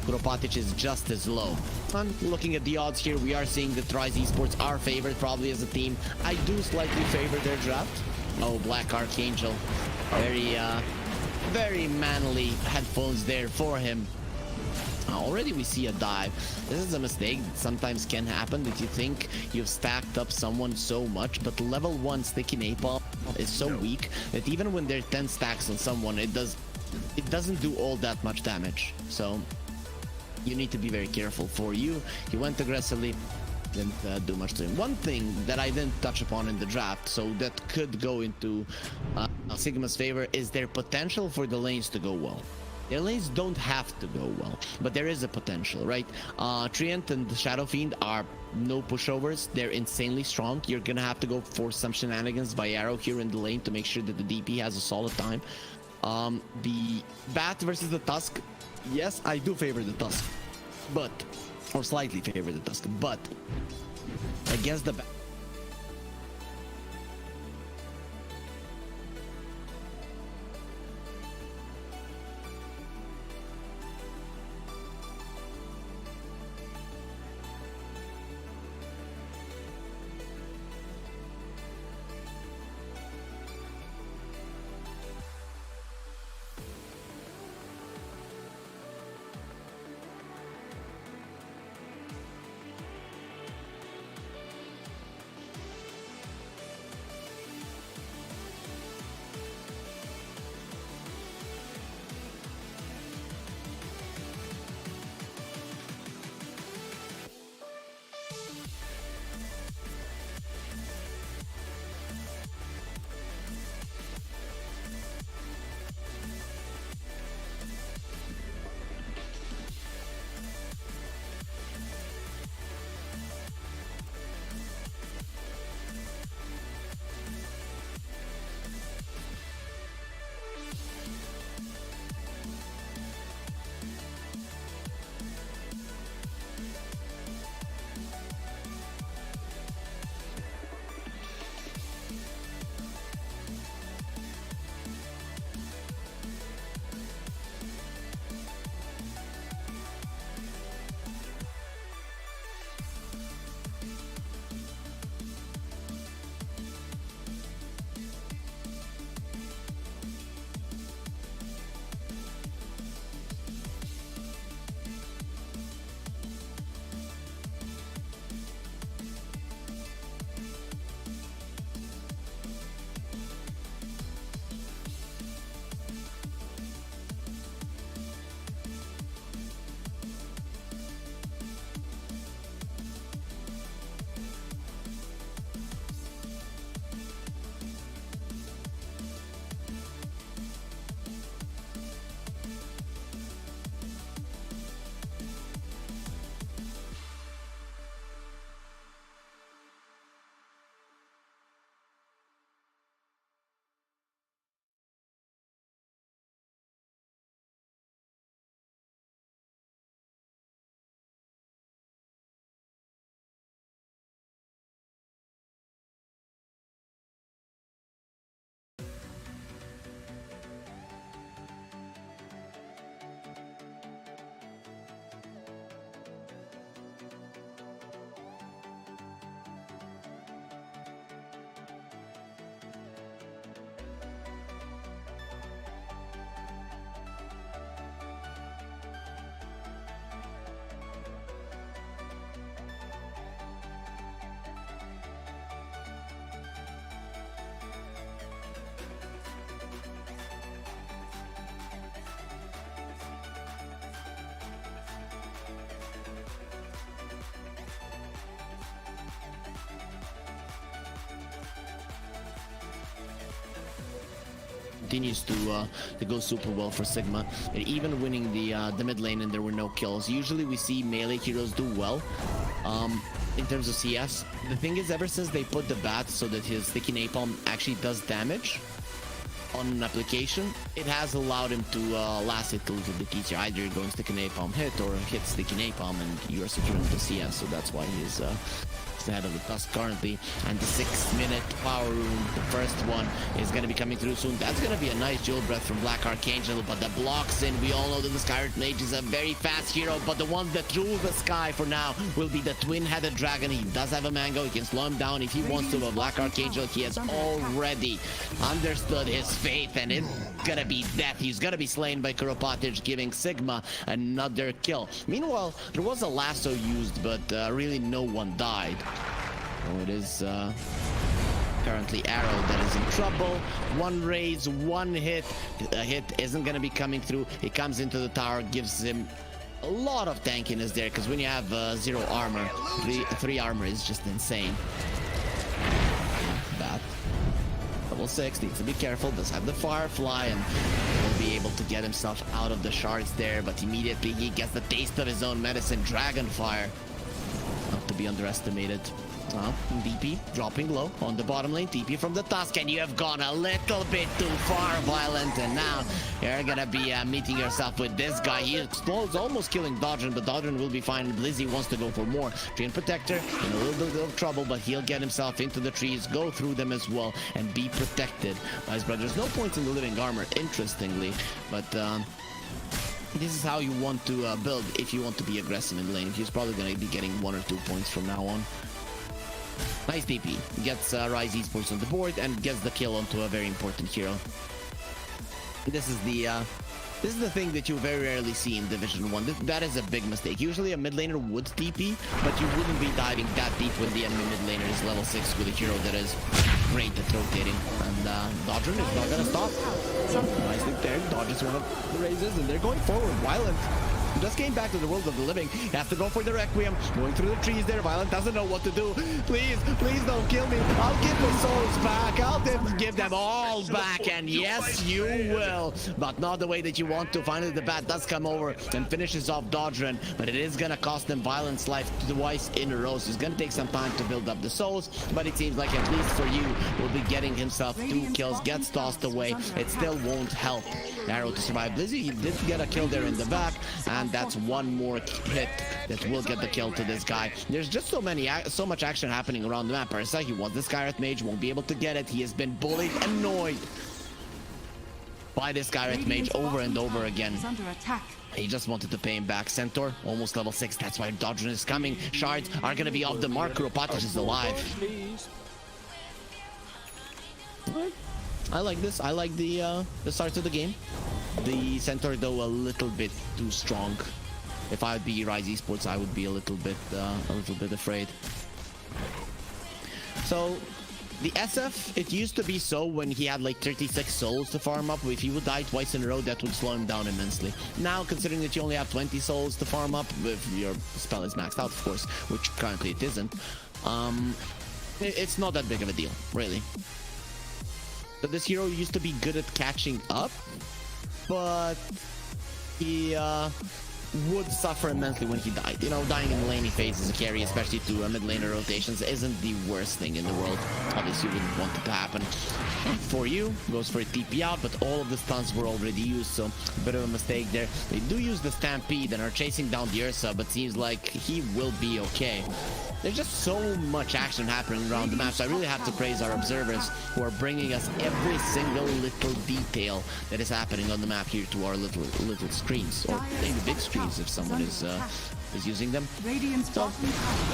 Kuropatic is just as low. And looking at the odds here, we are seeing that Rise Esports are favored probably as a team. I do slightly favor their draft. Oh, Black Archangel, very manly headphones there for him. Already we see a dive. This is a mistake that sometimes can happen, that you think you've stacked up someone so much, but level 1 sticky napalm is so weak that even when there are 10 stacks on someone, it doesn't do all that much damage. So you need to be very careful. For you, he went aggressively, didn't do much to him. One thing that I didn't touch upon in the draft, so that could go into Sigma's favor, is their potential for the lanes to go well. Their lanes don't have to go well, but there is a potential, right? Treant and the Shadow Fiend are no pushovers. They're insanely strong. You're gonna have to go for some shenanigans by arrow here in the lane to make sure that the DP has a solid time. The Bat versus the Tusk, yes, I do favor the Tusk, but, or slightly favor the Tusk, but against the Bat, continues to go super well for Sigma. They're even winning the mid lane and there were no kills. Usually we see melee heroes do well in terms of CS. The thing is, ever since they put the bat so that his sticky napalm actually does damage on an application, it has allowed him to last it a little bit easier. Either you're going sticky napalm hit or hit sticky napalm and you are securing the CS, so that's why he's ahead of the Tusk currently. And the 6-minute power rune, the first one, is going to be coming through soon. That's going to be a nice jewel breath from Black Archangel, but the blocks in. We all know that the Skyrate Mage is a very fast hero, but the ones that rule the sky for now will be the twin-headed dragon. He does have a mango, he can slow him down if he wants to, but Black Archangel, he has already understood his fate, and it's gonna be death. He's gonna be slain by Kuropatic, giving Sigma another kill. Meanwhile, there was a lasso used, but really no one died. So it is currently Arrow that is in trouble. One raise, one hit. A hit isn't going to be coming through. He comes into the tower, gives him a lot of tankiness there, because when you have 0 armor, 3 armor is just insane. Bad. Level 6, needs to be careful. Does have the Firefly and will be able to get himself out of the shards there, but immediately he gets the taste of his own medicine. Dragonfire, not to be underestimated. DP dropping low on the bottom lane. TP from the Tusk, and you have gone a little bit too far, Violent, and now you're gonna be meeting yourself with this guy. He is almost killing Dodgen, but Dodgen will be fine. Blizzy wants to go for more. Chain Protector in a little bit of trouble, but he'll get himself into the trees, go through them as well, and be protected by his brothers. No points in the living armor, interestingly, but this is how you want to build if you want to be aggressive in lane. He's probably going to be getting 1 or 2 points from now on. Nice DP. Gets Rise Esports on the board and gets the kill onto a very important hero. This is the thing that you very rarely see in Division 1. That is a big mistake. Usually a mid laner would TP, but you wouldn't be diving that deep when the enemy mid laner is level 6 with a hero that is great at rotating. And Dodger is not gonna stop. Nicely there, dodges one of the raises, and they're going forward. Violent just came back to the world of the living. He has to go for the Requiem. Going through the trees there. Violent doesn't know what to do. Please don't kill me. I'll give the souls back. I'll give them all back. And yes, you will. But not the way that you want to. Finally, the bat does come over and finishes off Dodgerin. But it is going to cost him Violent's life twice in a row. So it's going to take some time to build up the souls. But it seems like, at least for you, will be getting himself 2 kills. Gets tossed away. It still won't help Arrow to survive. Blizzy, he did get a kill there in the back. And that's one more hit that will get the kill to this guy. There's just so much action happening around the map. Parasite, he wants this Skyrate Mage, won't be able to get it. He has been bullied, annoyed by this Skyrate Mage over and over again. He just wanted to pay him back. Centaur, almost level 6. That's why Dodgen is coming. Shards are gonna be off the mark. Kuropatic is alive. I like this. I like the start of the game. The Centaur, though, a little bit too strong. If I would be Rise Esports, I would be a little bit afraid. So the SF, it used to be so when he had like 36 souls to farm up. If he would die twice in a row, that would slow him down immensely. Now, considering that you only have 20 souls to farm up, if your spell is maxed out, of course, which currently it isn't, it's not that big of a deal, really. But this hero used to be good at catching up, but he would suffer immensely when he died. You know, dying in the laney phase as a carry, especially to mid laner rotations, isn't the worst thing in the world. Obviously, you wouldn't want it to happen. For you, goes for a TP out, but all of the stuns were already used, so a bit of a mistake there. They do use the Stampede and are chasing down the Ursa, but seems like he will be okay. There's just so much action happening around the map, so I really have to praise our observers who are bringing us every single little detail that is happening on the map here to our little screens, or maybe big screens if someone is using them. So,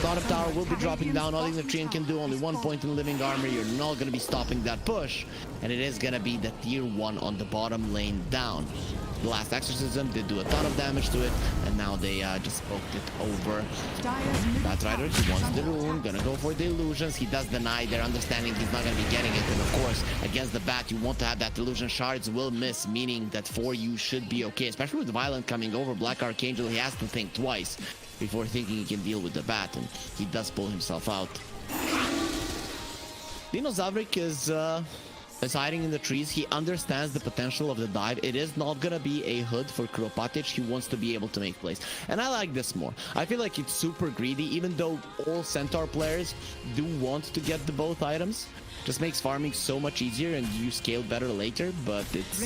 Bottom Tower will be dropping down. Nothing the Treant can do. Only 1 point in living armor. You're not going to be stopping that push, and it is going to be the tier 1 on the bottom lane down. The last exorcism did do a ton of damage to it, and now they just poked it over. Batrider, he wants the rune, gonna go for the illusions. He does deny their understanding he's not gonna be getting it, and of course, against the bat, you want to have that illusion. Shards will miss, meaning that for you should be okay, especially with Violent coming over. Black Archangel, he has to think twice before thinking he can deal with the bat, and he does pull himself out. Dino Zavrik is is hiding in the trees. He understands the potential of the dive. It is not gonna be a hood for Kuropatic. He wants to be able to make plays. And I like this more. I feel like it's super greedy, even though all Centaur players do want to get the both items. Just makes farming so much easier and you scale better later, but it's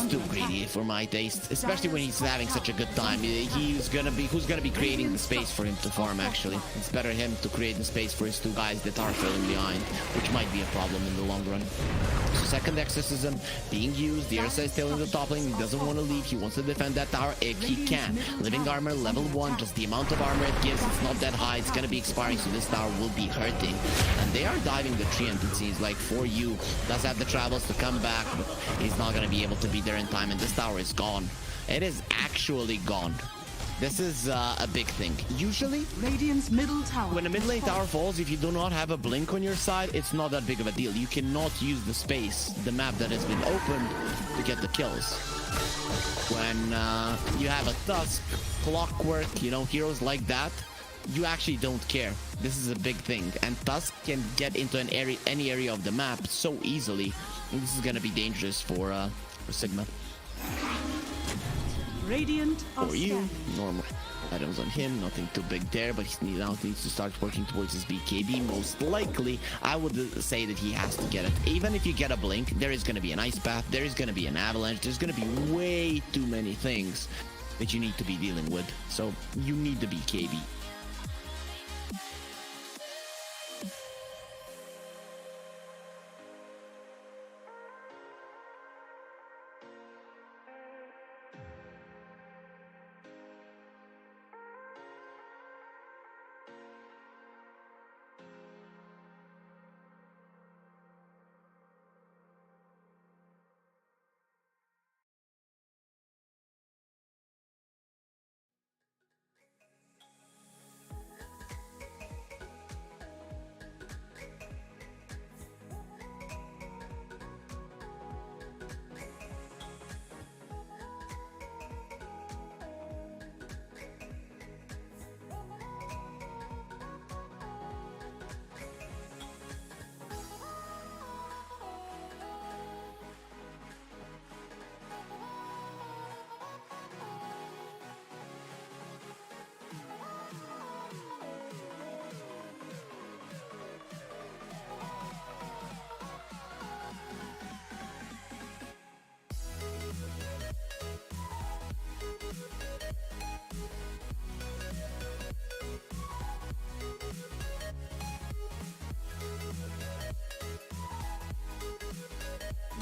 too greedy for my taste, especially when he's having such a good time. Who's gonna be creating the space for him to farm? Actually, it's better him to create the space for his two guys that are filling behind, which might be a problem in the long run. So second exorcism being used. The Ursa is still in the top lane. He doesn't want to leave. He wants to defend that tower if he can. Living armor level 1, just the amount of armor it gives, it's not that high. It's gonna be expiring, so this tower will be hurting. And they are diving the tree, and it seems like for you does have the travels to come back, but he's not going to be able to be there in time, and this tower is gone. It is actually gone. This is a big thing. Usually, Radiant's middle tower. When a mid lane tower falls, if you do not have a blink on your side, it's not that big of a deal. You cannot use the space, the map that has been opened, to get the kills. When you have a Tusk, Clockwork, you know, heroes like that, you actually don't care. This is a big thing, and Tusk can get into any area of the map so easily. And this is gonna be dangerous for Sigma. Radiant For you, normal items on him, nothing too big there, but he now needs to start working towards his BKB. Most likely, I would say that he has to get it. Even if you get a blink, there is gonna be an ice path, there is gonna be an avalanche, there's gonna be way too many things that you need to be dealing with. So you need the BKB.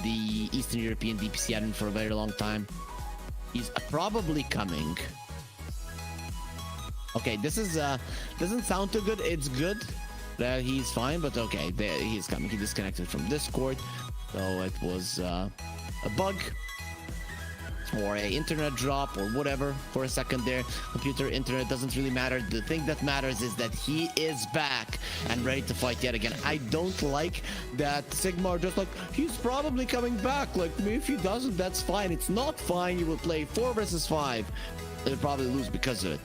The Eastern European DPC hadn't for a very long time. He's probably coming. Okay, this is doesn't sound too good. It's good that he's fine, but okay, there he's coming. He disconnected from Discord, so it was a bug or a internet drop or whatever for a second there. Computer, internet, doesn't really matter. The thing that matters is that he is back and ready to fight yet again. I don't like that Sigma are just like, he's probably coming back. Like, if he doesn't, that's fine. It's not fine. You will play 4 versus 5. They'll probably lose because of it.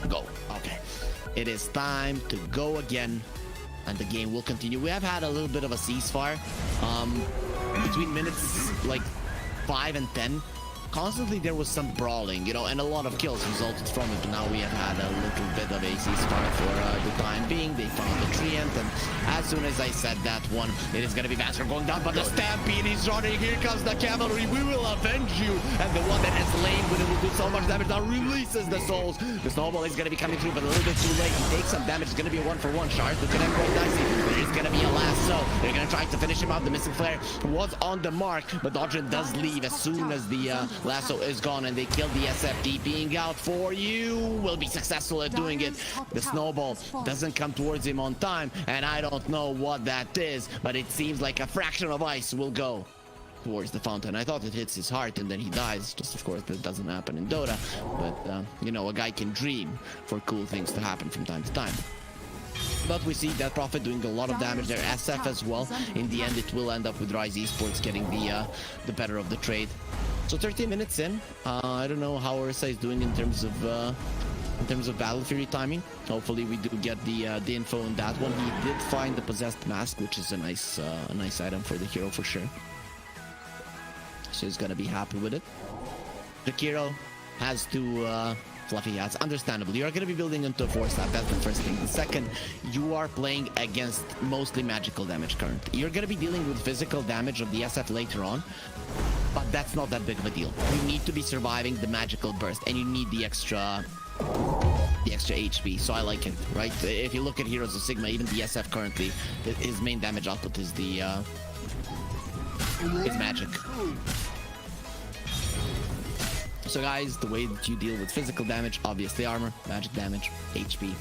Go. Okay. It is time to go again, and the game will continue. We have had a little bit of a ceasefire. Between minutes like 5 and 10, constantly there was some brawling, you know, and a lot of kills resulted from it. But now we have had a little bit of a ceasefire for the time being. They found the treant, and as soon as I said that one, it is going to be Master going down, but the Stampede is running. Here comes the cavalry. We will avenge you. And the one that has lain with it will do so much damage now releases the souls. The snowball is going to be coming through, but a little bit too late. He takes some damage. It's going to be a 1-for-1. Shard to connect quite nicely. There is going to be a lasso. They're going to try to finish him out. The missing flare was on the mark, but Dodgen does leave as soon as the lasso is gone, and they kill the SFD. Being out for you will be successful at doing it. The snowball doesn't come towards him on time, and I don't know what that is, but it seems like a fraction of ice will go towards the fountain. I thought it hits his heart and then he dies. Just of course that doesn't happen in Dota, but you know, a guy can dream for cool things to happen from time to time. But we see that Prophet doing a lot of damage there, SF as well. In the end, it will end up with Rise Esports getting the better of the trade. So 13 minutes in, I don't know how Ursa is doing in terms of in terms of Battle Fury timing. Hopefully we do get the info on that one. He did find the Possessed Mask, which is a nice item for the hero for sure. So he's gonna be happy with it. Jakiro has to fluffy hats, understandable. You're gonna be building into a 4-star, that's the first thing. The second, you are playing against mostly magical damage currently. You're gonna be dealing with physical damage of the SF later on, but that's not that big of a deal. You need to be surviving the magical burst, and you need the extra HP, so I like it, right? If you look at Heroes of Sigma, even the SF currently, his main damage output is the is magic. So guys, the way that you deal with physical damage, obviously armor, magic damage, HP.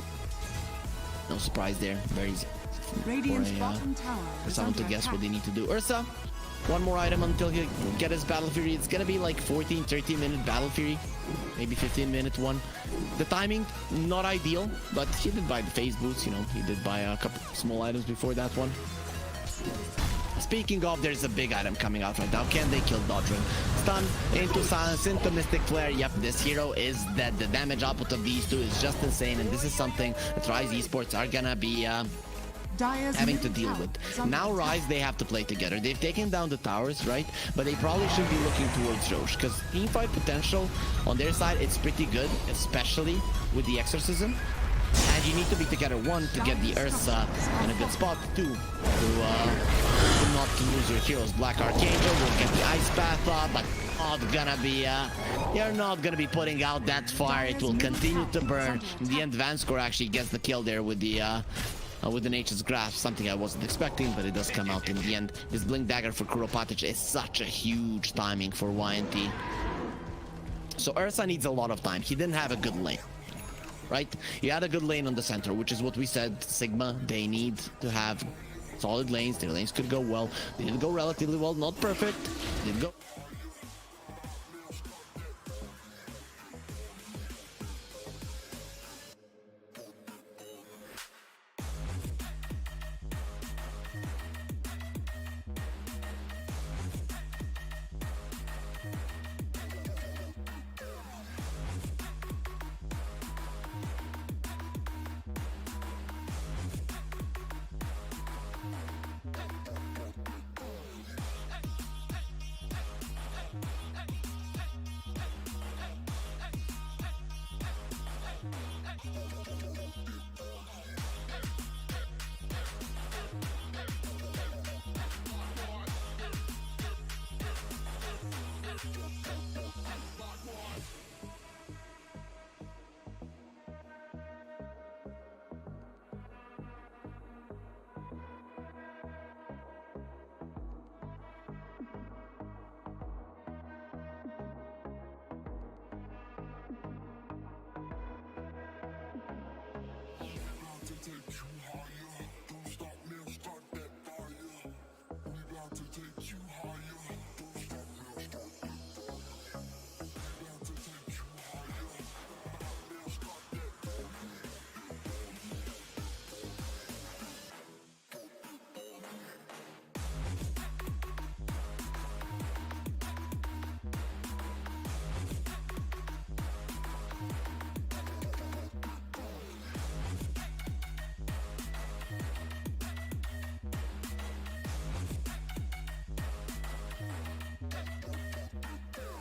No surprise there, very easy for someone to guess what they need to do. Ursa, one more item until he get his Battle Fury. It's gonna be like 14-13 minute Battle Fury, maybe 15-minute one. The timing, not ideal, but he did buy the phase boots, you know, he did buy a couple small items before that one. Speaking of, there's a big item coming out right now. Can they kill Dodrin? Stun into Silence, into Mystic Flare. Yep, this hero is dead. The damage output of these two is just insane, and this is something that Rise Esports are gonna be having to deal with. Now Rise, they have to play together. They've taken down the towers, right? But they probably should be looking towards Roche, because teamfight potential on their side, it's pretty good, especially with the Exorcism. And you need to be together, one, to get the Ursa in a good spot, two, to not to lose your heroes. Black Archangel will get the Ice Path up, but not gonna be, you're not gonna be putting out that fire. It will continue to burn. In the end, Vanscore actually gets the kill there with the Nature's Grasp, something I wasn't expecting, but it does come out in the end. This Blink Dagger for Kuropatic is such a huge timing for YNT. So Ursa needs a lot of time. He didn't have a good lane, right? He had a good lane on the center, which is what we said, Sigma, they need to have solid lanes. Their lanes could go well. They did go relatively well, not perfect. They did go.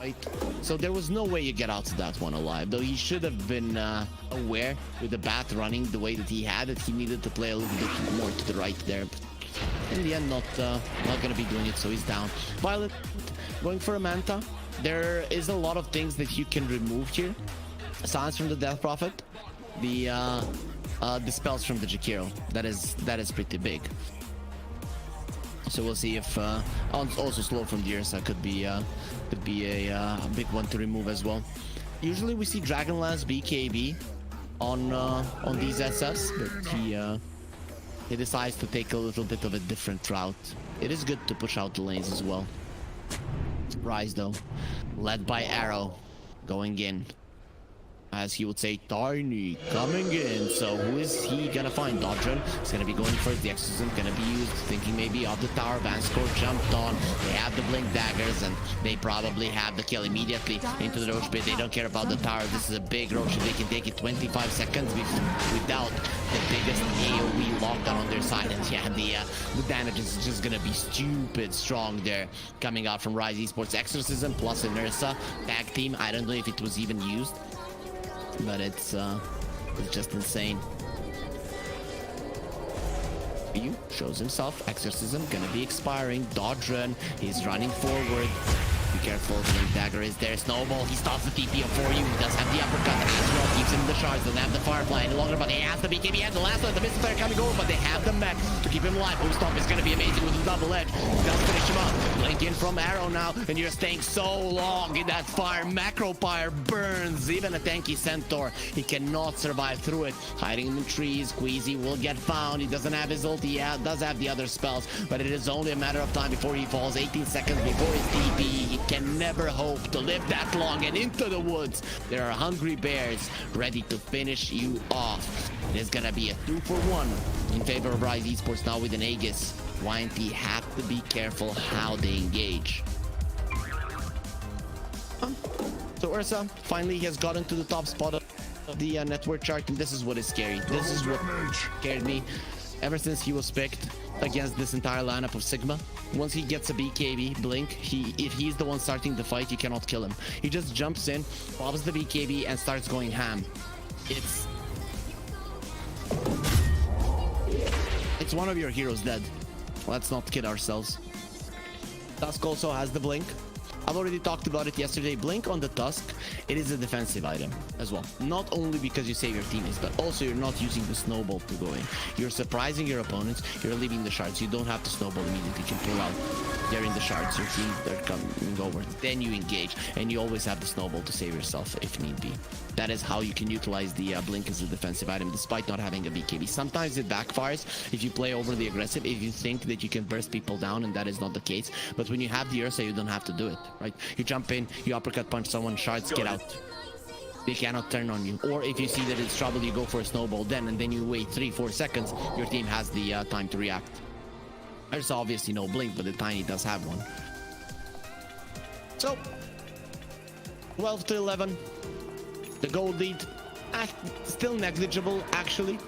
Right? So there was no way you get out of that one alive, though he should have been aware with the bat running the way that he had it. He needed to play a little bit more to the right there, but in the end not gonna be doing it, so he's down. Violet going for a Manta. There is a lot of things that you can remove here. Silence from the Death Prophet, the spells from the Jakiro, that is pretty big. So we'll see if also slow from the Ursa could be a big one to remove as well. Usually we see Dragonlance BKB on these SFs, but he decides to take a little bit of a different route. It is good to push out the lanes as well. Rise though, led by Arrow, going in. as he would say, Tiny coming in. So who is he gonna find? Dodgen is gonna be going first. The exorcism gonna be used, thinking maybe of the tower. Vanscore jumped on. They have the blink daggers, and they probably have the kill immediately into the Roach pit. They don't care about the tower. This is a big Roach. If they can take it 25 seconds without the biggest AoE lockdown on their side. And yeah, the damage is just gonna be stupid strong there, coming out from Rise Esports. Exorcism plus Inertia tag team. I don't know if it was even used, but it's just insane. Ryu shows himself. Exorcism gonna be expiring. Dodge run. He's running forward. Be careful. Blink dagger is there. Snowball. He stops the TP up for you. He does have the uppercut as well. Keeps him in the shards. Doesn't have the Firefly any longer, but he has the BKB and the last one. The missile player coming over, but they have the mech to keep him alive. Boost off is gonna be amazing with the double edge. Does finish him up. Blink in from Arrow now, and you're staying so long in that fire. Macro Pyre burns even a tanky Centaur. He cannot survive through it. Hiding in the trees. Queasy will get found. He doesn't have his ulti. Yeah, does have the other spells, but it is only a matter of time before he falls. 18 seconds before his TP. He can never hope to live that long, and into the woods there are hungry bears ready to finish you off. It is gonna be a 2-for-1 in favor of Rise Esports now with an Aegis. YNT have to be careful how they engage. So Ursa finally has gotten to the top spot of the network chart, and this is what is scary. This is what scared me ever since he was picked against this entire lineup of Sigma. Once he gets a BKB blink, if he's the one starting the fight, you cannot kill him. He just jumps in, pops the BKB, and starts going ham. It's one of your heroes dead. Let's not kid ourselves. Tusk also has the blink. I've already talked about it yesterday. Blink on the Tusk, it is a defensive item as well. Not only because you save your teammates, but also you're not using the snowball to go in. You're surprising your opponents. You're leaving the shards. You don't have to snowball immediately. You can pull out. They're in the shards. Your team, they're coming over. Then you engage, and you always have the snowball to save yourself if need be. That is how you can utilize the blink as a defensive item, despite not having a BKB. Sometimes it backfires if you play overly aggressive, if you think that you can burst people down, and that is not the case. But when you have the Ursa, you don't have to do it, right? You jump in, you uppercut punch someone, shards, get out. They cannot turn on you. Or if you see that it's trouble, you go for a snowball then, and then you wait 3-4 seconds. Your team has the time to react. There's obviously no blink, but the Tiny does have one. So, 12 to 11. The gold lead, still negligible, actually.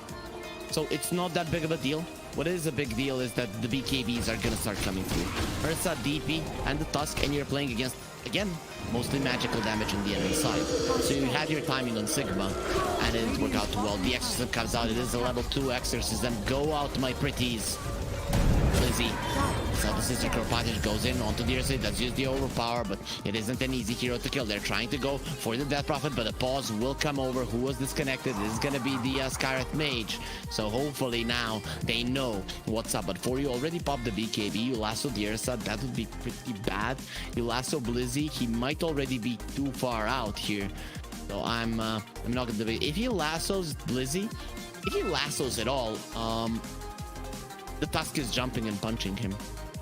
So it's not that big of a deal. What is a big deal is that the BKBs are gonna start coming through. Ursa, DP, and the Tusk, and you're playing against, again, mostly magical damage on the enemy side. So you had your timing on Sigma, and it didn't work out too well. The Exorcism comes out. It is a level 2 Exorcism. Go out, my pretties. Lizzie. So the Sister Cropatage goes in onto the Ursa, does use the overpower, but it isn't an easy hero to kill. They're trying to go for the Death Prophet, but a pause will come over. Who was disconnected? This is gonna be the Skywrath Mage. So hopefully now they know what's up. But for you already popped the BKB, you lasso the Ursa, that would be pretty bad. You lasso Blizzy, he might already be too far out here. So I'm not gonna debate. If he lassos Blizzy, if he lassos at all, the Tusk is jumping and punching him.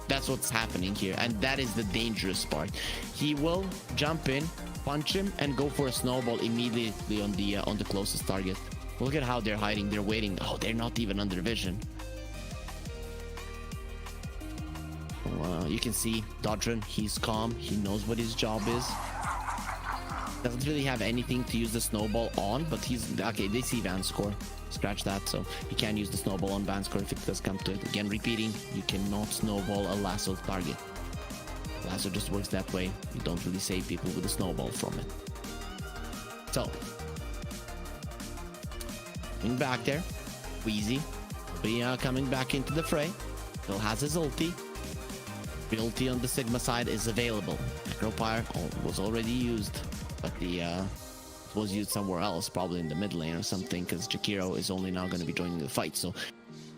That's what's happening here, and that is the dangerous part. He will jump in, punch him, and go for a snowball immediately on the closest target. Look at how they're hiding. They're waiting. Oh, they're not even under vision. You can see Dodron. He's calm. He knows what his job is. Doesn't really have anything to use the snowball on, but he's okay. They see Vanscore. Scratch that, so you can use the snowball on Vanscore if it does come to it. Again, repeating, you cannot snowball a lasso target. Lasso just works that way. You don't really save people with a snowball from it. So, coming back there, Wheezy will be coming back into the fray. Still has his ulti. The ulti on the Sigma side is available. Necropyre was already used, but the was used somewhere else, probably in the mid lane or something, because Jakiro is only now going to be joining the fight. So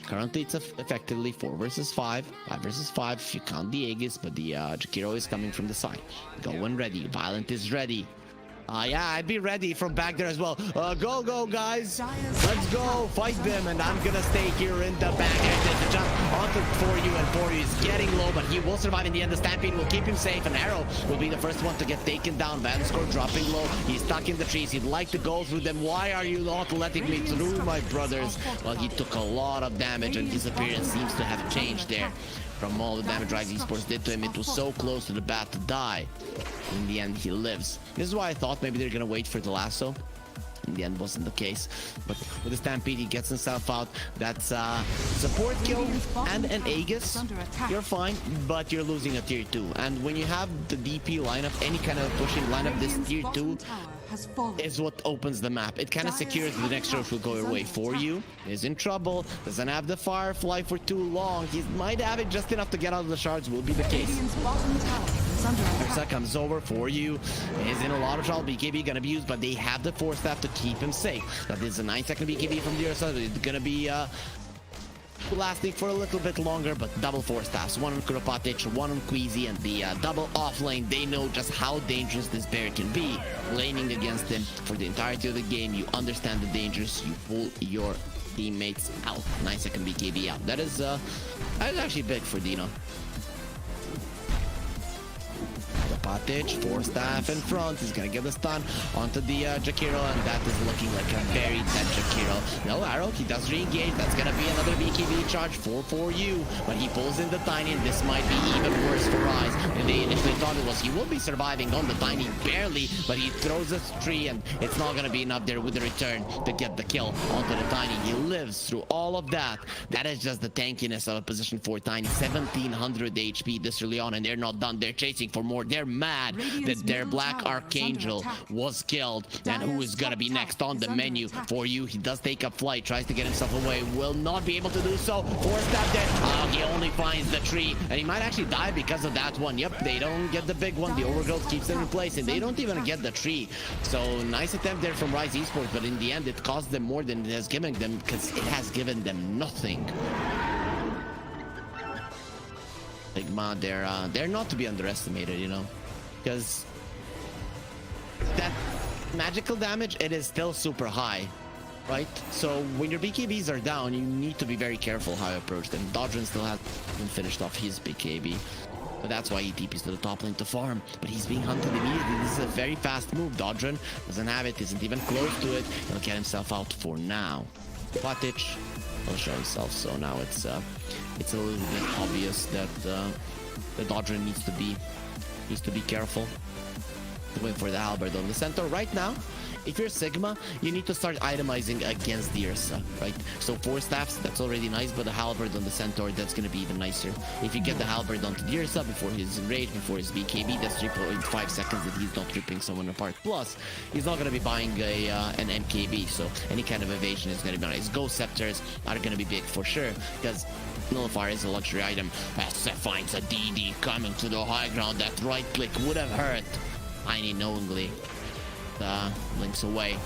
currently it's effectively 4 versus 5, 5 versus 5 if you count the Aegis, but the Jakiro is coming from the side. Go when ready. Violent is ready. Yeah, I'd be ready from back there as well. Go, guys. Let's go. Fight them. And I'm going to stay here in the back. And the jump onto for you. And for you is getting low, but he will survive in the end. The Stampede will keep him safe. And Arrow will be the first one to get taken down. Vanscore dropping low. He's stuck in the trees. He'd like to go through them. Why are you not letting me through, my brothers? Well, he took a lot of damage, and his appearance seems to have changed there. From all the damage Rise Esports did to him, it was so close to the bat to die. In the end, he lives. This is why I thought maybe they're gonna wait for the lasso. In the end, wasn't the case. But with the Stampede, he gets himself out. That's support kill and an Aegis. You're fine, but you're losing a tier 2. And when you have the DP lineup, any kind of pushing lineup, this tier 2 is what opens the map. It kind of secures the next rush will go away for you. Is in trouble. Doesn't have the Firefly for too long. He might have it just enough to get out of the shards. Will be the case. Ursa comes over for you. Is in a lot of trouble. BKB gonna be used, but they have the Force Staff to keep him safe. That is a 9-second BKB from the Ursa. It's gonna be lasting for a little bit longer, but double Force Staffs. One on Kuropatic, one on Queasy, and the double off lane. They know just how dangerous this bear can be. Laning against him for the entirety of the game. You understand the dangers. You pull your teammates out. 9-second BKB out. That is actually big for Dino. Kuropatic, Force Staff in front. He's gonna get the stun onto the Jakiro, and that is looking like a very dead Jakiro. No arrow, he does re-engage. That's gonna be another BKB charge for you, but he pulls in the Tiny, and this might be even worse for Rise. And they initially thought it was he will be surviving on the Tiny barely, but he throws a tree, and it's not gonna be enough there with the return to get the kill onto the Tiny. He lives through all of that. That is just the tankiness of a position 4 Tiny. 1700 HP this early on, and they're not done. They're chasing for more. They're mad that their Black Archangel was killed. And who is gonna be next on the menu for you? He does take up flight, tries to get himself away, will not be able to do so. Force Staff dead. He only finds the tree, and he might actually die because of that one. Yep, they don't get the big one. The Overgrowth keeps them in place, and they don't even get the tree. So nice attempt there from Rise Esports, but in the end, it cost them more than it has given them, because it has given them nothing. Sigma, they're not to be underestimated, you know, because that magical damage, it is still super high, right? So when your BKBs are down, you need to be very careful how you approach them. Dodrin still hasn't finished off his BKB, but that's why he TPs to the top lane to farm. But he's being hunted immediately. This is a very fast move. Dodrin doesn't have it, isn't even close to it. He'll get himself out for now. Patic will show himself, so now it's a little bit obvious that the Dodger needs to be careful. Going for the halberd on the center right now. If you're Sigma, you need to start itemizing against the Ursa, right? So 4 staffs, that's already nice, but the halberd on the centaur, that's gonna be even nicer. If you get the halberd onto the Ursa before his enrage, before his BKB, that's 3.5 seconds that he's not ripping someone apart. Plus, he's not gonna be buying an MKB, so any kind of evasion is gonna be nice. Ghost Scepters are gonna be big for sure, because Nullifier is a luxury item. SF finds a DD coming to the high ground. That right click would have hurt. Tiny knowingly links away.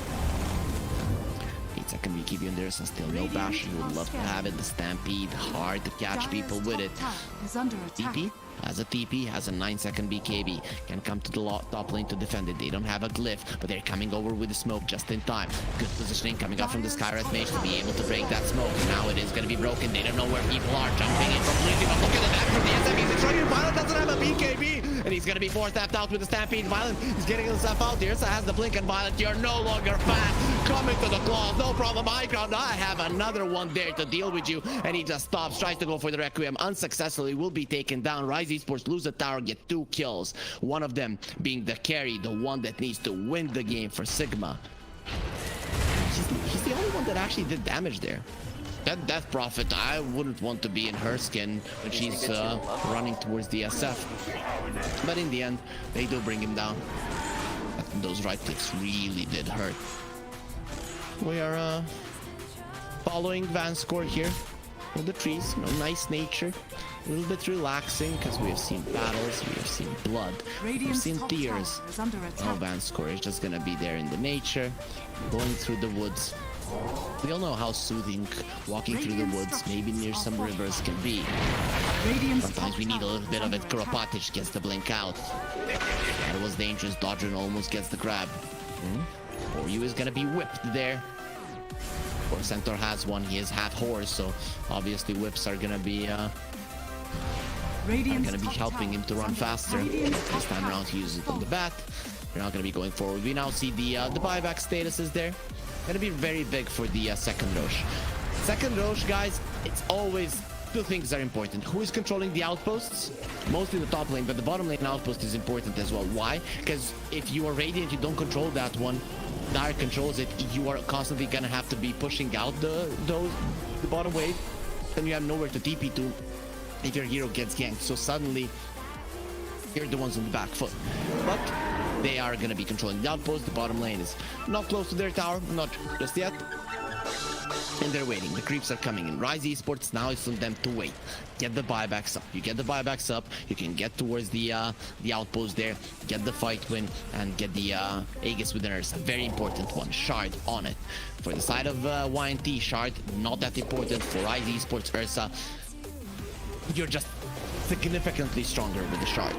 8-second BKB on there, so still no bash. You would love to have it. The Stampede, hard to catch people with it. TP has a TP, has a 9-second BKB. Can come to the top lane to defend it. They don't have a glyph, but they're coming over with the smoke just in time. Good positioning coming up from the Skywrath Mage to be able to break that smoke. Now it is going to be broken. They don't know where people are. Jumping in completely, but look at the back from the SME. The Trigger Violet doesn't have a BKB, and he's going to be forced out with the Stampede. Violet is getting himself out. The Ursa has the blink, and Violet, you're no longer fast. Coming to the claws, no problem. High ground, I have another one there to deal with you, and he just stops, tries to go for the Requiem. Unsuccessfully, will be taken down. Rise Esports lose the tower, get 2 kills. One of them being the carry, the one that needs to win the game for Sigma. He's the only one that actually did damage there. That Death Prophet, I wouldn't want to be in her skin when she's running towards the SF. But in the end, they do bring him down. Those right clicks really did hurt. We are following Vanscore here with the trees. You know, nice nature. A little bit relaxing because we have seen battles, we have seen blood, we've seen tears. Oh, Vanscore is just gonna be there in the nature, going through the woods. We all know how soothing walking through the woods, maybe near some rivers, can be. Sometimes we need a little bit of it. Kuropatic gets the blink out. That was dangerous. Dodger almost gets the grab. Oryu is gonna be whipped there. Or Centaur has one. He is half horse, so obviously whips are gonna be helping him to run faster. This time around he uses it on the bat. They're not gonna be going forward. We now see the buyback status is there. Gonna be very big for the second Roche. Second Roche, guys, it's always two things are important. Who is controlling the outposts? Mostly the top lane, but the bottom lane outpost is important as well. Why? Because if you are Radiant, you don't control that one. Dire controls it. You are constantly gonna have to be pushing out the bottom wave. Then you have nowhere to TP to if your hero gets ganked. So suddenly you're the ones on the back foot. But they are gonna be controlling the outpost. The bottom lane is not close to their tower, not just yet. And they're waiting. The creeps are coming in. Rise Esports, now it's on them to wait. Get the buybacks up. You get the buybacks up, you can get towards the outpost there, get the fight win, and get the Aegis with an Ursa. Very important one. Shard on it. For the side of YNT, Shard, not that important. For Rise Esports, Ursa, you're just significantly stronger with the Shard.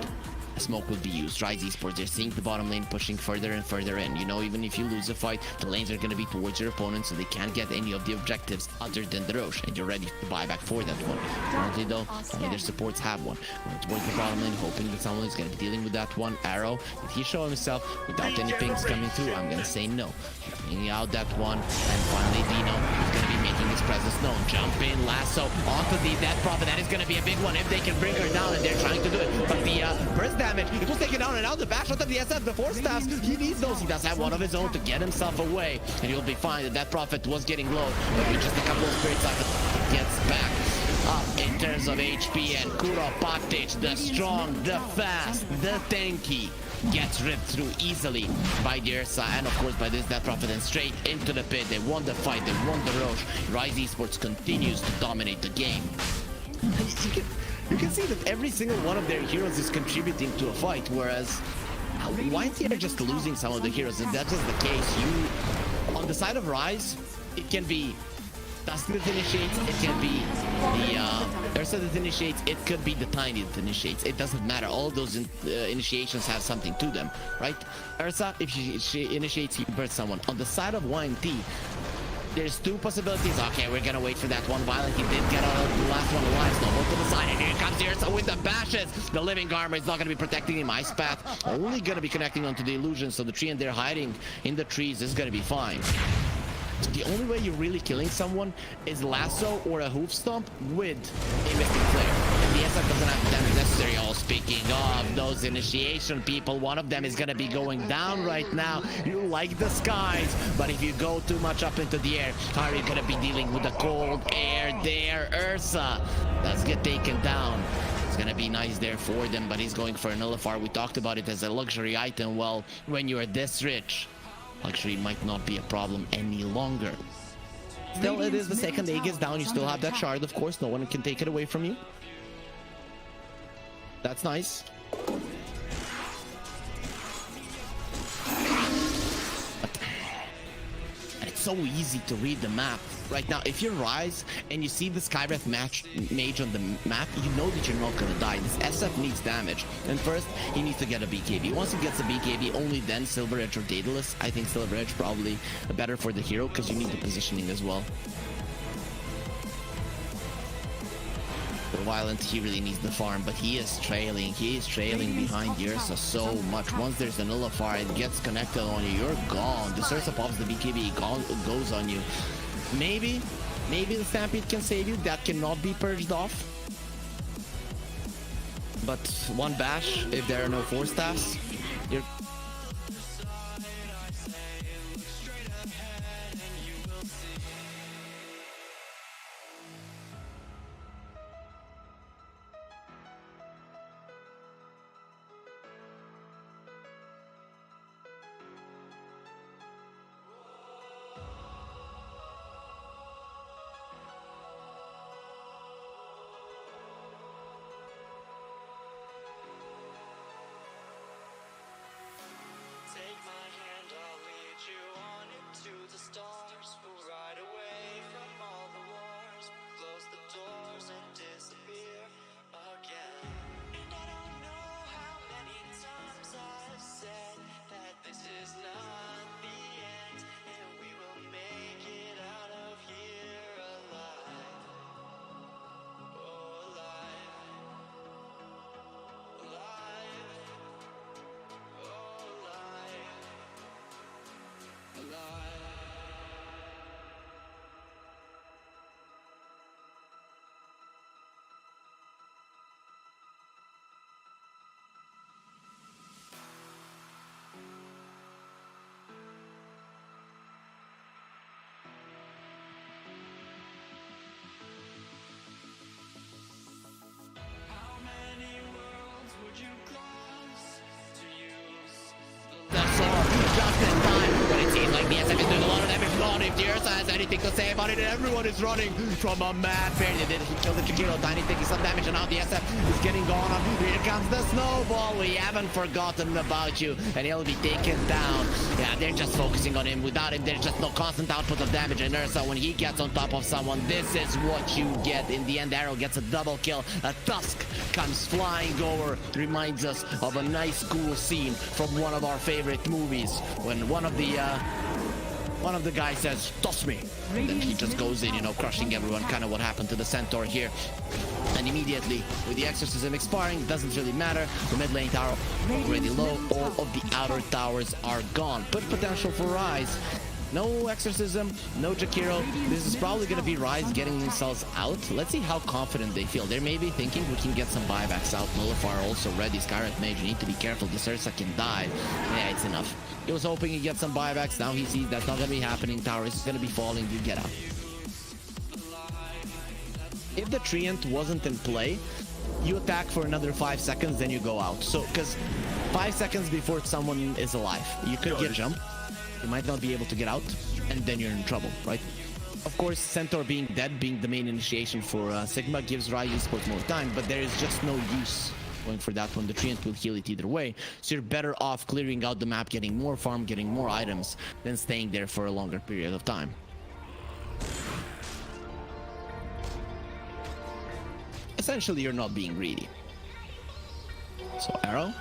Smoke will be used. Rise Esports, they're seeing the bottom lane pushing further and further in. You know, even if you lose a fight, the lanes are going to be towards your opponent, so they can't get any of the objectives other than the Roche, and you're ready to buy back for that one. Currently though, only their supports have one. Going towards the bottom lane, hoping that someone is going to be dealing with that one. Arrow, did he show himself without any pings coming through? I'm going to say no. Bringing out that one, and finally Dino is going to be making his presence known. Jump in, lasso, onto the Death Prophet. That is going to be a big one if they can bring her down, and they're trying to do it. But the burst damage, it was taken down, and now the bash shot of the SF, the force staffs, he needs those. He does have one of his own to get himself away, and he'll be fine. The Death Prophet was getting low, but with just a couple of spirit cycles, gets back up in terms of HP, and Kuropatic, the strong, the fast, the tanky, gets ripped through easily by the Ursa, and of course by this Death Prophet, and straight into the pit. They won the fight, they won the Roche. Rise Esports continues to dominate the game. You can see that every single one of their heroes is contributing to a fight, whereas YNT are just losing some of the heroes. If that is the case, on the side of Rise, it can be Dusty that initiates, it can be the Ursa that initiates, it could be the Tiny that initiates. It doesn't matter. All of those initiations have something to them, right? Ursa, if she initiates, he bursts someone. On the side of YNT, there's two possibilities. Okay, we're gonna wait for that one. Violent, he did get out of the last one alive. Snowball to the side, and here comes the Ursa with the bashes. The living armor is not gonna be protecting him. Ice Path only gonna be connecting onto the illusion, so the tree, and they're hiding in the trees, is gonna be fine. The only way you're really killing someone is lasso or a hoof stomp with a Mystic Flare. And the SF doesn't have the damage necessary. Oh, speaking of those initiation people, one of them is gonna be going down right now. You like the skies, but if you go too much up into the air, how are you gonna be dealing with the cold air there? Ursa does get taken down. It's gonna be nice there for them, but he's going for a Nullifier. We talked about it as a luxury item. Well, when you are this rich, luxury might not be a problem any longer. Still, it is the second Aegis down. You still have that shard, of course. No one can take it away from you. That's nice. And it's so easy to read the map. Right now, if you Rise and you see the Skywrath mage on the map, you know that you're not gonna die. This SF needs damage. And first, he needs to get a BKB. Once he gets a BKB, only then Silver Edge or Daedalus. I think Silver Edge probably better for the hero, because you need the positioning as well. For Violent, he really needs the farm, but he is trailing. He is trailing behind Ursa so much. Once there's a Nullifier, it gets connected on you, you're gone. The Ursa pops the BKB, goes on you. Maybe the Stampede can save you. That cannot be purged off. But one bash, if there are no force staffs, you're... DSF is doing a lot of damage. Not if Dirsa has anything to say about it. Everyone is running from a mad barrier. They didn't kill the Jakiro. Tiny taking some damage, and now DSF is getting gone up. Here comes the snowball. We haven't forgotten about you, and he'll be taken down. Yeah, they're just focusing on him. Without him, there's just no constant output of damage. And Ursa, when he gets on top of someone, this is what you get. In the end, Arrow gets a double kill. A tusk comes flying over. Reminds us of a nice, cool scene from one of our favorite movies when one of the guys says, "Toss me," and then he just goes in, you know, crushing everyone. Kind of what happened to the Centaur here. And immediately, with the exorcism expiring, doesn't really matter. The mid lane tower already low. All of the outer towers are gone. But potential for Rise. No exorcism, no Jakiro. This is probably going to be Rise getting themselves out. Let's see how confident they feel. They're maybe thinking we can get some buybacks out. Nullifier also ready. Skyrat Mage, you need to be careful. This Ursa can die. Yeah, it's enough. He was hoping he'd get some buybacks. Now he sees that's not going to be happening. Tower is going to be falling. You get out. If the Treant wasn't in play, you attack for another 5 seconds, then you go out. So, because 5 seconds before someone is alive, you could get jump. You might not be able to get out, and then you're in trouble, right? Of course, Centaur being dead, being the main initiation for Sigma, gives Riot Esports more time, but there is just no use going for that one. The Treant will heal it either way, so you're better off clearing out the map, getting more farm, getting more items, than staying there for a longer period of time. Essentially, you're not being greedy. So Arrow,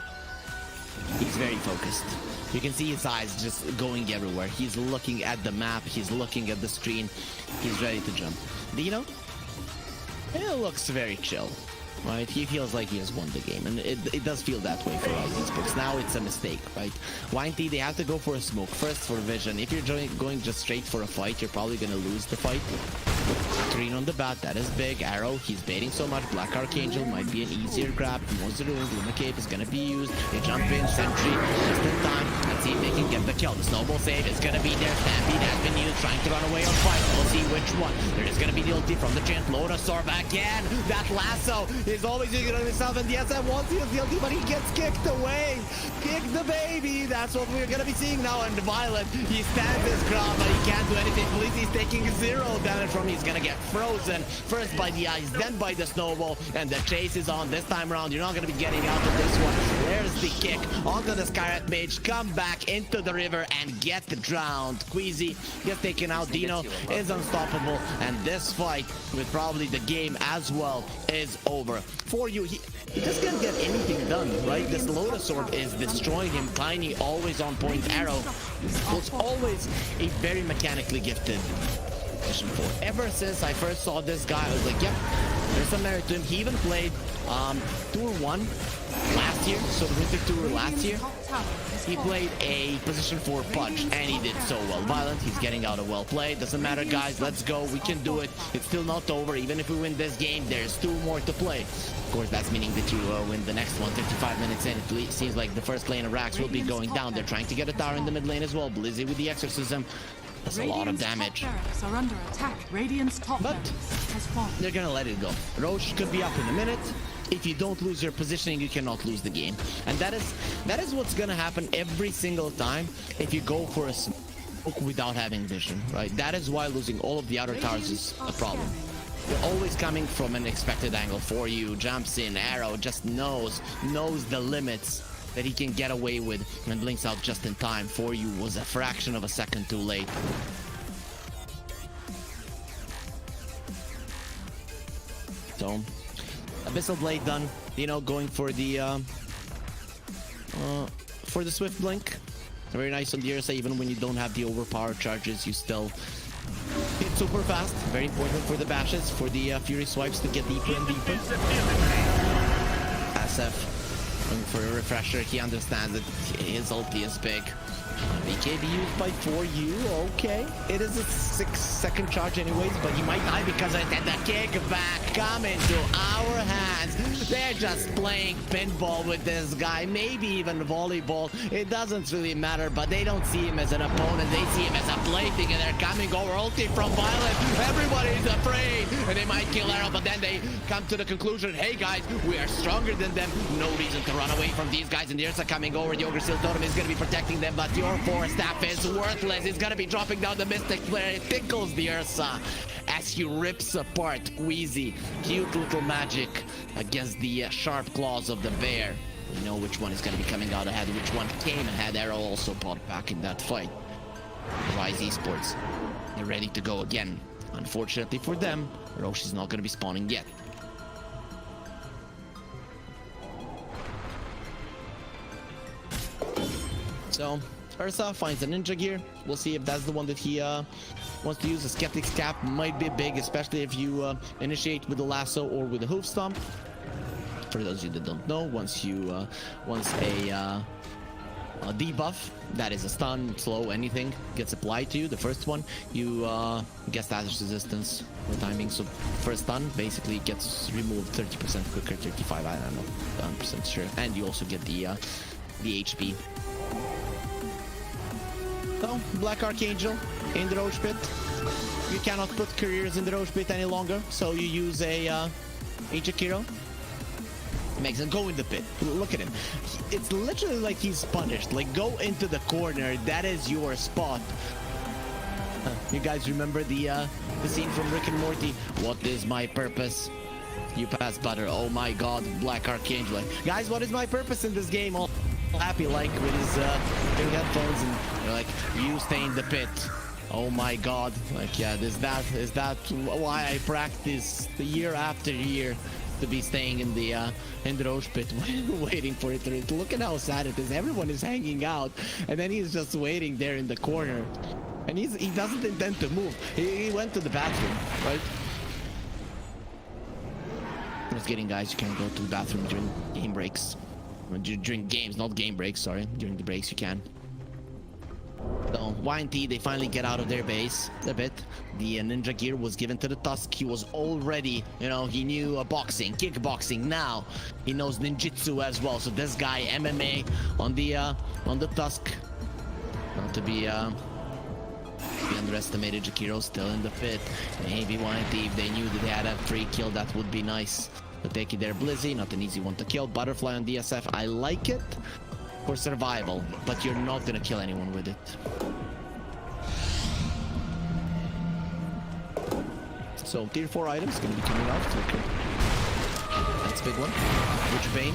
he's very focused. You can see his eyes just going everywhere. He's looking at the map, he's looking at the screen, he's ready to jump. Dino, it looks very chill, right? He feels like he has won the game, and it does feel that way for Riot Esports. Now it's a mistake, right? YNT, they have to go for a smoke, first for vision. If you're going just straight for a fight, you're probably gonna lose the fight. Green on the bat, that is big. Arrow, he's baiting so much. Black Archangel might be an easier grab. He wants to do it. Luna Cape is gonna be used. They jump in, Sentry, just in time. Let's see if they can get the kill. The snowball save is gonna be there. Stampede has been used, trying to run away or fight. We'll see which one. There is gonna be the ulti from the Treant. Lodasaur again. That lasso is always using it on himself, and the SM wants to use the ulti, but he gets kicked away. Kick the baby. That's what we're gonna be seeing now. And Violet, he stands his ground, but he can't do anything. Blizzy's taking 0 damage from him. He's gonna get frozen first by the ice, then by the snowball, and the chase is on. This time around, you're not going to be getting out of this one. There's the kick onto the Skyrat Mage. Come back into the river and get drowned. Queasy gets taken out. Dino is unstoppable, and this fight, with probably the game as well, is over. For you, he just can't get anything done, right? This Lotus Orb is destroying him. Tiny, always on point. Arrow was always a very mechanically gifted. Ever since I first saw this guy, I was like, yep, there's some merit to him. He even played Tour 1 last year, so the Winter Tour last year. He played a position 4 Pudge, and he did so well. Violent, he's getting out of well played. Doesn't matter, guys, let's go. We can do it. It's still not over. Even if we win this game, there's 2 more to play. Of course, that's meaning that you win the next one. 55 minutes in, it seems like the first lane of Rax will be going down. They're trying to get a tower in the mid lane as well. Blizzy with the exorcism. That's a lot of damage. Are under attack. Radiant's top But has fallen. they're gonna let it go. Roche could be up in a minute. If you don't lose your positioning, you cannot lose the game. And that is what's gonna happen every single time if you go for a smoke without having vision, right? That is why losing all of the outer towers is a problem. They're always coming from an expected angle for you. Jumps in, Arrow just knows the limits that he can get away with, and blinks out just in time. For you was a fraction of a second too late. So, Abyssal Blade done. You know, going for the Swift Blink. Very nice on the Ursa. Even when you don't have the overpowered charges, you still hit super fast. Very important for the bashes, for the Fury swipes to get deeper and deeper. SF. For a refresher, he understands that his ulti is big. BKB used by 4U, okay. It is a 6-second charge anyways, but he might die because of that. The kickback coming to our hands. They're just playing pinball with this guy, maybe even volleyball. It doesn't really matter, but they don't see him as an opponent. They see him as a plaything, and they're coming over. Ulti from Violet. Everybody's afraid, and they might kill Arrow, but then they come to the conclusion, hey guys, we are stronger than them. No reason to run away from these guys, and the Ursa coming over. The Ogre Seal Totem is going to be protecting them, but your force staff is worthless. It's gonna be dropping down the Mystic Flare. It tickles the Ursa as he rips apart Queasy. Cute little magic against the sharp claws of the bear. We know which one is gonna be coming out ahead, which one came ahead. Arrow also popped back in that fight. Rise Esports, they're ready to go again. Unfortunately for them, Roshi's not gonna be spawning yet. So Ursa finds a ninja gear. We'll see if that's the one that he wants to use. A Skeptic's Cap might be big, especially if you initiate with a lasso or with a hoof stomp. For those of you that don't know, once a debuff, that is a stun, slow, anything, gets applied to you, the first one, you get status resistance with timing. So first stun basically gets removed 30% quicker, 35, I don't know, 100% sure. And you also get the HP. So, Black Archangel in the Roach Pit. You cannot put careers in the Roach Pit any longer, so you use a Jakiro. Makes him go in the pit. Look at him. It's literally like he's punished. Like, go into the corner. That is your spot. You guys remember the scene from Rick and Morty? What is my purpose? You pass butter. Oh my god, Black Archangel. Like, guys, what is my purpose in this game? All happy, like, with his big headphones, and you're like, you stay in the pit. Oh my god. Like, yeah, is that why I practice the year after year to be staying in the Roach Pit, waiting for it to look at how sad it is. Everyone is hanging out, and then he's just waiting there in the corner, and he doesn't intend to move. He went to the bathroom, right? Just kidding, guys. You can't go to the bathroom during game breaks. During games, not game breaks, sorry. During the breaks you can. So, YNT, they finally get out of their base a bit. The ninja gear was given to the Tusk. He was already, you know, he knew boxing, kickboxing. Now he knows ninjutsu as well. So this guy, MMA on the Tusk. Not to be underestimated. Jakiro still in the pit. Maybe YNT, if they knew that they had a free kill, that would be nice. To take it there, Blizzy, not an easy one to kill. Butterfly on DSF, I like it for survival, but you're not gonna kill anyone with it. So tier 4 items gonna be coming out. Okay. That's a big one. Witch Bane.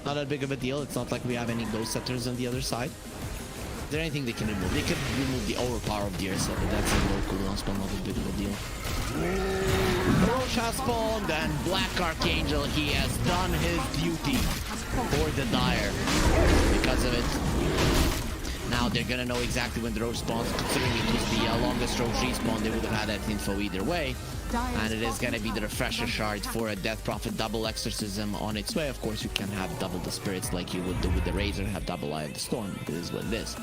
Not that big of a deal. It's not like we have any ghost setters on the other side. Is there anything they can remove? They could remove the overpower of the Ursa, but that's a low cooldown spell, not a big of a deal. Roach has spawned, and Black Archangel, he has done his duty for the Dire. Because of it, now they're gonna know exactly when the Roach spawns. Considering it was the longest Roach respawn, they would have had that info either way. And it is gonna be the refresher shard for a Death Prophet double exorcism on its way. Of course, you can have double the spirits like you would do with the Razor, have double Eye of the Storm. It is what it is.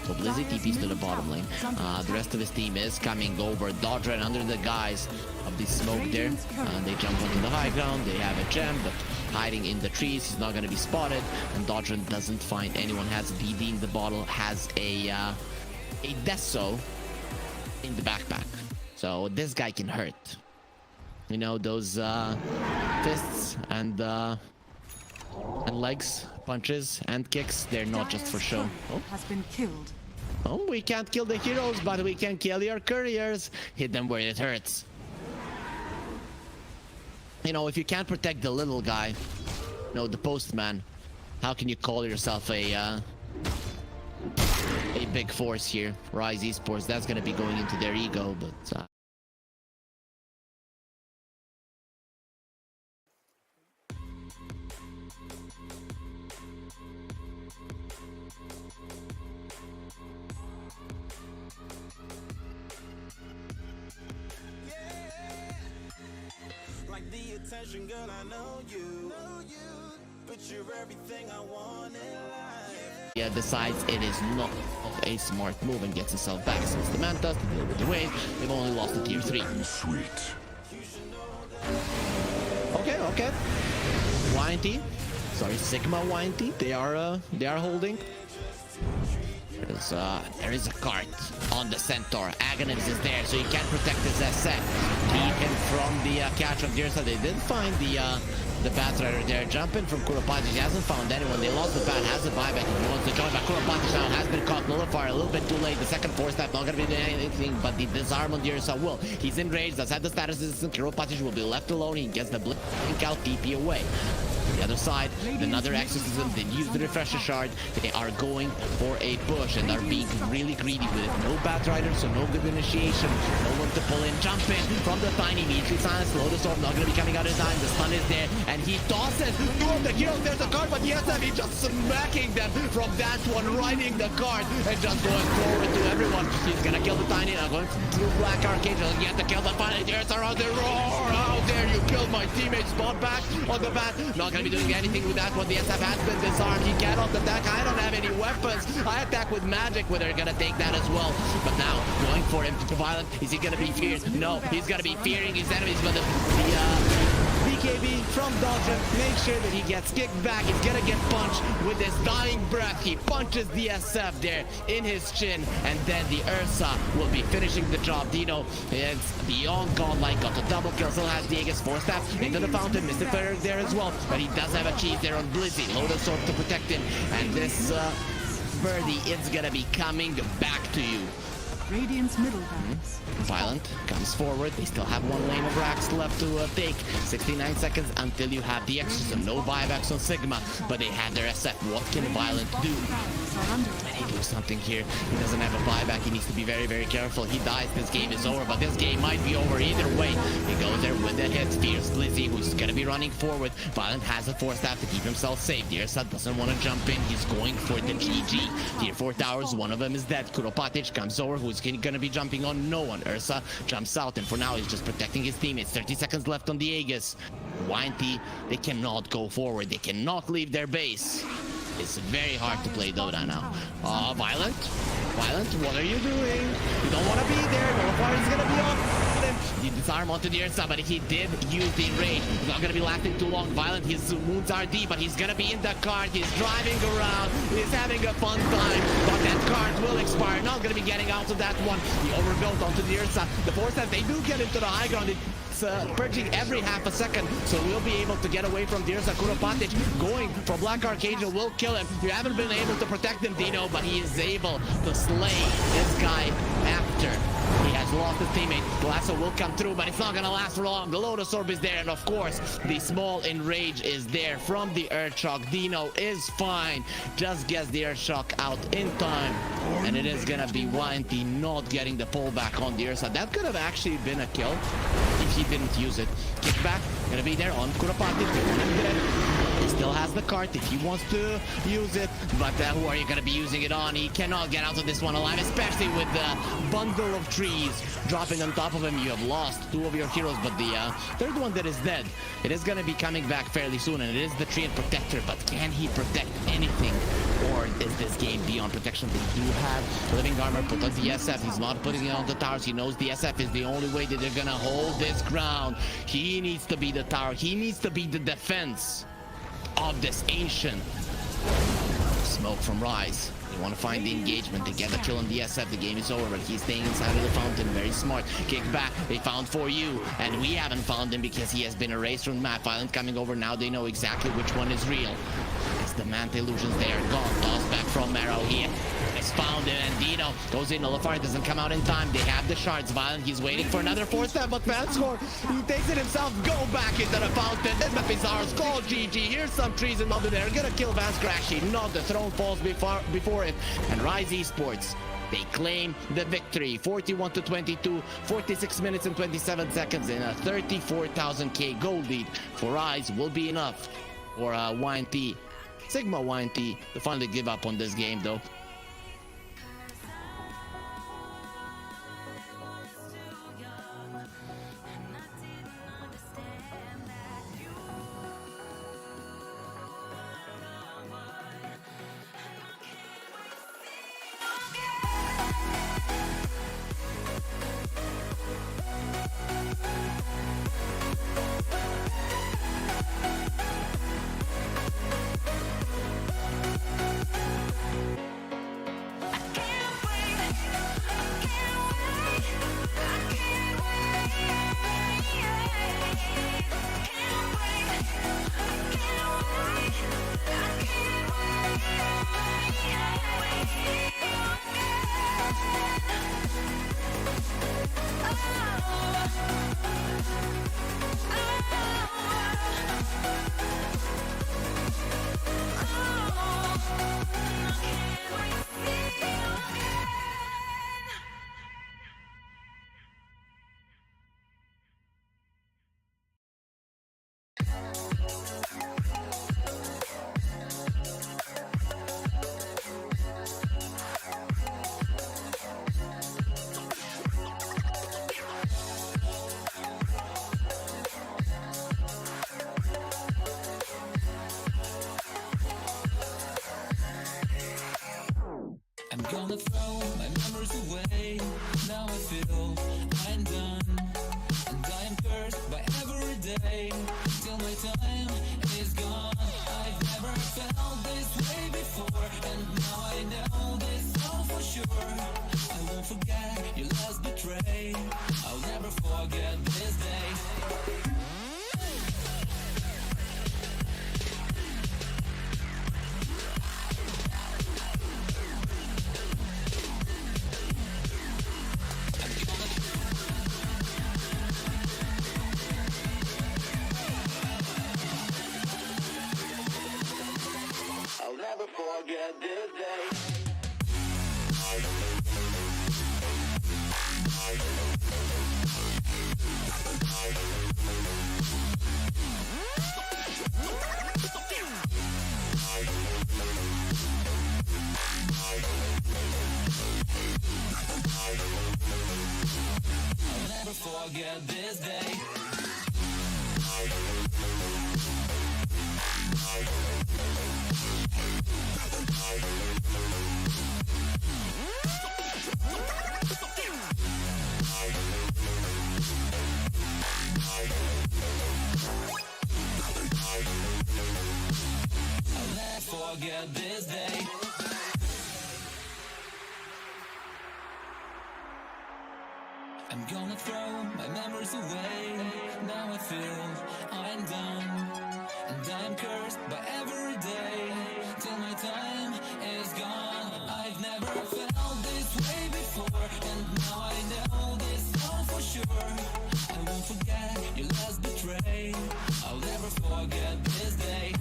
So Blizzy TP's to the bottom lane. The rest of his team is coming over. Dodger under the guise of the smoke there. They jump onto the high ground. They have a gem, but hiding in the trees. He's not gonna be spotted. And Dodger doesn't find anyone. Has a DD in the bottle. Has a Deso in the backpack. So this guy can hurt. You know, those fists and legs, punches and kicks, they're not just for show. Has been killed. Oh, we can't kill the heroes, but we can kill your couriers. Hit them where it hurts. You know, if you can't protect the little guy, you know, the postman, how can you call yourself a big force here? Rise Esports, that's gonna be going into their ego, but Girl, I know you, but you're everything I want in life. yeah, decides it is not a smart move and gets himself back since the Mantas to deal with the wave. They've only lost to tier 3. Sweet. Okay. YNT, sorry, Sigma YNT. They are holding. There is a cart on the Centaur. Aghanim is there, so he can protect his SF. Keep him from the catch of Dirsa. They did find the Batrider there. Jumping from Kuropatich. He hasn't found anyone. They lost the bat. Has a buyback if he wants to join. But Kuropatich now has been caught. Nullifier a little bit too late. The second force step not going to be doing anything, but the disarm on Dirsa will. He's enraged. Does have the status assistant. Kuropatich will be left alone. He gets the blink out TP away. The other side, another exorcism. They use the refresher shard. They are going for a push and are being really greedy with it. No Batrider, so no good initiation. No one to pull in. Jump in from the tiny. Immediately silence. Lotus Orb not going to be coming out in time. The stun is there, and he tosses two of the heroes. There's a card, but yes, I mean, just smacking them from that one, riding the card and just going forward to everyone. He's going to kill the tiny. Now going through Black Archangel. He has to kill the final. There's around the roar. How dare you kill my teammate? Spawn back on the bat. Not going to be doing anything with that one. The SF has been disarmed. He cannot attack. I don't have any weapons. I attack with magic, where they're gonna take that as well. But now going for him to violent. Is he gonna be fierce? No, he's gonna be fearing his enemies. But the BKB from Dodger, make sure that he gets kicked back. He's gonna get punched with his dying breath. He punches the SF there in his chin, and then the Ursa will be finishing the job. Dino is beyond godlike, got a double kill, still has Diego's force staff into the fountain. Mystic Player there as well, but he does have a cheese there on Blizzy. Lotus Orb to protect him, and this birdie is gonna be coming back to you. Radiant's middle barracks. Violent comes forward. They still have one lane of racks left to take. 69 seconds until you have the exorcism. No buybacks on Sigma, but they have their SF. What can Violent do? And he do something here. He doesn't have a buyback. He needs to be very, very careful. He dies. This game is over, but this game might be over either way. He goes there with the hits. Fierce Lizzie, who's gonna be running forward. Violent has a force staff to keep himself safe. Dirsa doesn't want to jump in. He's going for the GG. Tier 4 towers. One of them is dead. Kuropatich comes over, who's gonna be jumping on no one. Ursa jumps out, and for now he's just protecting his teammates. 30 seconds left on the Aegis. YNT, they cannot go forward. They cannot leave their base. It's very hard to play Dota now. Violent, what are you doing? You don't want to be there. Nullifier is gonna be on him. He disarm onto the Ursa, but he did use the enrage. He's not gonna be lasting too long. Violent, his wounds are deep, but he's gonna be in the cart. He's driving around. He's having a fun time, but that cart will expire. Not gonna be getting out of that one. He overbuilt onto the Ursa. The force that they do get into the high ground. It's purging every half a second, so we'll be able to get away from Dirsa. Kuropatich going for Black Archangel will kill him. You haven't been able to protect him, Dino, but he is able to slay this guy after he has lost his teammate. Lasso will come through, but it's not gonna last for long. The Lotus Orb is there, and of course, the small enrage is there from the Earthshock. Dino is fine, just gets the Earthshock out in time, and it is gonna be YNT not getting the pullback on the Ursa. That could have actually been a kill if he didn't use it. Kickback, gonna be there on Kuropatich. He still has the cart if he wants to use it, but who are you going to be using it on? He cannot get out of this one alive, especially with the bundle of trees dropping on top of him. You have lost two of your heroes, but the third one that is dead, it is going to be coming back fairly soon, and it is the Treant Protector, but can he protect anything? Or is this game beyond protection? They do have living armor put on the SF. He's not putting it on the towers. He knows the SF is the only way that they're going to hold this ground. He needs to be the tower. He needs to be the defense of this ancient. Smoke from Rise. They want to find the engagement. They get a kill on the SF. The game is over, but he's staying inside of the fountain. Very smart. Kick back. They found For You, and we haven't found him because he has been erased from the map. Violent coming over. Now they know exactly which one is real. It's the Manta Illusions. They are gone. Toss back from Marrow here. It's found it, and Dino goes in. Nullifier doesn't come out in time. They have the shards. Violent, he's waiting for another force step, but Fanscore, he takes it himself. Go back into the fountain. Then the Pizarro's call GG. Here's some trees and under there. Gonna kill Vansker. Actually, not. The throne falls before it. And Rise Esports, they claim the victory. 41-22, 46 minutes and 27 seconds, and a 34,000k gold lead for Rise will be enough for YNT. Sigma YNT to finally give up on this game, though. I'm gonna throw my memories away. Now I feel I'm done, and I am cursed by every day till my time is gone. I've never felt this way before, and now I know this all for sure. I won't forget your last betray. I'll never forget this day. I'll never forget this day. I'll never forget this day. I'll never forget this day. I'm gonna throw my memories away. Now I feel I'm done, and I'm cursed by every day till my time is gone. I've never felt this way before, and now I know this all for sure. I won't forget your last betray. I'll never forget this day.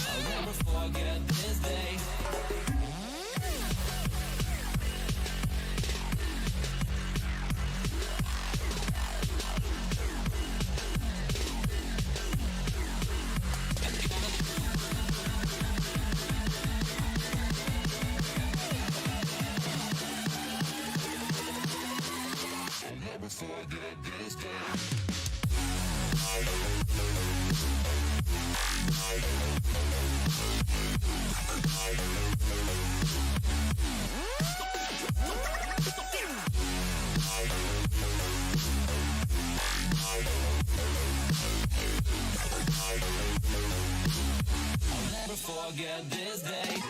I'll never forget this day. I'll never forget this day. I'll never forget this day.